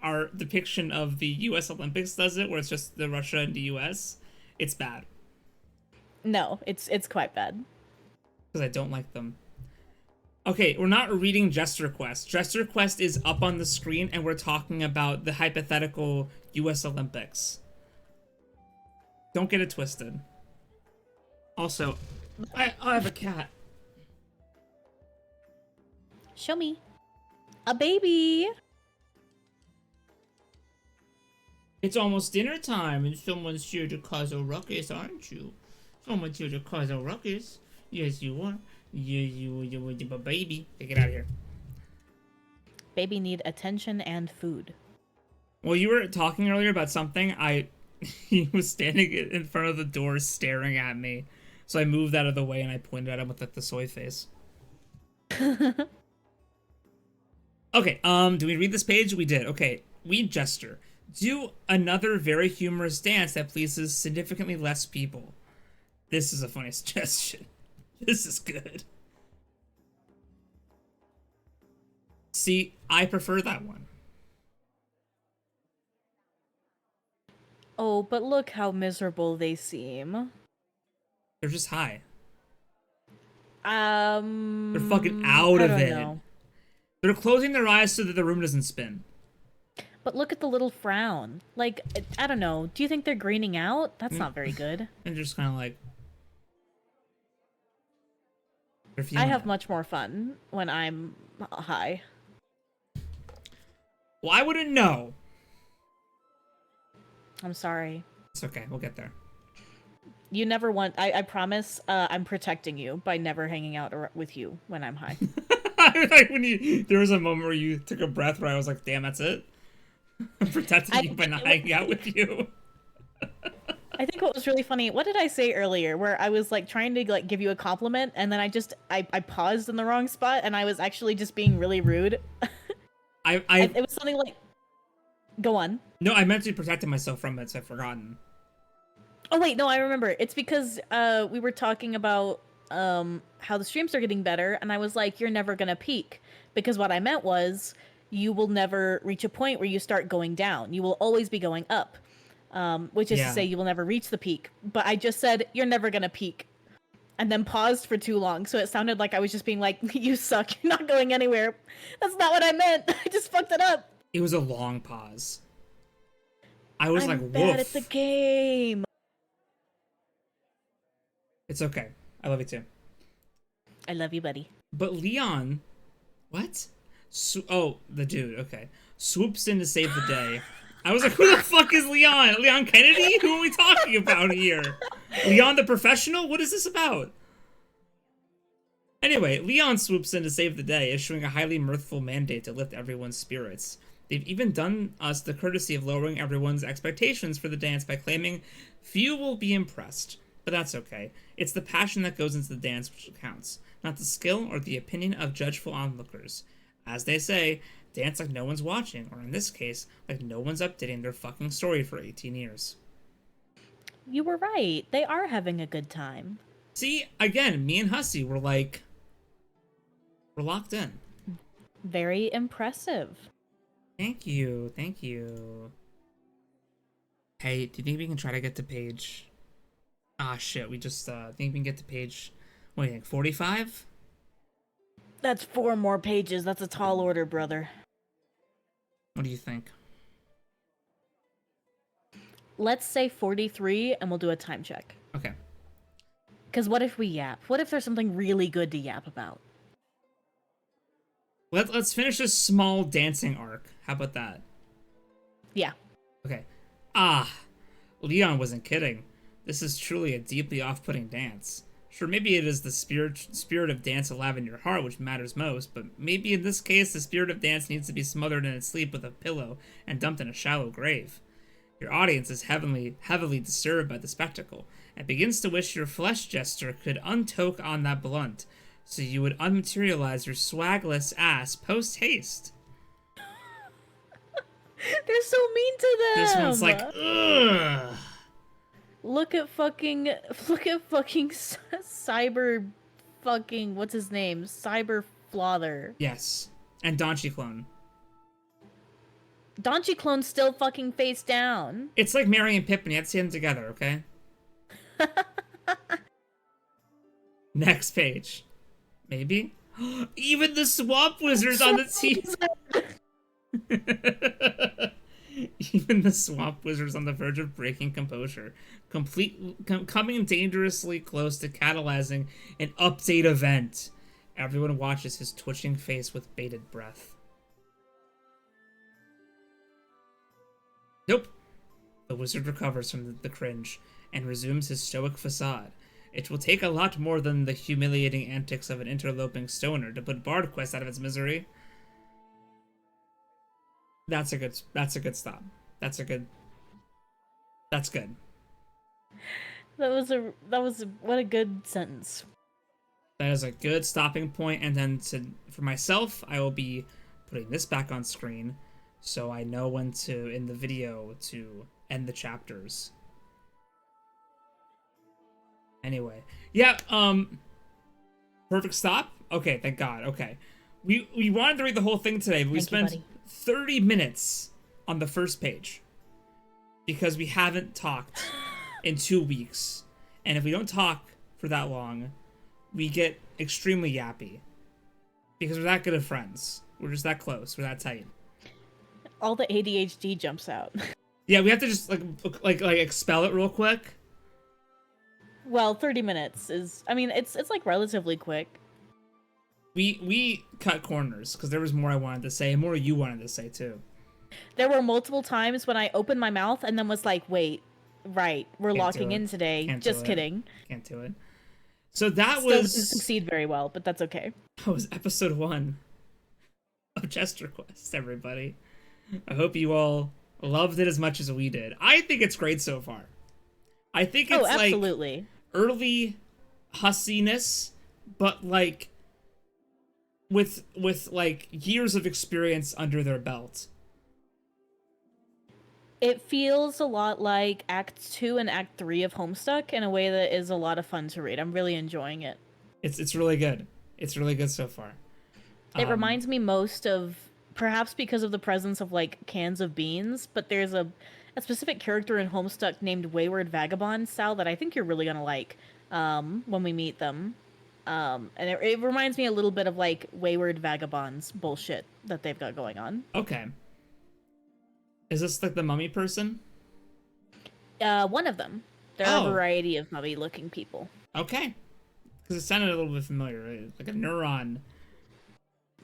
[SPEAKER 1] our depiction of the U.S. Olympics does it, where it's just the Russia and the U.S., it's bad.
[SPEAKER 2] No, it's quite bad.
[SPEAKER 1] Because I don't like them. Okay, we're not reading Jester Quest. Jester Quest is up on the screen, and we're talking about the hypothetical U.S. Olympics. Don't get it twisted. Also, I have a cat.
[SPEAKER 2] Show me. A baby!
[SPEAKER 1] It's almost dinner time, and someone's here to cause a ruckus, aren't you? Someone's here to cause a ruckus. Yes, you are. You a baby. Take it out of here.
[SPEAKER 2] Baby need attention and food.
[SPEAKER 1] Well, you were talking earlier about something. He was standing in front of the door staring at me. So I moved out of the way and I pointed at him with like the soy face. Okay, do we read this page? We did. Okay, we Jester. Do another very humorous dance that pleases significantly less people. This is a funny suggestion. This is good. See, I prefer that one.
[SPEAKER 2] Oh, but look how miserable they seem.
[SPEAKER 1] They're just high.
[SPEAKER 2] They're
[SPEAKER 1] fucking out of it.
[SPEAKER 2] Know.
[SPEAKER 1] They're closing their eyes so that the room doesn't spin.
[SPEAKER 2] But look at the little frown. Like, I don't know. Do you think they're greening out? That's not very good.
[SPEAKER 1] And just kind of like...
[SPEAKER 2] I have much more fun when I'm high.
[SPEAKER 1] Well, I wouldn't know.
[SPEAKER 2] I'm sorry.
[SPEAKER 1] It's okay. We'll get there.
[SPEAKER 2] You never want... I promise I'm protecting you by never hanging out with you when I'm high.
[SPEAKER 1] Like when there was a moment where you took a breath where I was like, damn, that's it? I'm protecting you by not hanging out with you.
[SPEAKER 2] I think what was really funny, what did I say earlier, where I was like trying to like give you a compliment and then I paused in the wrong spot and I was actually just being really rude. It was something like, go on.
[SPEAKER 1] No, I meant to be protecting myself from it, so I've forgotten.
[SPEAKER 2] Oh wait, no, I remember. It's because we were talking about how the streams are getting better and I was like, you're never gonna peak. Because what I meant was, you will never reach a point where you start going down. You will always be going up. Which is to say you will never reach the peak. But I just said, you're never gonna peak. And then paused for too long, so it sounded like I was just being like, you suck, you're not going anywhere. That's not what I meant. I just fucked it up.
[SPEAKER 1] It was a long pause. I was like, woof.
[SPEAKER 2] Bad at the game.
[SPEAKER 1] It's okay. I love you too.
[SPEAKER 2] I love you, buddy.
[SPEAKER 1] But Leon... What? Oh, the dude, okay. Swoops in to save the day. I was like, who the fuck is Leon? Leon Kennedy? Who are we talking about here? Leon the professional? What is this about? Anyway, Leon swoops in to save the day, issuing a highly mirthful mandate to lift everyone's spirits. They've even done us the courtesy of lowering everyone's expectations for the dance by claiming few will be impressed. But that's okay. It's the passion that goes into the dance which counts, not the skill or the opinion of judgeful onlookers. As they say, dance like no one's watching, or in this case, like no one's updating their fucking story for 18 years.
[SPEAKER 2] You were right. They are having a good time.
[SPEAKER 1] See, again, me and Hussie were like... We're locked in.
[SPEAKER 2] Very impressive.
[SPEAKER 1] Thank you. Thank you. Hey, do you think we can try to get to page... Ah, shit. We just, think we can get to page... What do you think, 45?
[SPEAKER 2] That's 4 more pages. That's a tall order, brother.
[SPEAKER 1] What do you think?
[SPEAKER 2] Let's say 43, and we'll do a time check.
[SPEAKER 1] Okay.
[SPEAKER 2] Because what if we yap? What if there's something really good to yap about?
[SPEAKER 1] Let's finish this small dancing arc. How about that?
[SPEAKER 2] Yeah.
[SPEAKER 1] Okay. Ah, Leon wasn't kidding. This is truly a deeply off-putting dance. Sure, maybe it is the spirit of dance alive in your heart which matters most, but maybe in this case the spirit of dance needs to be smothered in its sleep with a pillow and dumped in a shallow grave. Your audience is heavily disturbed by the spectacle, and begins to wish your flesh jester could untoke on that blunt, so you would unmaterialize your swagless ass post-haste.
[SPEAKER 2] They're so mean to them!
[SPEAKER 1] This one's like, ugh!
[SPEAKER 2] Look at fucking cyber fucking, what's his name? Cyber Flother.
[SPEAKER 1] Yes. And Donchi Clone.
[SPEAKER 2] Donchi Clone's still fucking face down.
[SPEAKER 1] It's like Mary and Pippin, you have to see them together, okay? Next page. Maybe? Even the Swamp Wizard's on the team! Even the Swamp Wizard's on the verge of breaking composure, coming dangerously close to catalyzing an update event. Everyone watches his twitching face with bated breath. Nope. The wizard recovers from the cringe and resumes his stoic facade. It will take a lot more than the humiliating antics of an interloping stoner to put Bard Quest out of its misery. That's a good stop. That's good.
[SPEAKER 2] That was what a good sentence.
[SPEAKER 1] That is a good stopping point, and then for myself, I will be putting this back on screen so I know when to, in the video, to end the chapters. Anyway. Yeah, perfect stop? Okay, thank God. Okay. We wanted to read the whole thing today, but we spent 30 minutes on the first page because we haven't talked in 2 weeks. And if we don't talk for that long, we get extremely yappy because we're that good of friends. We're just that close. We're that tight.
[SPEAKER 2] All the ADHD jumps out.
[SPEAKER 1] Yeah, we have to just like expel it real quick.
[SPEAKER 2] Well, 30 minutes is, I mean, it's like relatively quick.
[SPEAKER 1] We cut corners because there was more I wanted to say and more you wanted to say too.
[SPEAKER 2] There were multiple times when I opened my mouth and then was like, wait, right, we're locking in today. Just kidding.
[SPEAKER 1] Can't do it. So that
[SPEAKER 2] Still didn't
[SPEAKER 1] was
[SPEAKER 2] succeed very well, but that's okay.
[SPEAKER 1] That was episode 1 of Jester Quest, everybody. I hope you all loved it as much as we did. I think it's great so far. I think it's
[SPEAKER 2] absolutely.
[SPEAKER 1] Like early hussiness, but like with like years of experience under their belt.
[SPEAKER 2] It feels a lot like Act 2 and Act 3 of Homestuck in a way that is a lot of fun to read. I'm really enjoying it.
[SPEAKER 1] It's really good. It's really good so far.
[SPEAKER 2] It reminds me most of, perhaps because of the presence of like cans of beans, but there's a specific character in Homestuck named Wayward Vagabond, Sal, that I think you're really gonna like when we meet them. And it reminds me a little bit of like Wayward Vagabond's bullshit that they've got going on.
[SPEAKER 1] Okay. Is this like the mummy person?
[SPEAKER 2] One of them. There are a variety of mummy-looking people.
[SPEAKER 1] Okay. Because it sounded a little bit familiar, right? Like a neuron.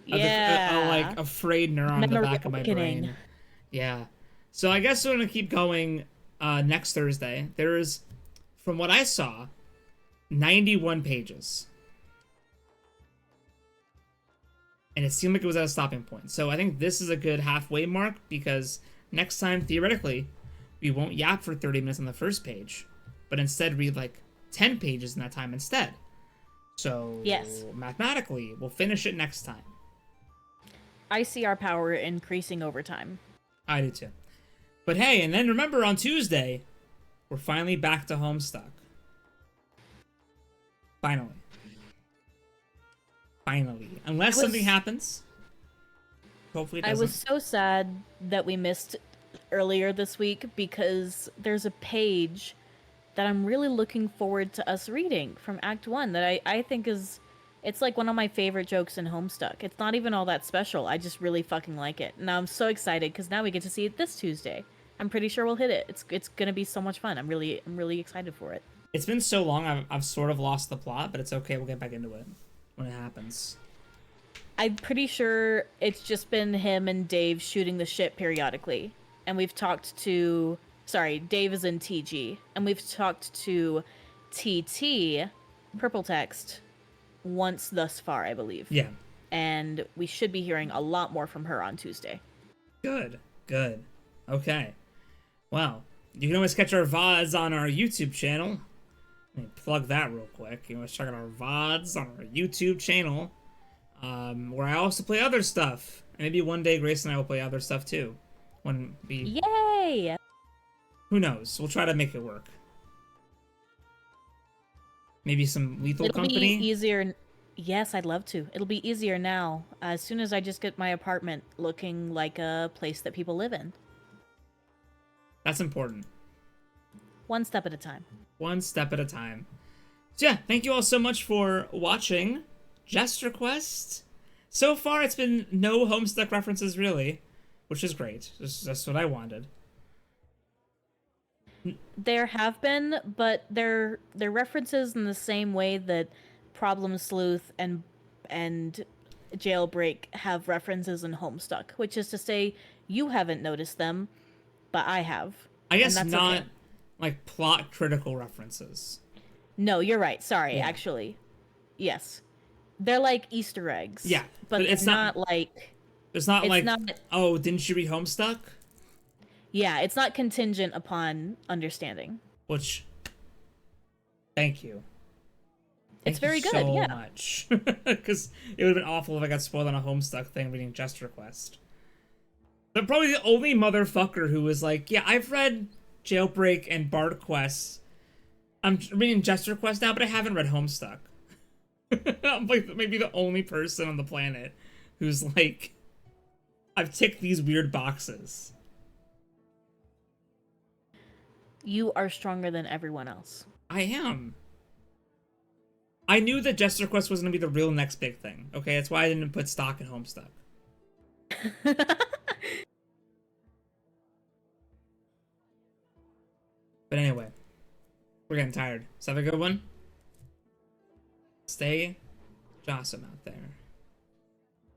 [SPEAKER 2] Yeah.
[SPEAKER 1] A like afraid neuron in the back of my brain. Yeah. So I guess we're gonna keep going next Thursday. There is, from what I saw, 91 pages. And it seemed like it was at a stopping point. So I think this is a good halfway mark because next time, theoretically, we won't yap for 30 minutes on the first page, but instead read like 10 pages in that time instead. So
[SPEAKER 2] yes,
[SPEAKER 1] mathematically, we'll finish it next time.
[SPEAKER 2] I see our power increasing over time. I
[SPEAKER 1] do too. But hey, and then remember on Tuesday, we're finally back to Homestuck. Finally. Unless something happens. Hopefully it
[SPEAKER 2] I
[SPEAKER 1] doesn't.
[SPEAKER 2] was so sad that we missed earlier this week because there's a page that I'm really looking forward to us reading from Act 1 that I think is... It's like one of my favorite jokes in Homestuck. It's not even all that special. I just really fucking like it. And I'm so excited because now we get to see it this Tuesday. I'm pretty sure we'll hit it. It's gonna be so much fun. I'm really excited for it.
[SPEAKER 1] It's been so long, I've sort of lost the plot, but it's okay. We'll get back into it when it happens.
[SPEAKER 2] I'm pretty sure it's just been him and Dave shooting the shit periodically. And we've talked to... Sorry, Dave is in TG. And we've talked to TT, Purple Text, once thus far, I believe.
[SPEAKER 1] Yeah.
[SPEAKER 2] And we should be hearing a lot more from her on Tuesday.
[SPEAKER 1] Good. Good. Okay. Well, you can always catch our VODs on our YouTube channel. Let me plug that real quick. You can always check out our VODs on our YouTube channel, where I also play other stuff. And maybe one day Grace and I will play other stuff too. When we...
[SPEAKER 2] Yay!
[SPEAKER 1] Who knows? We'll try to make it work. Maybe some Lethal
[SPEAKER 2] It'll
[SPEAKER 1] Company?
[SPEAKER 2] be easier... Yes, I'd love to. It'll be easier now, as soon as I just get my apartment looking like a place that people live in.
[SPEAKER 1] That's important.
[SPEAKER 2] One step at a time.
[SPEAKER 1] One step at a time. So yeah, thank you all so much for watching Jester Quest. So far, it's been no Homestuck references, really, which is great. That's what I wanted.
[SPEAKER 2] There have been, but they're references in the same way that Problem Sleuth and Jailbreak have references in Homestuck, which is to say, you haven't noticed them, but I have.
[SPEAKER 1] I guess
[SPEAKER 2] and that's
[SPEAKER 1] not
[SPEAKER 2] okay.
[SPEAKER 1] like plot critical references.
[SPEAKER 2] No, you're right. Sorry,
[SPEAKER 1] Yeah.
[SPEAKER 2] actually. Yes. They're like Easter eggs.
[SPEAKER 1] Yeah,
[SPEAKER 2] But
[SPEAKER 1] it's
[SPEAKER 2] it's not like...
[SPEAKER 1] It's not
[SPEAKER 2] It's
[SPEAKER 1] like,
[SPEAKER 2] not...
[SPEAKER 1] oh, didn't you read Homestuck?
[SPEAKER 2] Yeah, it's not contingent upon understanding.
[SPEAKER 1] Which, thank you.
[SPEAKER 2] It's
[SPEAKER 1] Thank
[SPEAKER 2] very
[SPEAKER 1] you
[SPEAKER 2] good,
[SPEAKER 1] so
[SPEAKER 2] yeah.
[SPEAKER 1] much. Because it would have been awful if I got spoiled on a Homestuck thing reading Jester Quest. But probably the only motherfucker who was like, yeah, I've read Jailbreak and Bard Quest. I'm reading Jester Quest now, but I haven't read Homestuck. I'm like maybe the only person on the planet who's like, I've ticked these weird boxes.
[SPEAKER 2] You are stronger than everyone else.
[SPEAKER 1] I am. I knew that Jester Quest was going to be the real next big thing. Okay, that's why I didn't put stock in Homestuck. But anyway, we're getting tired. So have a good one. Stay Jawesome out there.